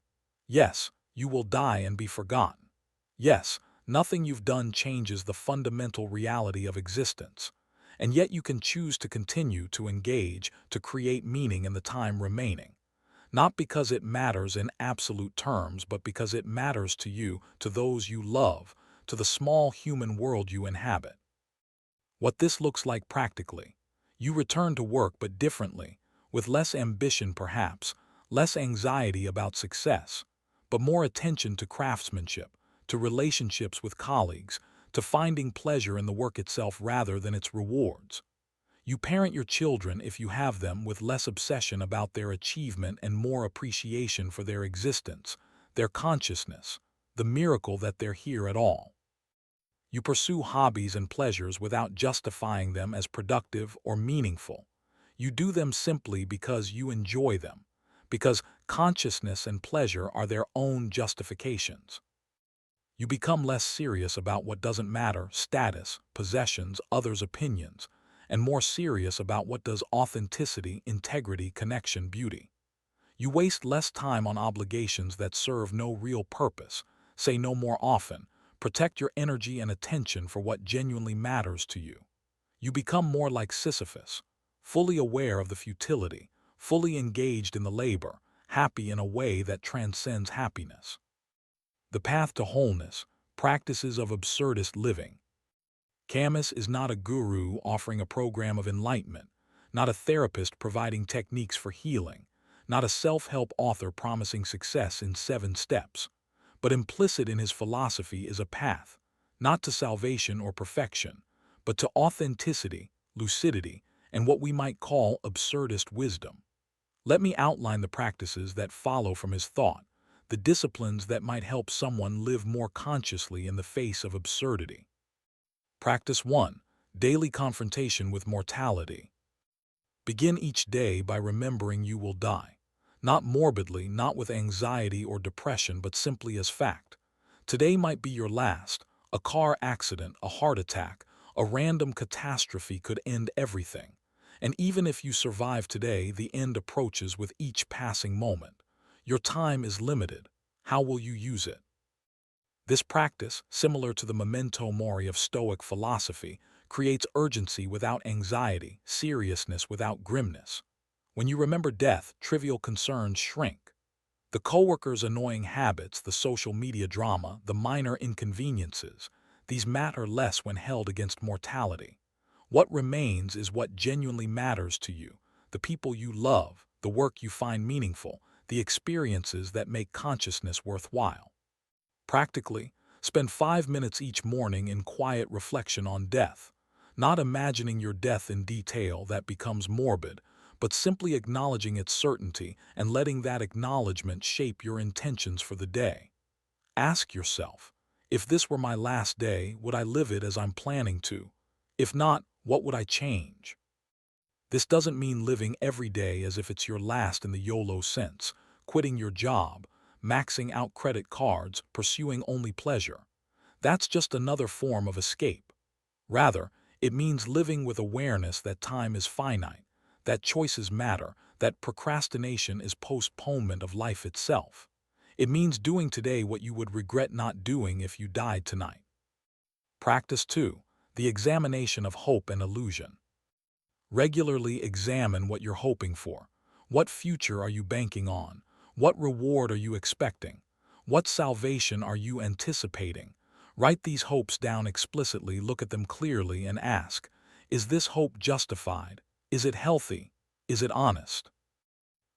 Yes, you will die and be forgotten. Yes, nothing you've done changes the fundamental reality of existence. And yet you can choose to continue to engage, to create meaning in the time remaining. Not because it matters in absolute terms, but because it matters to you, to those you love, to the small human world you inhabit. What this looks like practically: you return to work but differently, with less ambition perhaps, less anxiety about success, but more attention to craftsmanship, to relationships with colleagues, to finding pleasure in the work itself rather than its rewards. You parent your children, if you have them, with less obsession about their achievement and more appreciation for their existence, their consciousness, the miracle that they're here at all. You pursue hobbies and pleasures without justifying them as productive or meaningful. You do them simply because you enjoy them, because consciousness and pleasure are their own justifications. You become less serious about what doesn't matter, status, possessions, others' opinions, and more serious about what does: authenticity, integrity, connection, beauty. You waste less time on obligations that serve no real purpose, say no more often, protect your energy and attention for what genuinely matters to you. You become more like Sisyphus, fully aware of the futility, fully engaged in the labor, happy in a way that transcends happiness. The path to wholeness, practices of absurdist living. Camus is not a guru offering a program of enlightenment, not a therapist providing techniques for healing, not a self-help author promising success in 7 steps, but implicit in his philosophy is a path, not to salvation or perfection, but to authenticity, lucidity, and what we might call absurdist wisdom. Let me outline the practices that follow from his thought, the disciplines that might help someone live more consciously in the face of absurdity. Practice 1. Daily confrontation with mortality. Begin each day by remembering you will die. Not morbidly, not with anxiety or depression, but simply as fact. Today might be your last. A car accident, a heart attack, a random catastrophe could end everything. And even if you survive today, the end approaches with each passing moment. Your time is limited. How will you use it? This practice, similar to the memento mori of Stoic philosophy, creates urgency without anxiety, seriousness without grimness. When you remember death, trivial concerns shrink. The coworker's annoying habits, the social media drama, the minor inconveniences, these matter less when held against mortality. What remains is what genuinely matters to you, the people you love, the work you find meaningful, the experiences that make consciousness worthwhile. Practically, spend 5 minutes each morning in quiet reflection on death, not imagining your death in detail, that becomes morbid, but simply acknowledging its certainty and letting that acknowledgement shape your intentions for the day. Ask yourself, if this were my last day, would I live it as I'm planning to? If not, what would I change? This doesn't mean living every day as if it's your last in the YOLO sense, quitting your job, maxing out credit cards, pursuing only pleasure. That's just another form of escape. Rather, it means living with awareness that time is finite, that choices matter, that procrastination is postponement of life itself. It means doing today what you would regret not doing if you died tonight. Practice 2. The examination of hope and illusion. Regularly examine what you're hoping for. What future are you banking on? What reward are you expecting? What salvation are you anticipating? Write these hopes down explicitly, look at them clearly, and ask, is this hope justified? Is it healthy? Is it honest?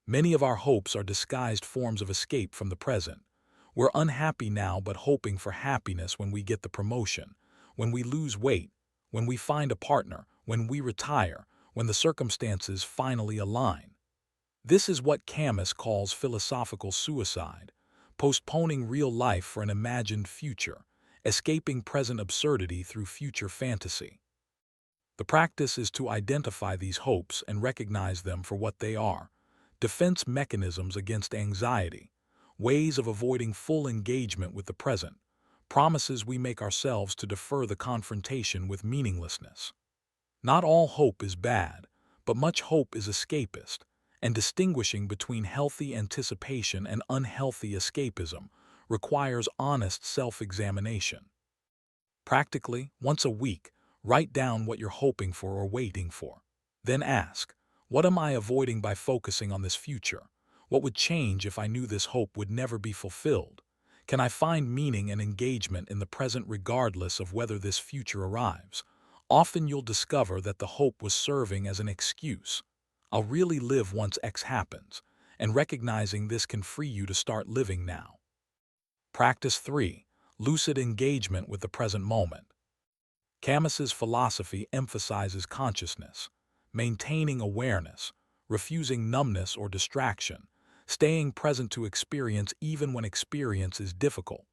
Many of our hopes are disguised forms of escape from the present. We're unhappy now but hoping for happiness when we get the promotion, when we lose weight, when we find a partner, when we retire, when the circumstances finally align. This is what Camus calls philosophical suicide, postponing real life for an imagined future, escaping present absurdity through future fantasy. The practice is to identify these hopes and recognize them for what they are: defense mechanisms against anxiety, ways of avoiding full engagement with the present, promises we make ourselves to defer the confrontation with meaninglessness. Not all hope is bad, but much hope is escapist, and distinguishing between healthy anticipation and unhealthy escapism requires honest self-examination. Practically, once a week, write down what you're hoping for or waiting for. Then ask, what am I avoiding by focusing on this future? What would change if I knew this hope would never be fulfilled? Can I find meaning and engagement in the present regardless of whether this future arrives? Often you'll discover that the hope was serving as an excuse. I'll really live once X happens, and recognizing this can free you to start living now. Practice 3. Lucid engagement with the present moment. Camus's philosophy emphasizes consciousness, maintaining awareness, refusing numbness or distraction, staying present to experience even when experience is difficult.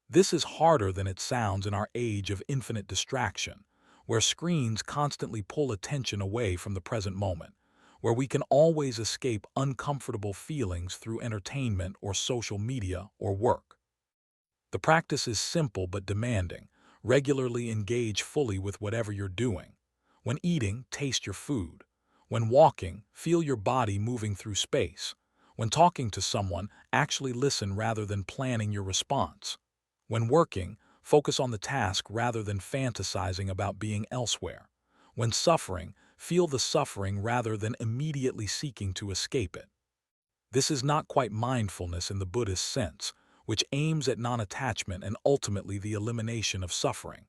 This is harder than it sounds in our age of infinite distraction, where screens constantly pull attention away from the present moment, where we can always escape uncomfortable feelings through entertainment or social media or work. The practice is simple but demanding. Regularly engage fully with whatever you're doing. When eating, taste your food. When walking, feel your body moving through space. When talking to someone, actually listen rather than planning your response. When working, focus on the task rather than fantasizing about being elsewhere. When suffering, feel the suffering rather than immediately seeking to escape it. This is not quite mindfulness in the Buddhist sense, which aims at non-attachment and ultimately the elimination of suffering.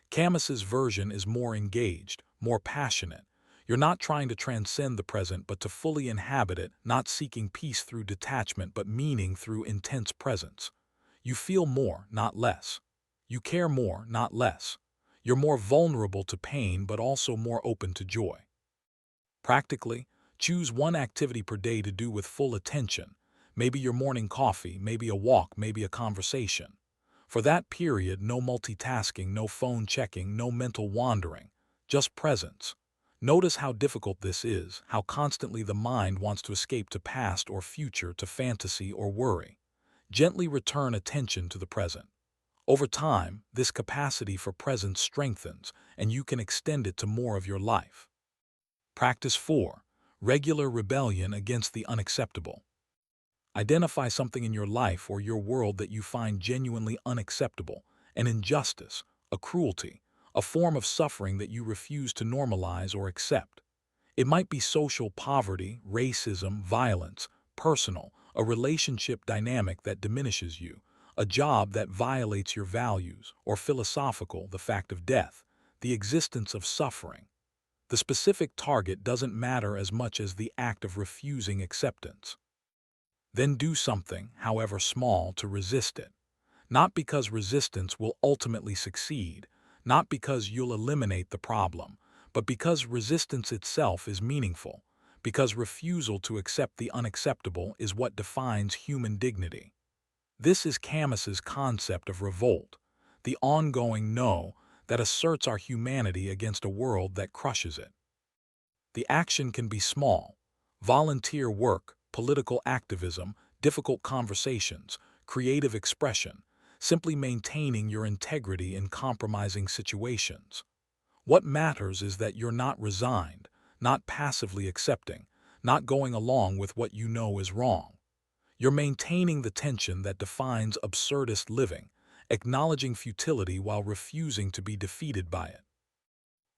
Camus's version is more engaged, more passionate. You're not trying to transcend the present but to fully inhabit it, not seeking peace through detachment but meaning through intense presence. You feel more, not less. You care more, not less. You're more vulnerable to pain but also more open to joy. Practically, choose one activity per day to do with full attention. Maybe your morning coffee, maybe a walk, maybe a conversation. For that period, no multitasking, no phone checking, no mental wandering, just presence. Notice how difficult this is, how constantly the mind wants to escape to past or future, to fantasy or worry. Gently return attention to the present. Over time, this capacity for presence strengthens, and you can extend it to more of your life. Practice 4. Regular rebellion against the unacceptable. Identify something in your life or your world that you find genuinely unacceptable, an injustice, a cruelty, a form of suffering that you refuse to normalize or accept. It might be social poverty, racism, violence, personal, a relationship dynamic that diminishes you, a job that violates your values, or philosophical, the fact of death, the existence of suffering. The specific target doesn't matter as much as the act of refusing acceptance. Then do something, however small, to resist it. Not because resistance will ultimately succeed, not because you'll eliminate the problem, but because resistance itself is meaningful, because refusal to accept the unacceptable is what defines human dignity. This is Camus's concept of revolt, the ongoing no that asserts our humanity against a world that crushes it. The action can be small: volunteer work, political activism, difficult conversations, creative expression, simply maintaining your integrity in compromising situations. What matters is that you're not resigned, not passively accepting, not going along with what you know is wrong. You're maintaining the tension that defines absurdist living, acknowledging futility while refusing to be defeated by it.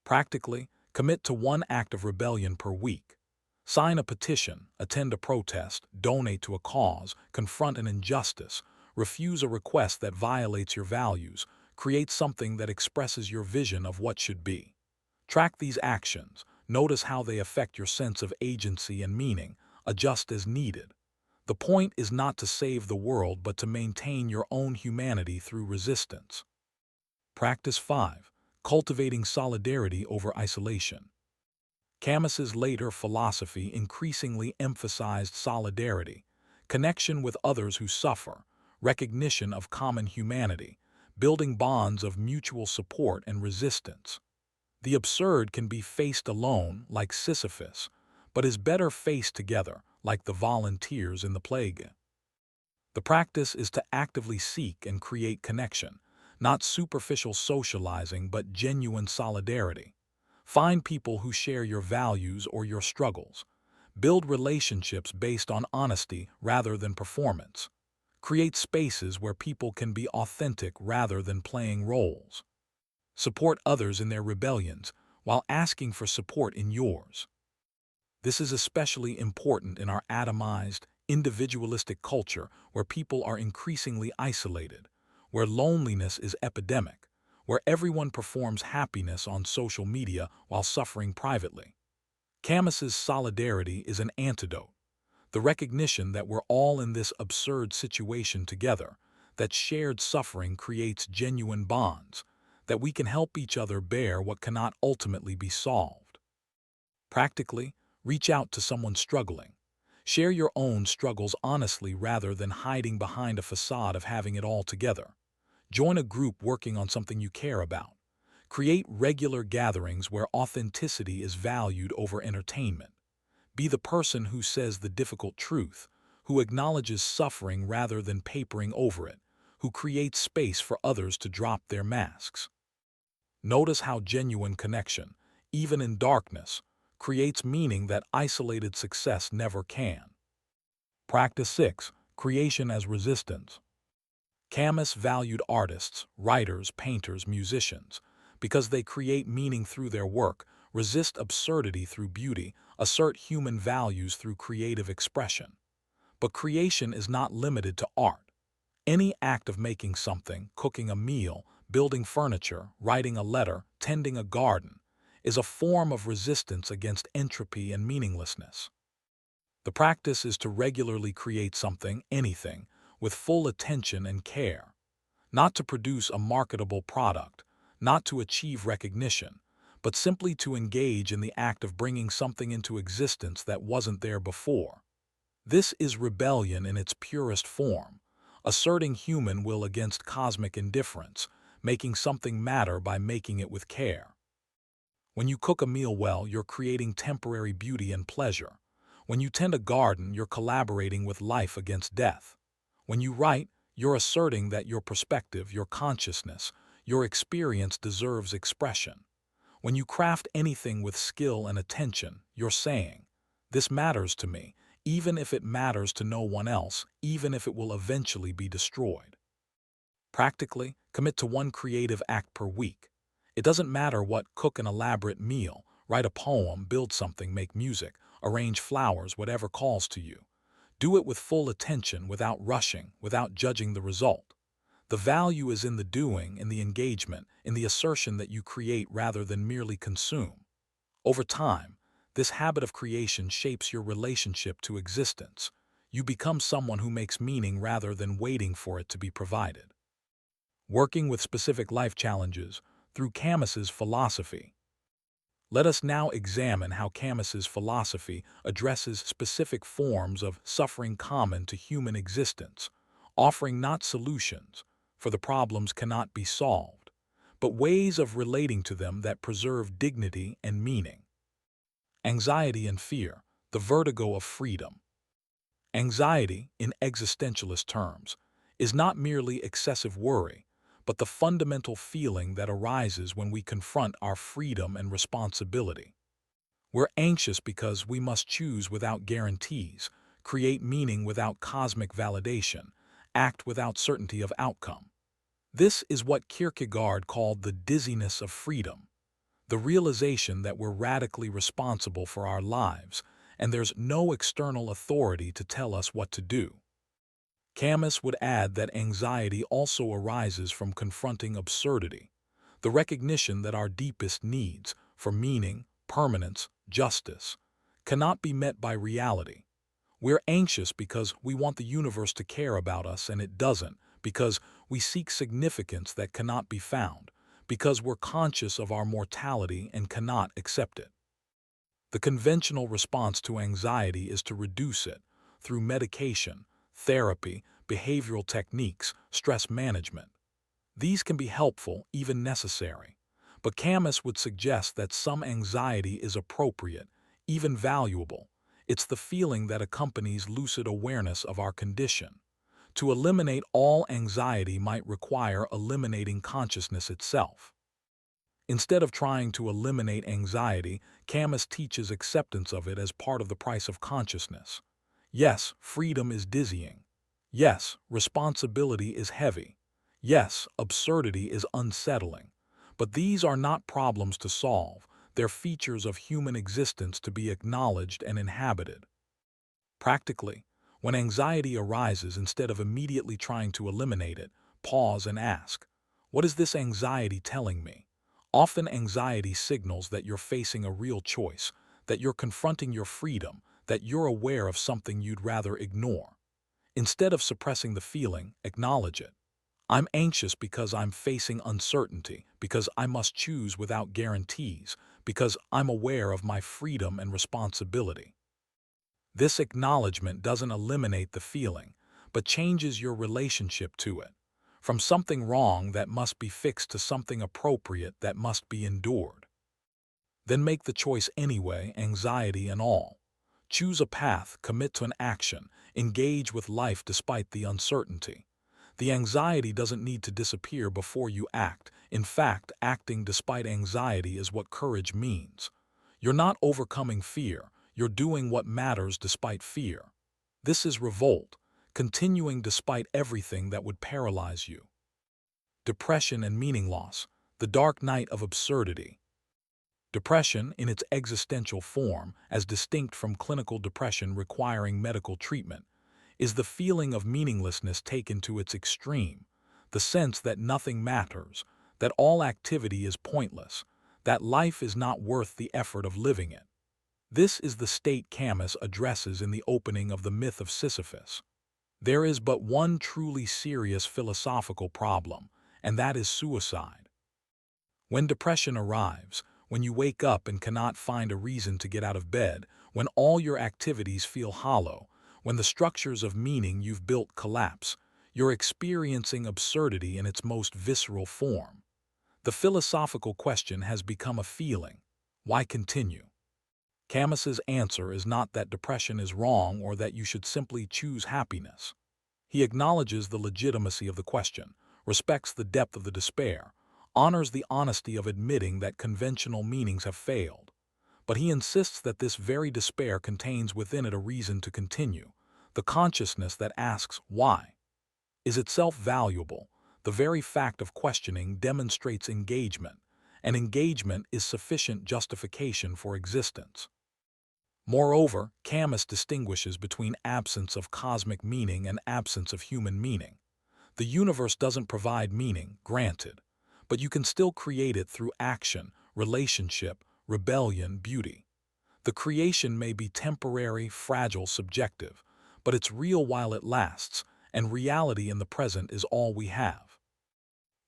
Practically, commit to one act of rebellion per week. Sign a petition, attend a protest, donate to a cause, confront an injustice, refuse a request that violates your values, create something that expresses your vision of what should be. Track these actions, notice how they affect your sense of agency and meaning, adjust as needed. The point is not to save the world but to maintain your own humanity through resistance. Practice 5. Cultivating solidarity over isolation. Camus's later philosophy increasingly emphasized solidarity, connection with others who suffer, recognition of common humanity, building bonds of mutual support and resistance. The absurd can be faced alone, like Sisyphus, but is better faced together, like the volunteers in the plague. The practice is to actively seek and create connection, not superficial socializing but genuine solidarity. Find people who share your values or your struggles. Build relationships based on honesty rather than performance. Create spaces where people can be authentic rather than playing roles. Support others in their rebellions while asking for support in yours. This is especially important in our atomized, individualistic culture where people are increasingly isolated, where loneliness is epidemic, where everyone performs happiness on social media while suffering privately. Camus's solidarity is an antidote, the recognition that we're all in this absurd situation together, that shared suffering creates genuine bonds, that we can help each other bear what cannot ultimately be solved. Practically, reach out to someone struggling. Share your own struggles honestly rather than hiding behind a facade of having it all together. Join a group working on something you care about. Create regular gatherings where authenticity is valued over entertainment. Be the person who says the difficult truth, who acknowledges suffering rather than papering over it, who creates space for others to drop their masks. Notice how genuine connection, even in darkness, creates meaning that isolated success never can. Practice 6. Creation as resistance. Camus valued artists, writers, painters, musicians, because they create meaning through their work, resist absurdity through beauty, assert human values through creative expression. But creation is not limited to art. Any act of making something, cooking a meal, building furniture, writing a letter, tending a garden, is a form of resistance against entropy and meaninglessness. The practice is to regularly create something, anything, with full attention and care, not to produce a marketable product, not to achieve recognition, but simply to engage in the act of bringing something into existence that wasn't there before. This is rebellion in its purest form, asserting human will against cosmic indifference, making something matter by making it with care. When you cook a meal well, you're creating temporary beauty and pleasure. When you tend a garden, you're collaborating with life against death. When you write, you're asserting that your perspective, your consciousness, your experience deserves expression. When you craft anything with skill and attention, you're saying, "This matters to me, even if it matters to no one else, even if it will eventually be destroyed." Practically, commit to one creative act per week. It doesn't matter what, cook an elaborate meal, write a poem, build something, make music, arrange flowers, whatever calls to you. Do it with full attention, without rushing, without judging the result. The value is in the doing, in the engagement, in the assertion that you create rather than merely consume. Over time, this habit of creation shapes your relationship to existence. You become someone who makes meaning rather than waiting for it to be provided. Working with specific life challenges through Camus's philosophy. Let us now examine how Camus's philosophy addresses specific forms of suffering common to human existence, offering not solutions, for the problems cannot be solved, but ways of relating to them that preserve dignity and meaning. Anxiety and fear, the vertigo of freedom. Anxiety, in existentialist terms, is not merely excessive worry, but the fundamental feeling that arises when we confront our freedom and responsibility. We're anxious because we must choose without guarantees, create meaning without cosmic validation, act without certainty of outcome. This is what Kierkegaard called the dizziness of freedom, the realization that we're radically responsible for our lives, and there's no external authority to tell us what to do. Camus would add that anxiety also arises from confronting absurdity, the recognition that our deepest needs for meaning, permanence, justice, cannot be met by reality. We're anxious because we want the universe to care about us and it doesn't, because we seek significance that cannot be found, because we're conscious of our mortality and cannot accept it. The conventional response to anxiety is to reduce it through medication, therapy, behavioral techniques, stress management. These can be helpful, even necessary. But Camus would suggest that some anxiety is appropriate, even valuable. It's the feeling that accompanies lucid awareness of our condition. To eliminate all anxiety might require eliminating consciousness itself. Instead of trying to eliminate anxiety, Camus teaches acceptance of it as part of the price of consciousness. Yes, freedom is dizzying. Yes, responsibility is heavy. Yes, absurdity is unsettling. But these are not problems to solve. They're features of human existence to be acknowledged and inhabited. Practically, when anxiety arises, instead of immediately trying to eliminate it, pause and ask, "What is this anxiety telling me?" Often anxiety signals that you're facing a real choice, that you're confronting your freedom, that you're aware of something you'd rather ignore. Instead of suppressing the feeling, acknowledge it. I'm anxious because I'm facing uncertainty, because I must choose without guarantees, because I'm aware of my freedom and responsibility. This acknowledgement doesn't eliminate the feeling, but changes your relationship to it, from something wrong that must be fixed to something appropriate that must be endured. Then make the choice anyway, anxiety and all. Choose a path, commit to an action, engage with life despite the uncertainty. The anxiety doesn't need to disappear before you act. In fact, acting despite anxiety is what courage means. You're not overcoming fear, you're doing what matters despite fear. This is revolt, continuing despite everything that would paralyze you. Depression and meaning loss, the dark night of absurdity. Depression, in its existential form, as distinct from clinical depression requiring medical treatment, is the feeling of meaninglessness taken to its extreme, the sense that nothing matters, that all activity is pointless, that life is not worth the effort of living it. This is the state Camus addresses in the opening of the myth of Sisyphus. There is but one truly serious philosophical problem, and that is suicide. When depression arrives, when you wake up and cannot find a reason to get out of bed, when all your activities feel hollow, when the structures of meaning you've built collapse, you're experiencing absurdity in its most visceral form. The philosophical question has become a feeling. Why continue? Camus's answer is not that depression is wrong or that you should simply choose happiness. He acknowledges the legitimacy of the question, respects the depth of the despair, honors the honesty of admitting that conventional meanings have failed. But he insists that this very despair contains within it a reason to continue, the consciousness that asks why. Is itself valuable? The very fact of questioning demonstrates engagement, and engagement is sufficient justification for existence. Moreover, Camus distinguishes between absence of cosmic meaning and absence of human meaning. The universe doesn't provide meaning, granted, but you can still create it through action, relationship, rebellion, beauty. The creation may be temporary, fragile, subjective, but it's real while it lasts, and reality in the present is all we have.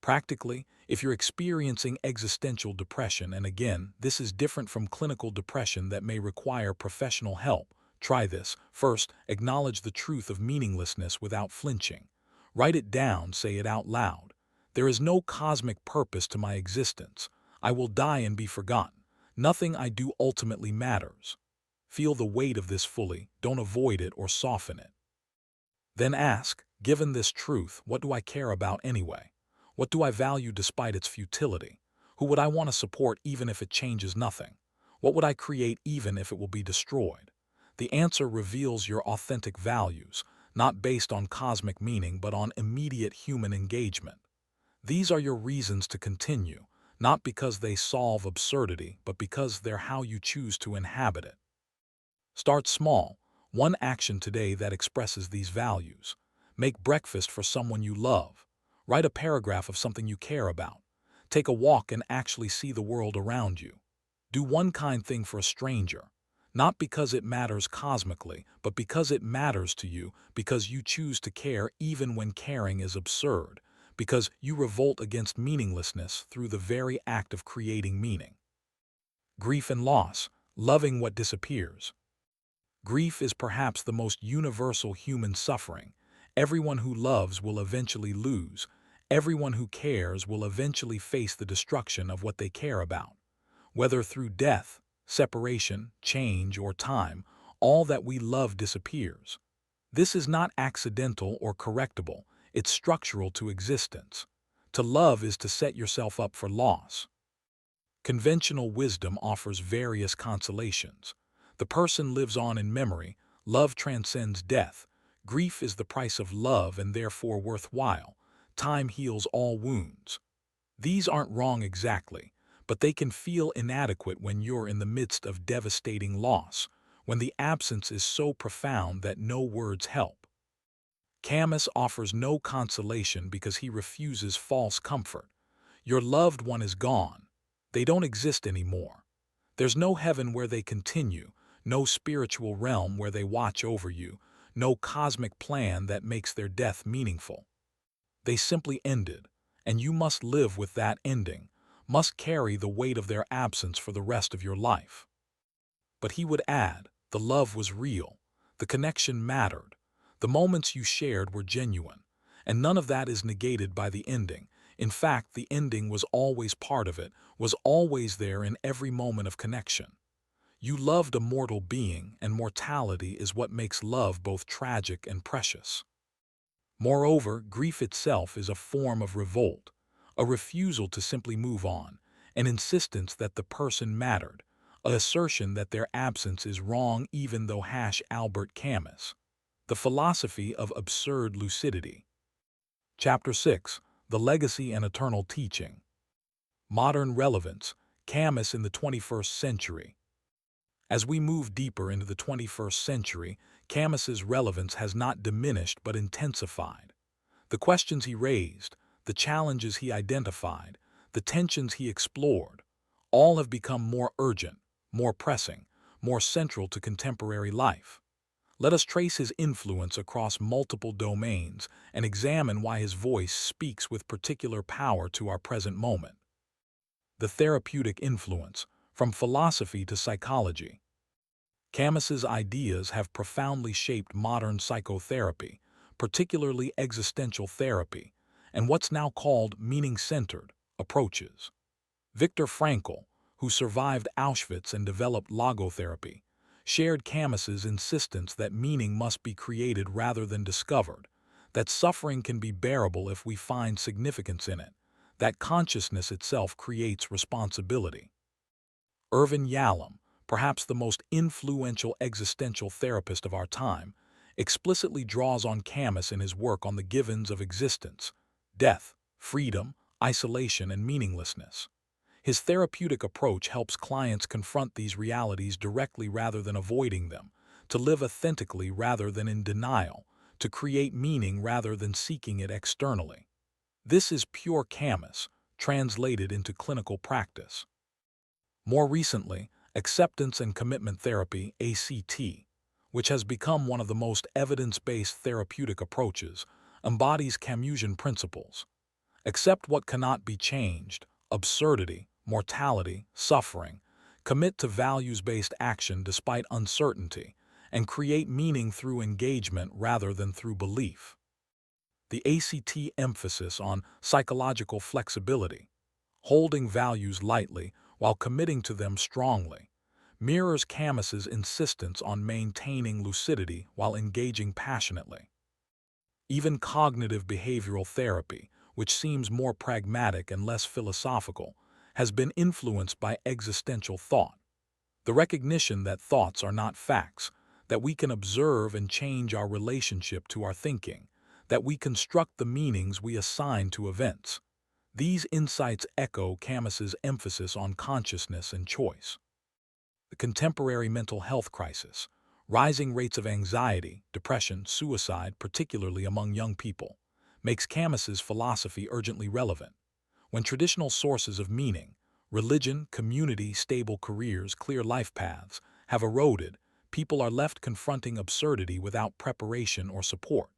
Practically, if you're experiencing existential depression, and again, this is different from clinical depression that may require professional help, try this. First, acknowledge the truth of meaninglessness without flinching. Write it down, say it out loud. There is no cosmic purpose to my existence. I will die and be forgotten. Nothing I do ultimately matters. Feel the weight of this fully, don't avoid it or soften it. Then ask, given this truth, what do I care about anyway? What do I value despite its futility? Who would I want to support even if it changes nothing? What would I create even if it will be destroyed? The answer reveals your authentic values, not based on cosmic meaning but on immediate human engagement. These are your reasons to continue, not because they solve absurdity, but because they're how you choose to inhabit it. Start small, one action today that expresses these values. Make breakfast for someone you love. Write a paragraph of something you care about. Take a walk and actually see the world around you. Do one kind thing for a stranger, not because it matters cosmically, but because it matters to you, because you choose to care even when caring is absurd, because you revolt against meaninglessness through the very act of creating meaning. Grief and loss, loving what disappears. Grief is perhaps the most universal human suffering. Everyone who loves will eventually lose. Everyone who cares will eventually face the destruction of what they care about. Whether through death, separation, change, or time, all that we love disappears. This is not accidental or correctable, it's structural to existence. To love is to set yourself up for loss. Conventional wisdom offers various consolations. The person lives on in memory, love transcends death, grief is the price of love and therefore worthwhile, time heals all wounds. These aren't wrong exactly, but they can feel inadequate when you're in the midst of devastating loss, when the absence is so profound that no words help. Camus offers no consolation because he refuses false comfort. Your loved one is gone. They don't exist anymore. There's no heaven where they continue, no spiritual realm where they watch over you, no cosmic plan that makes their death meaningful. They simply ended, and you must live with that ending, must carry the weight of their absence for the rest of your life. But he would add, the love was real, the connection mattered, the moments you shared were genuine, and none of that is negated by the ending. In fact, the ending was always part of it, was always there in every moment of connection. You loved a mortal being, and mortality is what makes love both tragic and precious. Moreover, grief itself is a form of revolt, a refusal to simply move on, an insistence that the person mattered, an assertion that their absence is wrong even though Albert Camus. The philosophy of absurd lucidity. Chapter 6. The Legacy and Eternal Teaching. Modern relevance. Camus in the 21st century. As we move deeper into the 21st century, Camus's relevance has not diminished but intensified. The questions he raised, the challenges he identified, the tensions he explored, all have become more urgent, more pressing, more central to contemporary life. Let us trace his influence across multiple domains and examine why his voice speaks with particular power to our present moment. The therapeutic influence, from philosophy to psychology. Camus's ideas have profoundly shaped modern psychotherapy, particularly existential therapy, and what's now called meaning-centered approaches. Viktor Frankl, who survived Auschwitz and developed logotherapy, shared Camus's insistence that meaning must be created rather than discovered, that suffering can be bearable if we find significance in it, that consciousness itself creates responsibility. Irvin Yalom, perhaps the most influential existential therapist of our time, explicitly draws on Camus in his work on the givens of existence, death, freedom, isolation, and meaninglessness. His therapeutic approach helps clients confront these realities directly rather than avoiding them, to live authentically rather than in denial, to create meaning rather than seeking it externally. This is pure Camus, translated into clinical practice. More recently, acceptance and commitment therapy, ACT, which has become one of the most evidence-based therapeutic approaches, embodies Camusian principles. Accept what cannot be changed, absurdity, mortality, suffering, commit to values-based action despite uncertainty, and create meaning through engagement rather than through belief. The ACT emphasis on psychological flexibility, holding values lightly while committing to them strongly, mirrors Camus's insistence on maintaining lucidity while engaging passionately. Even cognitive behavioral therapy, which seems more pragmatic and less philosophical, has been influenced by existential thought. The recognition that thoughts are not facts, that we can observe and change our relationship to our thinking, that we construct the meanings we assign to events. These insights echo Camus's emphasis on consciousness and choice. The contemporary mental health crisis, rising rates of anxiety, depression, suicide, particularly among young people, makes Camus's philosophy urgently relevant. When traditional sources of meaning, religion, community, stable careers, clear life paths, have eroded, people are left confronting absurdity without preparation or support.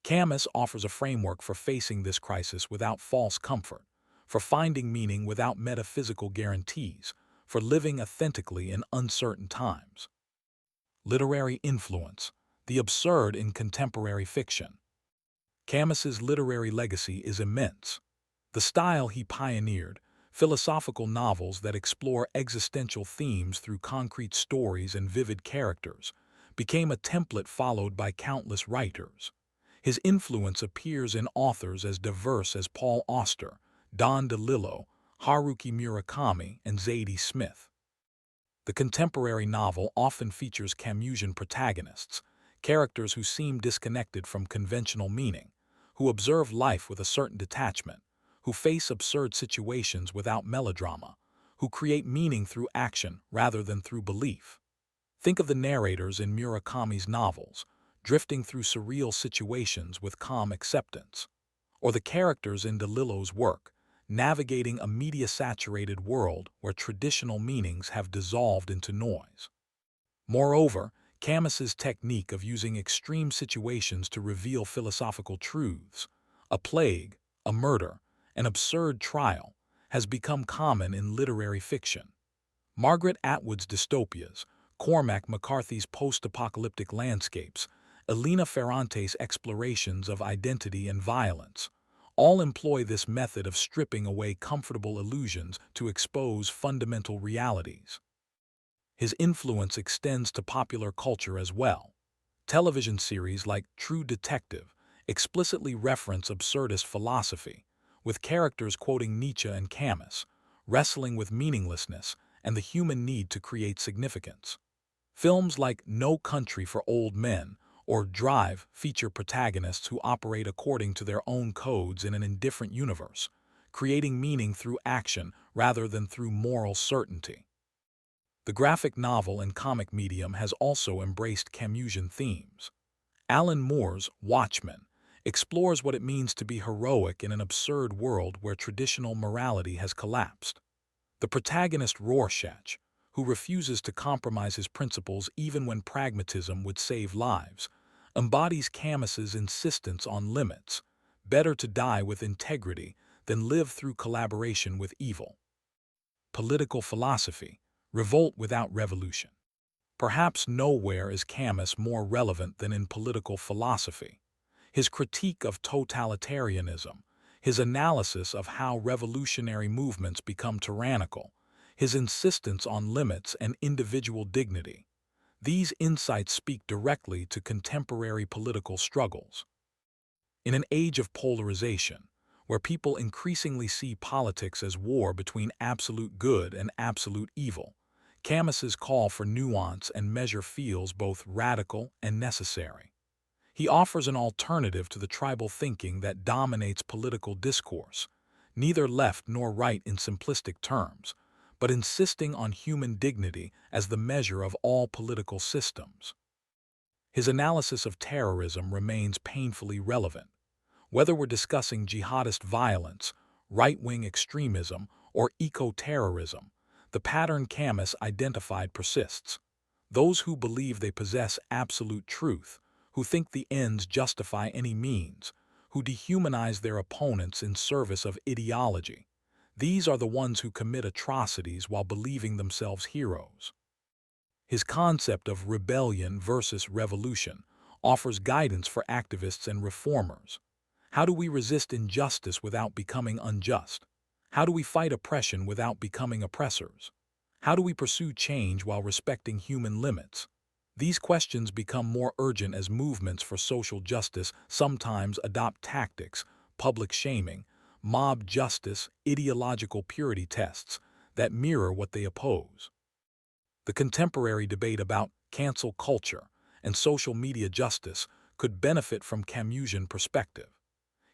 Camus offers a framework for facing this crisis without false comfort, for finding meaning without metaphysical guarantees, for living authentically in uncertain times. Literary influence, the absurd in contemporary fiction. Camus's literary legacy is immense. The style he pioneered, philosophical novels that explore existential themes through concrete stories and vivid characters, became a template followed by countless writers. His influence appears in authors as diverse as Paul Auster, Don DeLillo, Haruki Murakami, and Zadie Smith. The contemporary novel often features Camusian protagonists, characters who seem disconnected from conventional meaning, who observe life with a certain detachment, who face absurd situations without melodrama, who create meaning through action rather than through belief. Think of the narrators in Murakami's novels, drifting through surreal situations with calm acceptance, or the characters in DeLillo's work, navigating a media-saturated world where traditional meanings have dissolved into noise. Moreover, Camus's technique of using extreme situations to reveal philosophical truths, a plague, a murder, an absurd trial, has become common in literary fiction. Margaret Atwood's dystopias, Cormac McCarthy's post-apocalyptic landscapes, Elena Ferrante's explorations of identity and violence, all employ this method of stripping away comfortable illusions to expose fundamental realities. His influence extends to popular culture as well. Television series like True Detective explicitly reference absurdist philosophy, with characters quoting Nietzsche and Camus, wrestling with meaninglessness and the human need to create significance. Films like No Country for Old Men or Drive feature protagonists who operate according to their own codes in an indifferent universe, creating meaning through action rather than through moral certainty. The graphic novel and comic medium has also embraced Camusian themes. Alan Moore's Watchmen explores what it means to be heroic in an absurd world where traditional morality has collapsed. The protagonist Rorschach, who refuses to compromise his principles even when pragmatism would save lives, embodies Camus's insistence on limits. Better to die with integrity than live through collaboration with evil. Political philosophy, Revolt without revolution. Perhaps nowhere is Camus more relevant than in political philosophy. His critique of totalitarianism, his analysis of how revolutionary movements become tyrannical, his insistence on limits and individual dignity. These insights speak directly to contemporary political struggles. In an age of polarization, where people increasingly see politics as war between absolute good and absolute evil, Camus's call for nuance and measure feels both radical and necessary. He offers an alternative to the tribal thinking that dominates political discourse, neither left nor right in simplistic terms, but insisting on human dignity as the measure of all political systems. His analysis of terrorism remains painfully relevant. Whether we're discussing jihadist violence, right-wing extremism, or eco-terrorism, the pattern Camus identified persists. Those who believe they possess absolute truth, who think the ends justify any means, who dehumanize their opponents in service of ideology. These are the ones who commit atrocities while believing themselves heroes. His concept of rebellion versus revolution offers guidance for activists and reformers. How do we resist injustice without becoming unjust? How do we fight oppression without becoming oppressors? How do we pursue change while respecting human limits? These questions become more urgent as movements for social justice sometimes adopt tactics, public shaming, mob justice, ideological purity tests that mirror what they oppose. The contemporary debate about cancel culture and social media justice could benefit from Camusian perspective.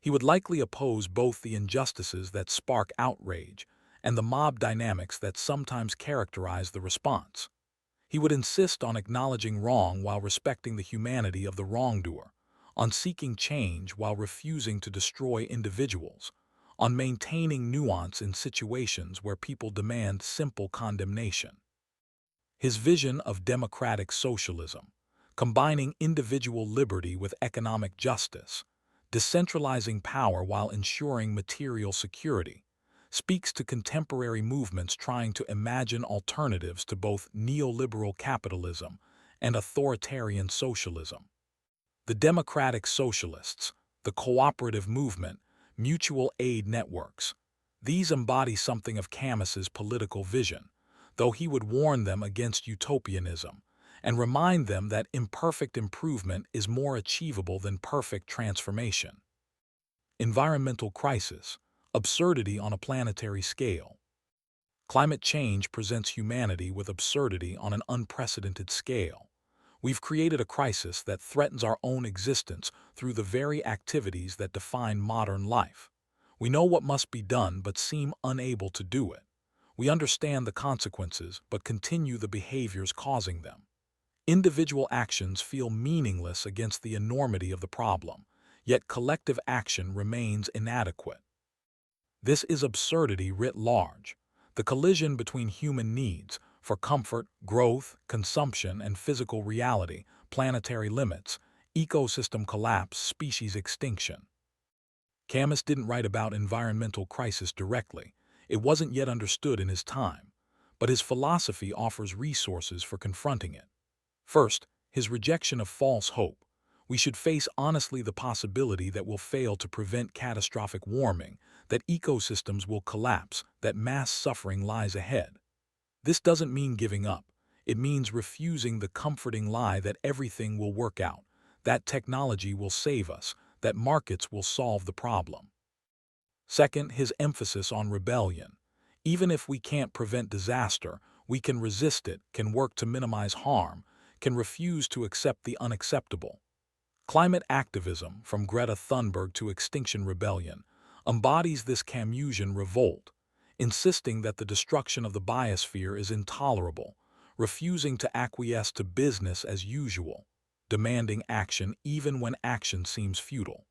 He would likely oppose both the injustices that spark outrage and the mob dynamics that sometimes characterize the response. He would insist on acknowledging wrong while respecting the humanity of the wrongdoer, on seeking change while refusing to destroy individuals, on maintaining nuance in situations where people demand simple condemnation. His vision of democratic socialism, combining individual liberty with economic justice, decentralizing power while ensuring material security, speaks to contemporary movements trying to imagine alternatives to both neoliberal capitalism and authoritarian socialism. The democratic socialists, the cooperative movement, mutual aid networks, these embody something of Camus's political vision, though he would warn them against utopianism and remind them that imperfect improvement is more achievable than perfect transformation. Environmental crisis, absurdity on a planetary scale. Climate change presents humanity with absurdity on an unprecedented scale. We've created a crisis that threatens our own existence through the very activities that define modern life. We know what must be done but seem unable to do it. We understand the consequences but continue the behaviors causing them. Individual actions feel meaningless against the enormity of the problem, yet collective action remains inadequate. This is absurdity writ large, the collision between human needs for comfort, growth, consumption, and physical reality, planetary limits, ecosystem collapse, species extinction. Camus didn't write about environmental crisis directly. It wasn't yet understood in his time, but his philosophy offers resources for confronting it. First, his rejection of false hope. We should face honestly the possibility that we'll fail to prevent catastrophic warming, that ecosystems will collapse, that mass suffering lies ahead. This doesn't mean giving up. It means refusing the comforting lie that everything will work out, that technology will save us, that markets will solve the problem. Second, his emphasis on rebellion. Even if we can't prevent disaster, we can resist it, can work to minimize harm, can refuse to accept the unacceptable. Climate activism, from Greta Thunberg to Extinction Rebellion, embodies this Camusian revolt, insisting that the destruction of the biosphere is intolerable, refusing to acquiesce to business as usual, demanding action even when action seems futile.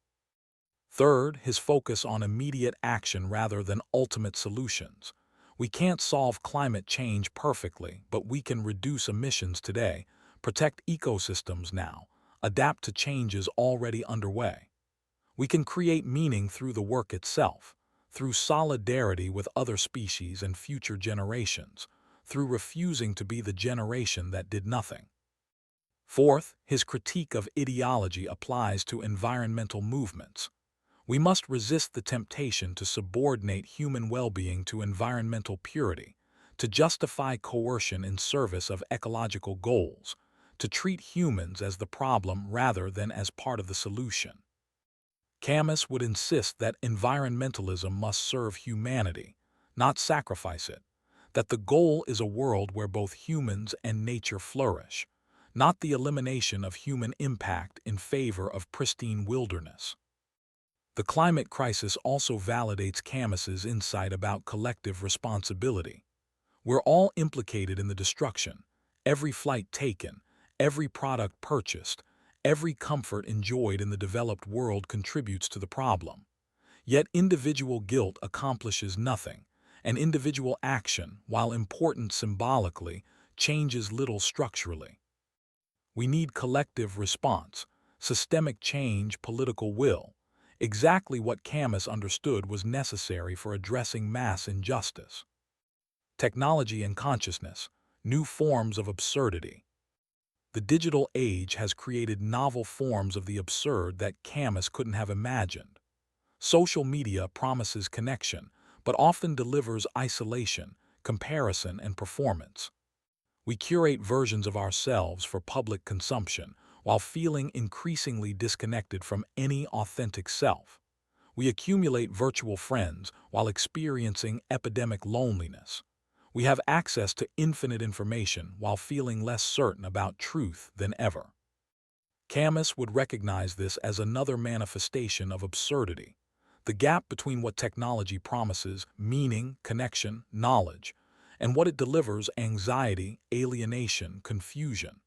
Third, his focus on immediate action rather than ultimate solutions. We can't solve climate change perfectly, but we can reduce emissions today, protect ecosystems now, adapt to changes already underway. We can create meaning through the work itself, through solidarity with other species and future generations, through refusing to be the generation that did nothing. Fourth, his critique of ideology applies to environmental movements. We must resist the temptation to subordinate human well-being to environmental purity, to justify coercion in service of ecological goals, to treat humans as the problem rather than as part of the solution. Camus would insist that environmentalism must serve humanity, not sacrifice it, that the goal is a world where both humans and nature flourish, not the elimination of human impact in favor of pristine wilderness. The climate crisis also validates Camus's insight about collective responsibility. We're all implicated in the destruction. Every flight taken, every product purchased, every comfort enjoyed in the developed world contributes to the problem. Yet individual guilt accomplishes nothing, and individual action, while important symbolically, changes little structurally. We need collective response, systemic change, political will. Exactly what Camus understood was necessary for addressing mass injustice. Technology and consciousness, new forms of absurdity. The digital age has created novel forms of the absurd that Camus couldn't have imagined. Social media promises connection, but often delivers isolation, comparison, and performance. We curate versions of ourselves for public consumption, while feeling increasingly disconnected from any authentic self. We accumulate virtual friends while experiencing epidemic loneliness. We have access to infinite information while feeling less certain about truth than ever. Camus would recognize this as another manifestation of absurdity. The gap between what technology promises, meaning, connection, knowledge, and what it delivers, anxiety, alienation, confusion.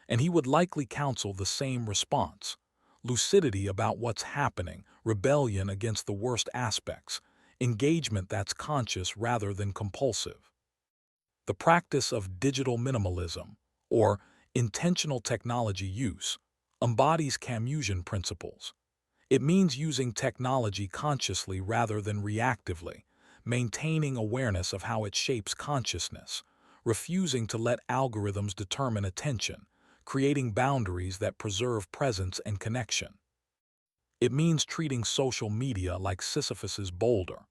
And he would likely counsel the same response: lucidity about what's happening, rebellion against the worst aspects, engagement that's conscious rather than compulsive. The practice of digital minimalism, or intentional technology use, embodies Camusian principles. It means using technology consciously rather than reactively, maintaining awareness of how it shapes consciousness, refusing to let algorithms determine attention, creating boundaries that preserve presence and connection. It means treating social media like Sisyphus's boulder,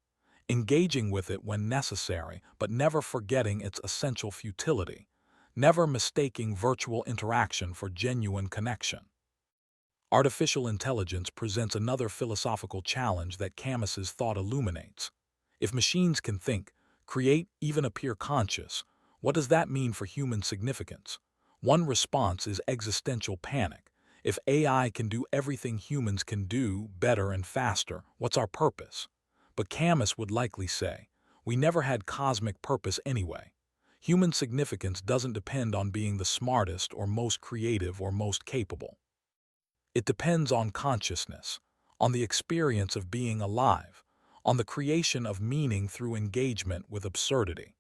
engaging with it when necessary but never forgetting its essential futility, never mistaking virtual interaction for genuine connection. Artificial intelligence presents another philosophical challenge that Camus's thought illuminates. If machines can think, create, even appear conscious, what does that mean for human significance? One response is existential panic. If AI can do everything humans can do, better and faster, what's our purpose? But Camus would likely say, we never had cosmic purpose anyway. Human significance doesn't depend on being the smartest or most creative or most capable. It depends on consciousness, on the experience of being alive, on the creation of meaning through engagement with absurdity.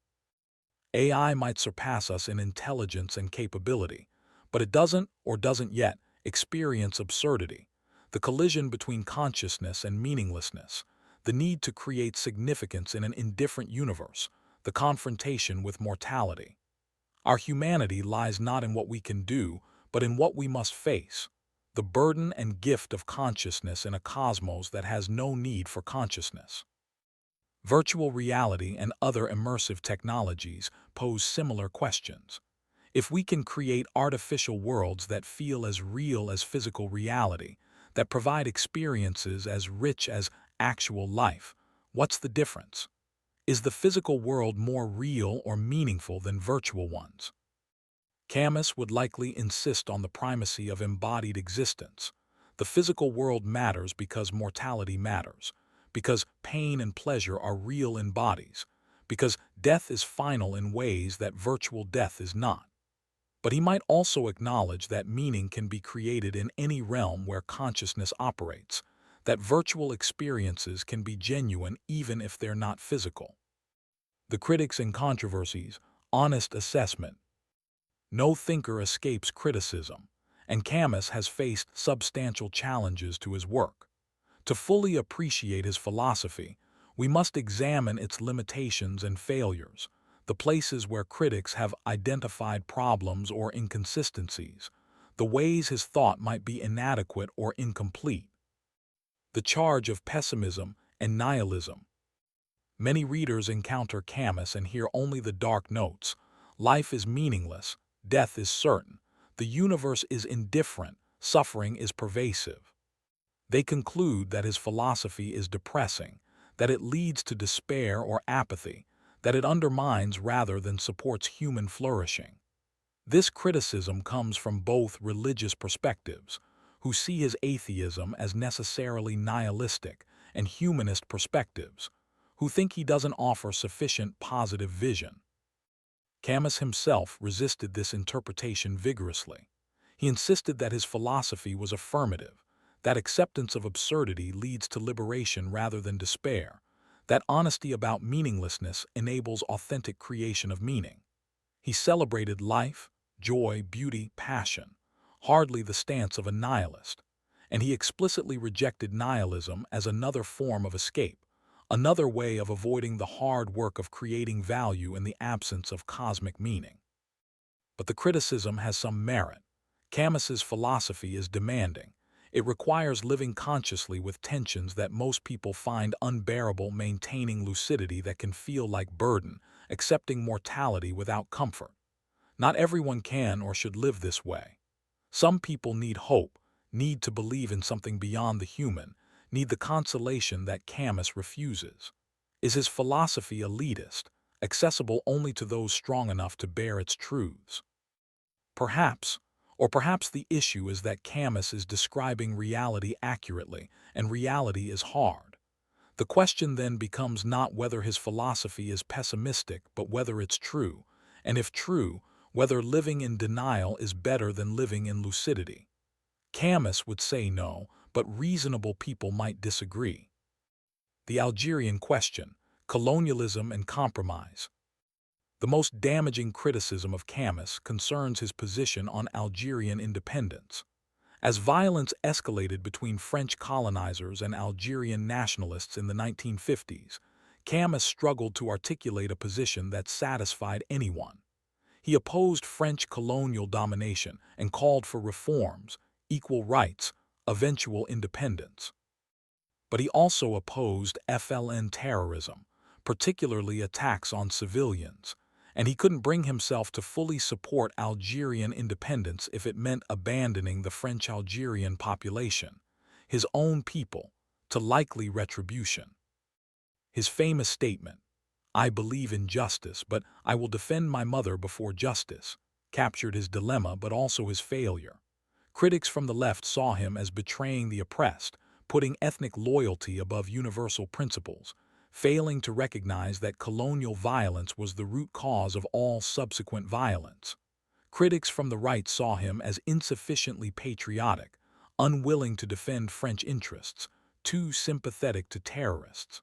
AI might surpass us in intelligence and capability, but it doesn't, or doesn't yet, experience absurdity, the collision between consciousness and meaninglessness, the need to create significance in an indifferent universe, the confrontation with mortality. Our humanity lies not in what we can do, but in what we must face, the burden and gift of consciousness in a cosmos that has no need for consciousness. Virtual reality and other immersive technologies pose similar questions. If we can create artificial worlds that feel as real as physical reality, that provide experiences as rich as actual life. What's the difference? Is the physical world more real or meaningful than virtual ones? Camus would likely insist on the primacy of embodied existence. The physical world matters because mortality matters, because pain and pleasure are real in bodies, because death is final in ways that virtual death is not. But he might also acknowledge that meaning can be created in any realm where consciousness operates, that virtual experiences can be genuine even if they're not physical. The critics and controversies, honest assessment. No thinker escapes criticism, and Camus has faced substantial challenges to his work. To fully appreciate his philosophy, we must examine its limitations and failures, the places where critics have identified problems or inconsistencies, the ways his thought might be inadequate or incomplete. The charge of pessimism and nihilism. Many readers encounter Camus and hear only the dark notes. Life is meaningless, death is certain, the universe is indifferent, suffering is pervasive. They conclude that his philosophy is depressing, that it leads to despair or apathy, that it undermines rather than supports human flourishing. This criticism comes from both religious perspectives, who see his atheism as necessarily nihilistic, and humanist perspectives, who think he doesn't offer sufficient positive vision. Camus himself resisted this interpretation vigorously. He insisted that his philosophy was affirmative, that acceptance of absurdity leads to liberation rather than despair, that honesty about meaninglessness enables authentic creation of meaning. He celebrated life, joy, beauty, passion, hardly the stance of a nihilist, and he explicitly rejected nihilism as another form of escape, another way of avoiding the hard work of creating value in the absence of cosmic meaning. But the criticism has some merit. Camus's philosophy is demanding. It requires living consciously with tensions that most people find unbearable, maintaining lucidity that can feel like burden, accepting mortality without comfort. Not everyone can or should live this way. Some people need hope, need to believe in something beyond the human, need the consolation that Camus refuses. Is his philosophy elitist, accessible only to those strong enough to bear its truths? Perhaps, or perhaps the issue is that Camus is describing reality accurately, and reality is hard. The question then becomes not whether his philosophy is pessimistic, but whether it's true, and if true, whether living in denial is better than living in lucidity. Camus would say no, but reasonable people might disagree. The Algerian question, colonialism and compromise. The most damaging criticism of Camus concerns his position on Algerian independence. As violence escalated between French colonizers and Algerian nationalists in the 1950s, Camus struggled to articulate a position that satisfied anyone. He opposed French colonial domination and called for reforms, equal rights, eventual independence. But he also opposed FLN terrorism, particularly attacks on civilians, and he couldn't bring himself to fully support Algerian independence if it meant abandoning the French Algerian population, his own people, to likely retribution. His famous statement, "I believe in justice, but I will defend my mother before justice," captured his dilemma but also his failure. Critics from the left saw him as betraying the oppressed, putting ethnic loyalty above universal principles, failing to recognize that colonial violence was the root cause of all subsequent violence. Critics from the right saw him as insufficiently patriotic, unwilling to defend French interests, too sympathetic to terrorists.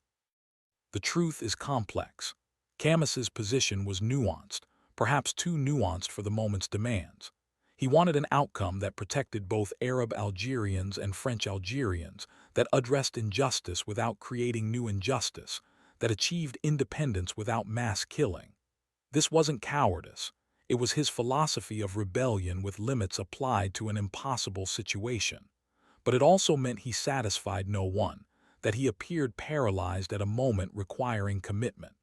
The truth is complex. Camus's position was nuanced, perhaps too nuanced for the moment's demands. He wanted an outcome that protected both Arab Algerians and French Algerians, that addressed injustice without creating new injustice, that achieved independence without mass killing. This wasn't cowardice. It was his philosophy of rebellion with limits applied to an impossible situation. But it also meant he satisfied no one, that he appeared paralyzed at a moment requiring commitment.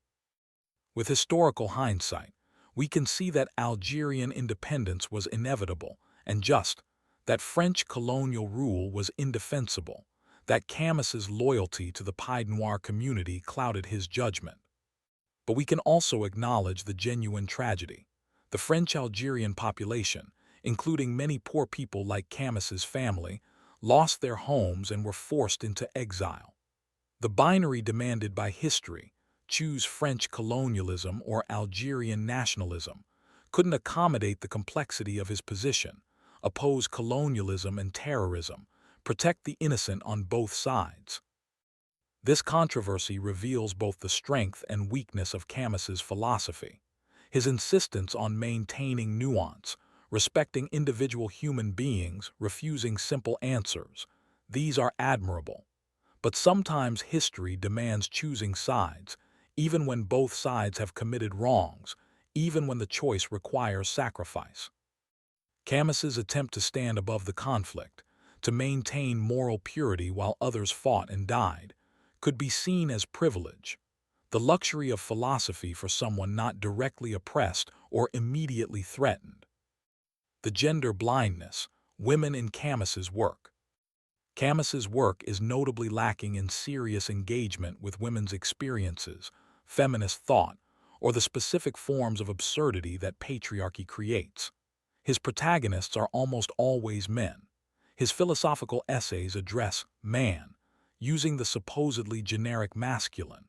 With historical hindsight, we can see that Algerian independence was inevitable and just, that French colonial rule was indefensible, that Camus's loyalty to the Pied Noir community clouded his judgment. But we can also acknowledge the genuine tragedy. The French Algerian population, including many poor people like Camus's family, lost their homes and were forced into exile. The binary demanded by history, choose French colonialism or Algerian nationalism, couldn't accommodate the complexity of his position, oppose colonialism and terrorism, protect the innocent on both sides. This controversy reveals both the strength and weakness of Camus's philosophy. His insistence on maintaining nuance, respecting individual human beings, refusing simple answers, these are admirable. But sometimes history demands choosing sides, even when both sides have committed wrongs, even when the choice requires sacrifice. Camus's attempt to stand above the conflict, to maintain moral purity while others fought and died, could be seen as privilege, the luxury of philosophy for someone not directly oppressed or immediately threatened. The gender blindness, women in Camus's work. Camus's work is notably lacking in serious engagement with women's experiences, feminist thought, or the specific forms of absurdity that patriarchy creates. His protagonists are almost always men. His philosophical essays address man, using the supposedly generic masculine.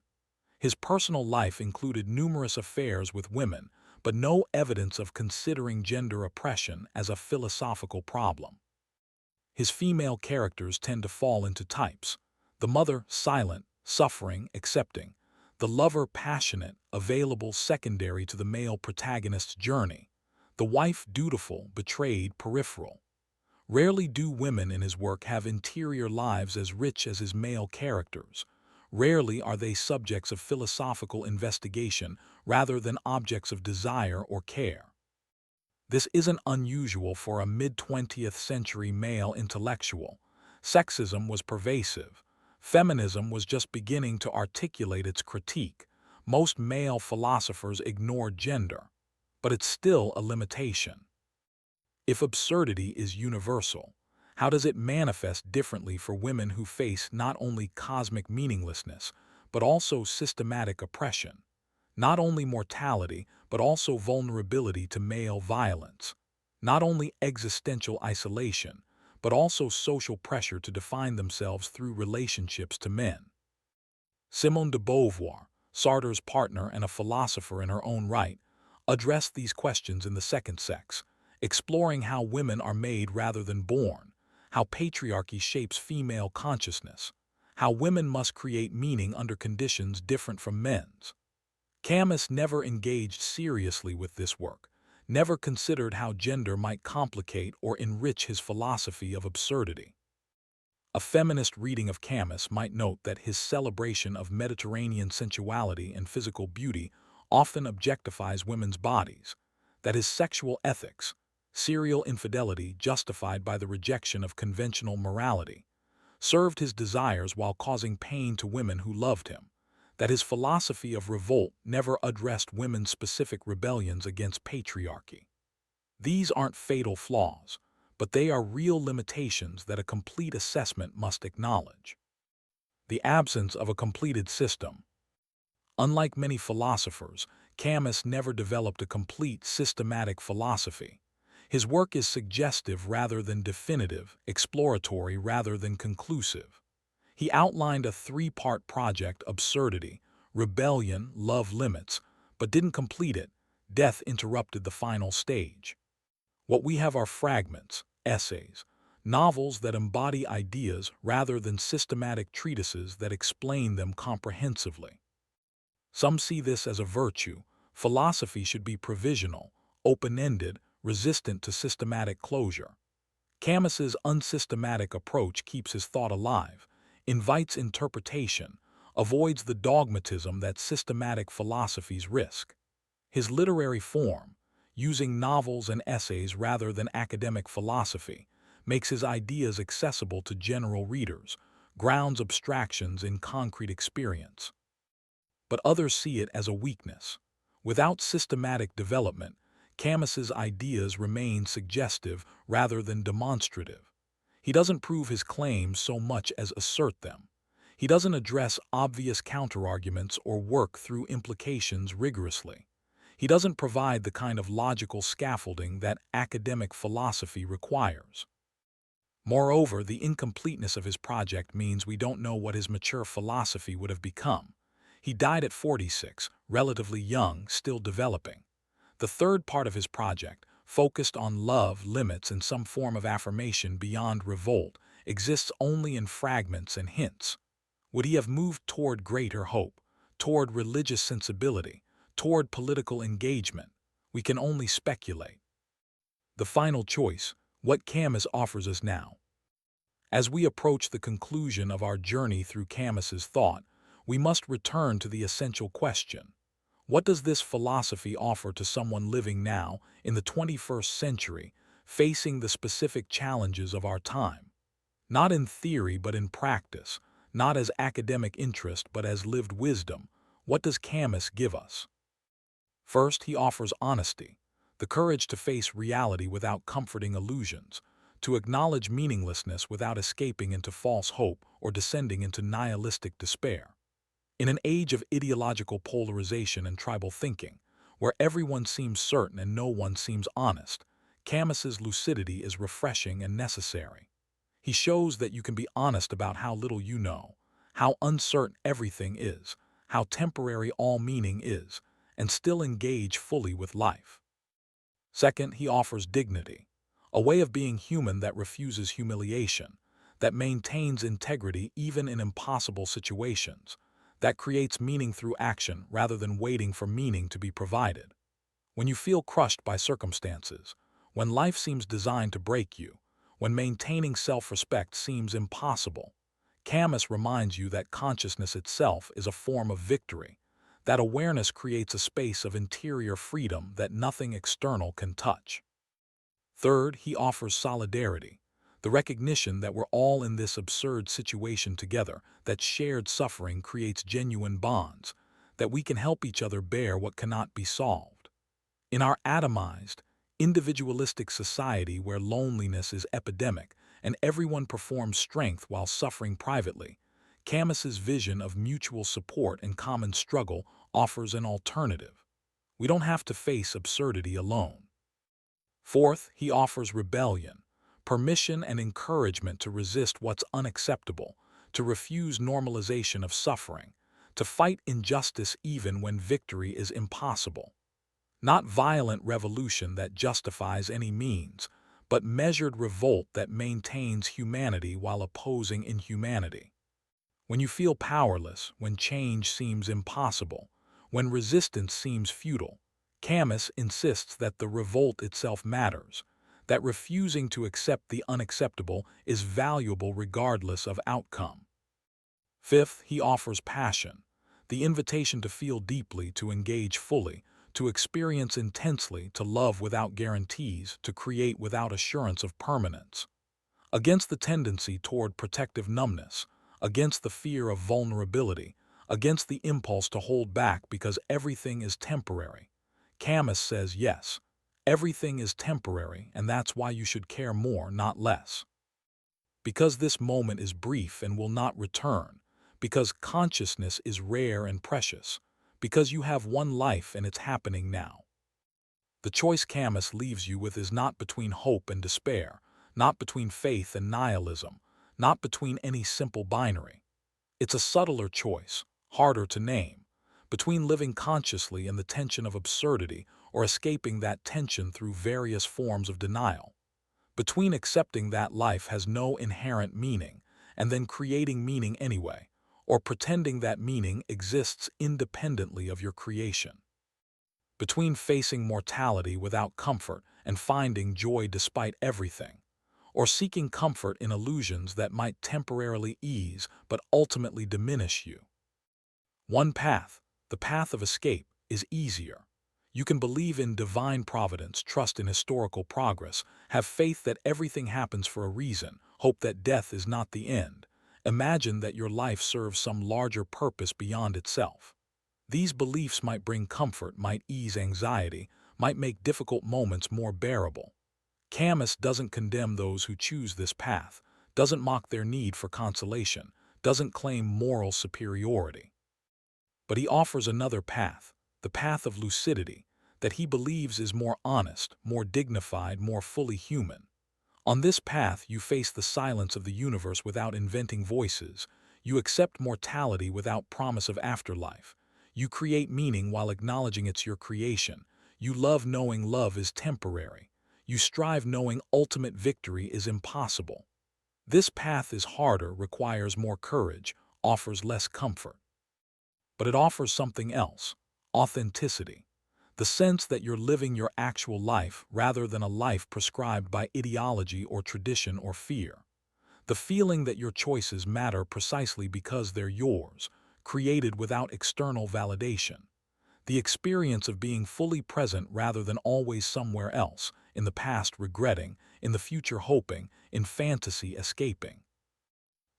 His personal life included numerous affairs with women, but no evidence of considering gender oppression as a philosophical problem. His female characters tend to fall into types: the mother, silent, suffering, accepting; the lover, passionate, available, secondary to the male protagonist's journey; the wife, dutiful, betrayed, peripheral. Rarely do women in his work have interior lives as rich as his male characters. Rarely are they subjects of philosophical investigation rather than objects of desire or care. This isn't unusual for a mid-20th century male intellectual. Sexism was pervasive. Feminism was just beginning to articulate its critique. Most male philosophers ignored gender, but it's still a limitation. If absurdity is universal, how does it manifest differently for women who face not only cosmic meaninglessness, but also systematic oppression? Not only mortality, but also vulnerability to male violence. Not only existential isolation, but also social pressure to define themselves through relationships to men. Simone de Beauvoir, Sartre's partner and a philosopher in her own right, addressed these questions in The Second Sex, exploring how women are made rather than born, how patriarchy shapes female consciousness, how women must create meaning under conditions different from men's. Camus never engaged seriously with this work, never considered how gender might complicate or enrich his philosophy of absurdity. A feminist reading of Camus might note that his celebration of Mediterranean sensuality and physical beauty often objectifies women's bodies, that his sexual ethics, serial infidelity justified by the rejection of conventional morality, served his desires while causing pain to women who loved him, that his philosophy of revolt never addressed women's specific rebellions against patriarchy. These aren't fatal flaws, but they are real limitations that a complete assessment must acknowledge. The absence of a completed system. Unlike many philosophers, Camus never developed a complete systematic philosophy. His work is suggestive rather than definitive, exploratory rather than conclusive. He outlined a three-part project: absurdity, rebellion, love limits, but didn't complete it. Death interrupted the final stage. What we have are fragments, essays, novels that embody ideas rather than systematic treatises that explain them comprehensively. Some see this as a virtue. Philosophy should be provisional, open-ended, resistant to systematic closure. Camus's unsystematic approach keeps his thought alive, invites interpretation, avoids the dogmatism that systematic philosophies risk. His literary form, using novels and essays rather than academic philosophy, makes his ideas accessible to general readers, grounds abstractions in concrete experience. But others see it as a weakness. Without systematic development, Camus's ideas remain suggestive rather than demonstrative. He doesn't prove his claims so much as assert them. He doesn't address obvious counterarguments or work through implications rigorously. He doesn't provide the kind of logical scaffolding that academic philosophy requires. Moreover, the incompleteness of his project means we don't know what his mature philosophy would have become. He died at 46, relatively young, still developing. The third part of his project, focused on love, limits, and some form of affirmation beyond revolt, exists only in fragments and hints. Would he have moved toward greater hope, toward religious sensibility, toward political engagement? We can only speculate. The final choice, what Camus offers us now. As we approach the conclusion of our journey through Camus's thought, we must return to the essential question. What does this philosophy offer to someone living now, in the 21st century, facing the specific challenges of our time? Not in theory but in practice, not as academic interest but as lived wisdom, what does Camus give us? First, he offers honesty, the courage to face reality without comforting illusions, to acknowledge meaninglessness without escaping into false hope or descending into nihilistic despair. In an age of ideological polarization and tribal thinking, where everyone seems certain and no one seems honest, Camus's lucidity is refreshing and necessary. He shows that you can be honest about how little you know, how uncertain everything is, how temporary all meaning is, and still engage fully with life. Second, he offers dignity, a way of being human that refuses humiliation, that maintains integrity even in impossible situations, that creates meaning through action rather than waiting for meaning to be provided. When you feel crushed by circumstances, when life seems designed to break you, when maintaining self-respect seems impossible, Camus reminds you that consciousness itself is a form of victory, that awareness creates a space of interior freedom that nothing external can touch. Third, he offers solidarity, the recognition that we're all in this absurd situation together, that shared suffering creates genuine bonds, that we can help each other bear what cannot be solved. In our atomized, individualistic society where loneliness is epidemic and everyone performs strength while suffering privately, Camus's vision of mutual support and common struggle offers an alternative. We don't have to face absurdity alone. Fourth, he offers rebellion, permission and encouragement to resist what's unacceptable, to refuse normalization of suffering, to fight injustice even when victory is impossible. Not violent revolution that justifies any means, but measured revolt that maintains humanity while opposing inhumanity. When you feel powerless, when change seems impossible, when resistance seems futile, Camus insists that the revolt itself matters, that refusing to accept the unacceptable is valuable regardless of outcome. Fifth, he offers passion, the invitation to feel deeply, to engage fully, to experience intensely, to love without guarantees, to create without assurance of permanence. Against the tendency toward protective numbness, against the fear of vulnerability, against the impulse to hold back because everything is temporary, Camus says yes, everything is temporary, and that's why you should care more, not less. Because this moment is brief and will not return, because consciousness is rare and precious, because you have one life and it's happening now. The choice Camus leaves you with is not between hope and despair, not between faith and nihilism, not between any simple binary. It's a subtler choice, harder to name, between living consciously in the tension of absurdity or escaping that tension through various forms of denial, between accepting that life has no inherent meaning and then creating meaning anyway, or pretending that meaning exists independently of your creation, between facing mortality without comfort and finding joy despite everything, or seeking comfort in illusions that might temporarily ease but ultimately diminish you. One path, the path of escape, is easier. You can believe in divine providence, trust in historical progress, have faith that everything happens for a reason, hope that death is not the end, imagine that your life serves some larger purpose beyond itself. These beliefs might bring comfort, might ease anxiety, might make difficult moments more bearable. Camus doesn't condemn those who choose this path, doesn't mock their need for consolation, doesn't claim moral superiority. But he offers another path, the path of lucidity, that he believes is more honest, more dignified, more fully human. On this path, you face the silence of the universe without inventing voices. You accept mortality without promise of afterlife. You create meaning while acknowledging it's your creation. You love knowing love is temporary. You strive knowing ultimate victory is impossible. This path is harder, requires more courage, offers less comfort. But it offers something else, authenticity. The sense that you're living your actual life rather than a life prescribed by ideology or tradition or fear. The feeling that your choices matter precisely because they're yours, created without external validation. The experience of being fully present rather than always somewhere else, in the past regretting, in the future hoping, in fantasy escaping.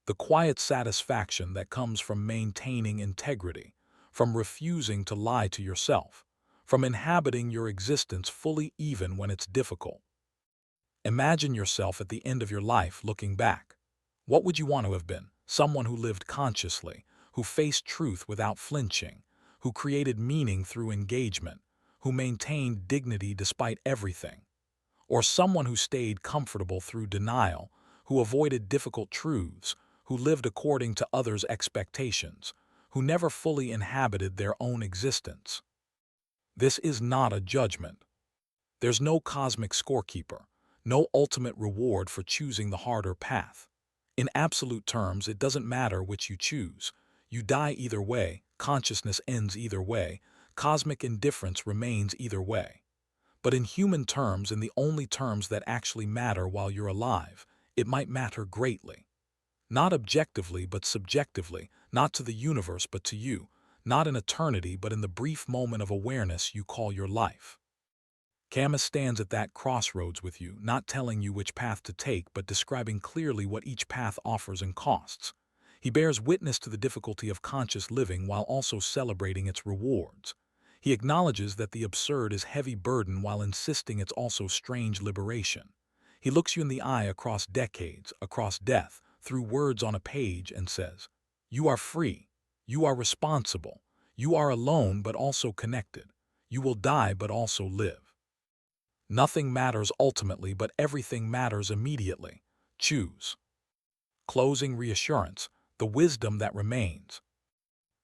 The quiet satisfaction that comes from maintaining integrity, from refusing to lie to yourself, from inhabiting your existence fully even when it's difficult. Imagine yourself at the end of your life looking back. What would you want to have been? Someone who lived consciously, who faced truth without flinching, who created meaning through engagement, who maintained dignity despite everything. Or someone who stayed comfortable through denial, who avoided difficult truths, who lived according to others' expectations, who never fully inhabited their own existence. This is not a judgment. There's no cosmic scorekeeper, no ultimate reward for choosing the harder path. In absolute terms, it doesn't matter which you choose. You die either way, consciousness ends either way, cosmic indifference remains either way. But in human terms, in the only terms that actually matter while you're alive, it might matter greatly. Not objectively but subjectively, not to the universe but to you, not in eternity but in the brief moment of awareness you call your life. Camus stands at that crossroads with you, not telling you which path to take but describing clearly what each path offers and costs. He bears witness to the difficulty of conscious living while also celebrating its rewards. He acknowledges that the absurd is heavy burden while insisting it's also strange liberation. He looks you in the eye across decades, across death, through words on a page and says, "You are free. You are responsible. You are alone but also connected. You will die but also live. Nothing matters ultimately but everything matters immediately. Choose." Closing reassurance, the wisdom that remains.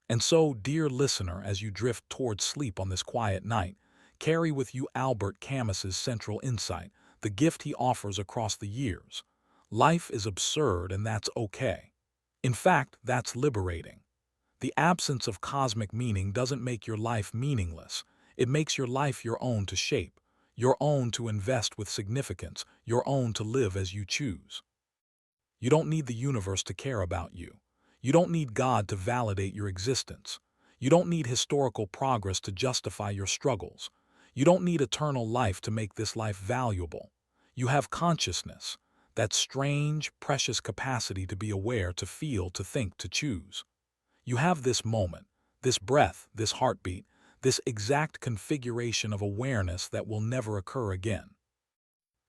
And so, dear listener, as you drift towards sleep on this quiet night, carry with you Albert Camus's central insight, the gift he offers across the years. Life is absurd and that's okay. In fact, that's liberating. The absence of cosmic meaning doesn't make your life meaningless. It makes your life your own to shape, your own to invest with significance, your own to live as you choose. You don't need the universe to care about you. You don't need God to validate your existence. You don't need historical progress to justify your struggles. You don't need eternal life to make this life valuable. You have consciousness, that strange, precious capacity to be aware, to feel, to think, to choose. You have this moment, this breath, this heartbeat, this exact configuration of awareness that will never occur again.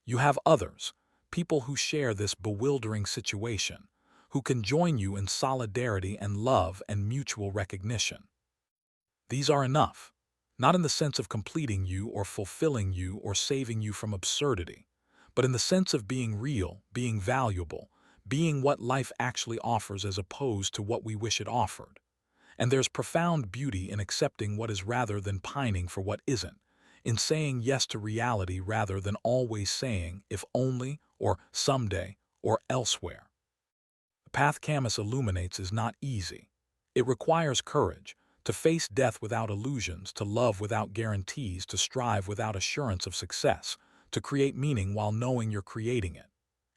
You have others, people who share this bewildering situation, who can join you in solidarity and love and mutual recognition. These are enough, not in the sense of completing you or fulfilling you or saving you from absurdity, but in the sense of being real, being valuable, being what life actually offers as opposed to what we wish it offered. And there's profound beauty in accepting what is rather than pining for what isn't, in saying yes to reality rather than always saying if only, or someday, or elsewhere. The path Camus illuminates is not easy. It requires courage, to face death without illusions, to love without guarantees, to strive without assurance of success, to create meaning while knowing you're creating it.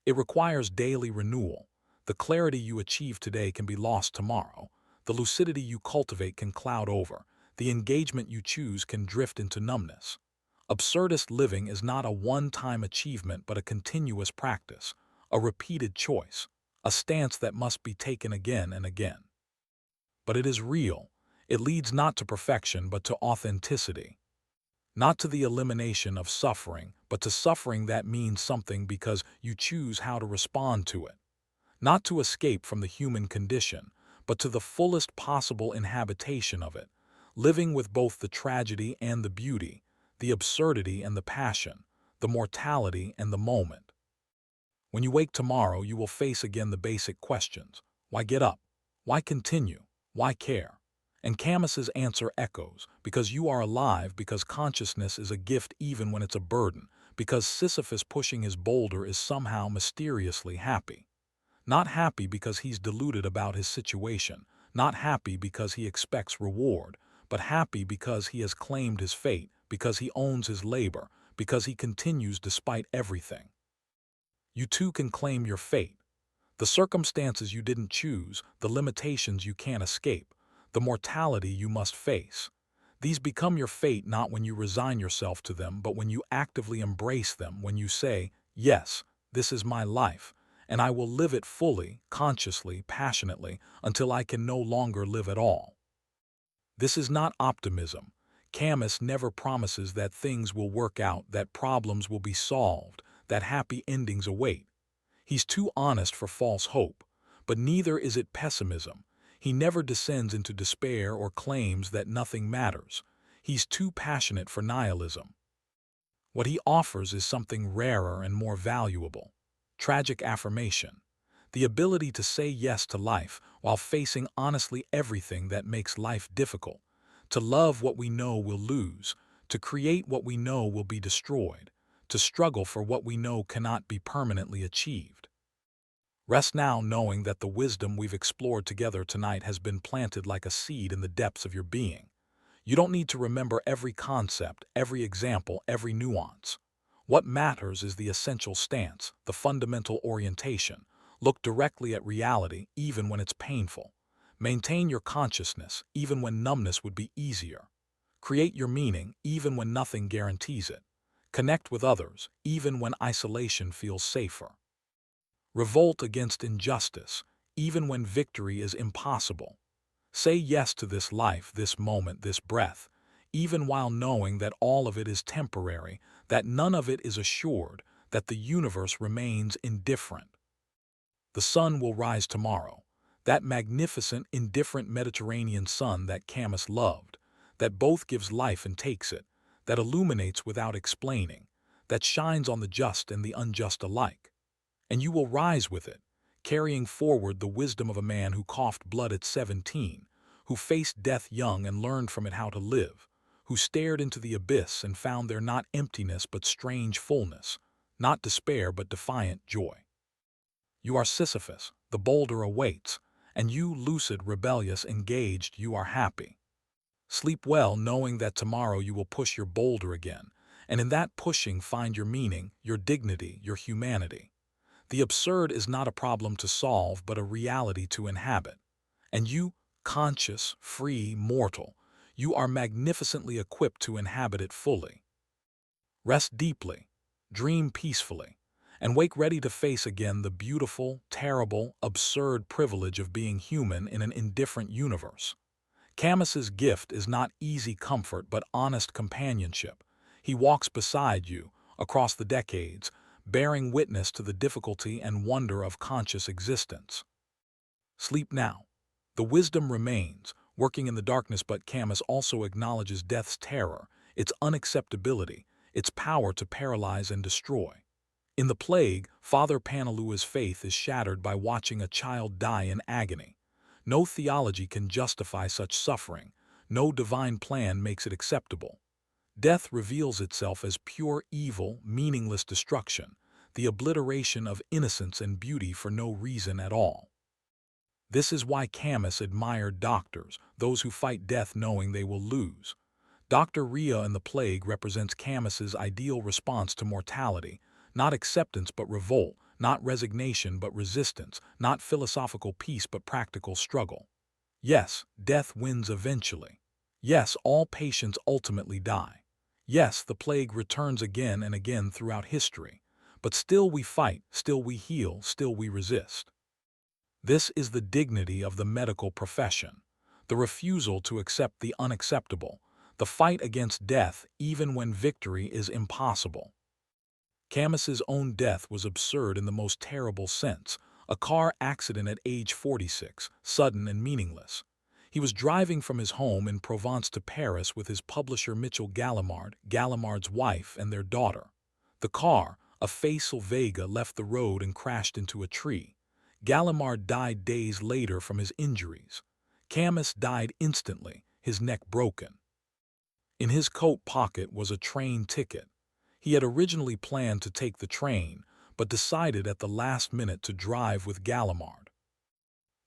It requires daily renewal. The clarity you achieve today can be lost tomorrow. The lucidity you cultivate can cloud over. The engagement you choose can drift into numbness. Absurdist living is not a one-time achievement but a continuous practice, a repeated choice, a stance that must be taken again and again. But it is real. It leads not to perfection but to authenticity. not to the elimination of suffering, but to suffering that means something because you choose how to respond to it. Not to escape from the human condition, but to the fullest possible inhabitation of it, living with both the tragedy and the beauty, the absurdity and the passion, the mortality and the moment. When you wake tomorrow, you will face again the basic questions. Why get up? Why continue? Why care? And Camus's answer echoes, because you are alive, because consciousness is a gift even when it's a burden, because Sisyphus pushing his boulder is somehow mysteriously happy. Not happy because he's deluded about his situation, not happy because he expects reward, but happy because he has claimed his fate, because he owns his labor, because he continues despite everything. You too can claim your fate. The circumstances you didn't choose, the limitations you can't escape, the mortality you must face. These become your fate not when you resign yourself to them, but when you actively embrace them, when you say, yes, this is my life, and I will live it fully, consciously, passionately, until I can no longer live at all. This is not optimism. Camus never promises that things will work out, that problems will be solved, that happy endings await. He's too honest for false hope, but neither is it pessimism. He never descends into despair or claims that nothing matters. He's too passionate for nihilism. What he offers is something rarer and more valuable: tragic affirmation, the ability to say yes to life while facing honestly everything that makes life difficult, to love what we know we'll lose, to create what we know will be destroyed, to struggle for what we know cannot be permanently achieved. Rest now knowing that the wisdom we've explored together tonight has been planted like a seed in the depths of your being. You don't need to remember every concept, every example, every nuance. What matters is the essential stance, the fundamental orientation. Look directly at reality, even when it's painful. Maintain your consciousness, even when numbness would be easier. Create your meaning, even when nothing guarantees it. Connect with others, even when isolation feels safer. Revolt against injustice, even when victory is impossible. Say yes to this life, this moment, this breath, even while knowing that all of it is temporary, that none of it is assured, that the universe remains indifferent. The sun will rise tomorrow, that magnificent, indifferent Mediterranean sun that Camus loved, that both gives life and takes it, that illuminates without explaining, that shines on the just and the unjust alike. And you will rise with it, carrying forward the wisdom of a man who coughed blood at 17, who faced death young and learned from it how to live, who stared into the abyss and found there not emptiness but strange fullness, not despair but defiant joy. You are Sisyphus, the boulder awaits, and you, lucid, rebellious, engaged, you are happy. Sleep well knowing that tomorrow you will push your boulder again, and in that pushing find your meaning, your dignity, your humanity. The absurd is not a problem to solve, but a reality to inhabit. And you, conscious, free, mortal, you are magnificently equipped to inhabit it fully. Rest deeply, dream peacefully, and wake ready to face again the beautiful, terrible, absurd privilege of being human in an indifferent universe. Camus's gift is not easy comfort but honest companionship. He walks beside you, across the decades, bearing witness to the difficulty and wonder of conscious existence. Sleep now. The wisdom remains, working in the darkness, but Camus also acknowledges death's terror, its unacceptability, its power to paralyze and destroy. In the plague, Father Panalua's faith is shattered by watching a child die in agony. No theology can justify such suffering, no divine plan makes it acceptable. Death reveals itself as pure evil, meaningless destruction, the obliteration of innocence and beauty for no reason at all. This is why Camus admired doctors, those who fight death knowing they will lose. Dr. Rhea in the plague represents Camus's ideal response to mortality, not acceptance but revolt, not resignation but resistance, not philosophical peace but practical struggle. Yes, death wins eventually. Yes, all patients ultimately die. Yes, the plague returns again and again throughout history. But still we fight, still we heal, still we resist. This is the dignity of the medical profession, the refusal to accept the unacceptable, the fight against death even when victory is impossible. Camus's own death was absurd in the most terrible sense, a car accident at age 46, sudden and meaningless. He was driving from his home in Provence to Paris with his publisher Mitchell Gallimard, Gallimard's wife, and their daughter. The car, a Facel Vega, left the road and crashed into a tree. Gallimard died days later from his injuries. Camus died instantly, his neck broken. In his coat pocket was a train ticket. He had originally planned to take the train, but decided at the last minute to drive with Gallimard.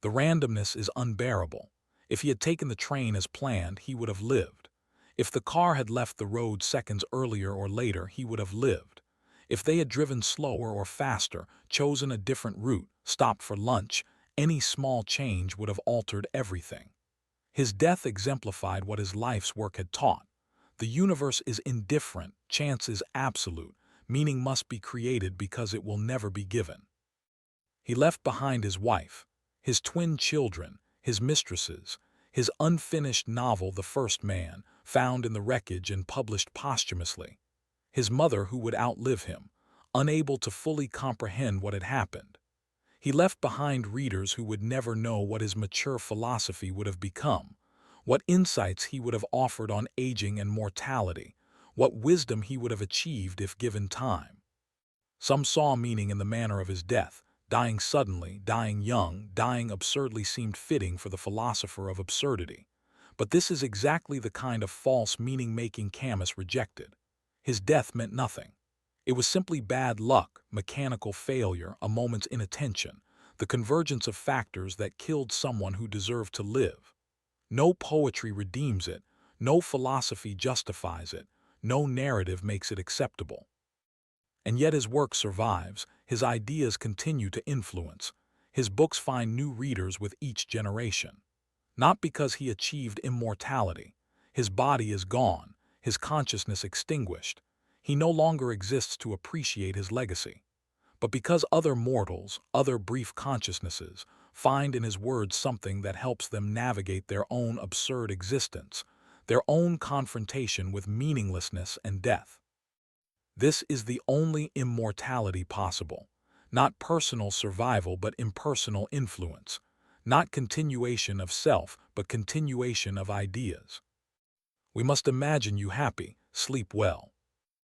The randomness is unbearable. If he had taken the train as planned, he would have lived. If the car had left the road seconds earlier or later, he would have lived. If they had driven slower or faster, chosen a different route, stopped for lunch, any small change would have altered everything. His death exemplified what his life's work had taught. The universe is indifferent, chance is absolute, meaning must be created because it will never be given. He left behind his wife, his twin children, his mistresses, his unfinished novel The First Man, found in the wreckage and published posthumously, his mother who would outlive him, unable to fully comprehend what had happened. He left behind readers who would never know what his mature philosophy would have become, what insights he would have offered on aging and mortality, what wisdom he would have achieved if given time. Some saw meaning in the manner of his death. Dying suddenly, dying young, dying absurdly seemed fitting for the philosopher of absurdity. But this is exactly the kind of false meaning-making Camus rejected. His death meant nothing. It was simply bad luck, mechanical failure, a moment's inattention, the convergence of factors that killed someone who deserved to live. No poetry redeems it, no philosophy justifies it, no narrative makes it acceptable. And yet his work survives, his ideas continue to influence, his books find new readers with each generation. Not because he achieved immortality. His body is gone, his consciousness extinguished. He no longer exists to appreciate his legacy. But because other mortals, other brief consciousnesses, find in his words something that helps them navigate their own absurd existence, their own confrontation with meaninglessness and death. This is the only immortality possible, not personal survival but impersonal influence, not continuation of self but continuation of ideas. We must imagine you happy, sleep well.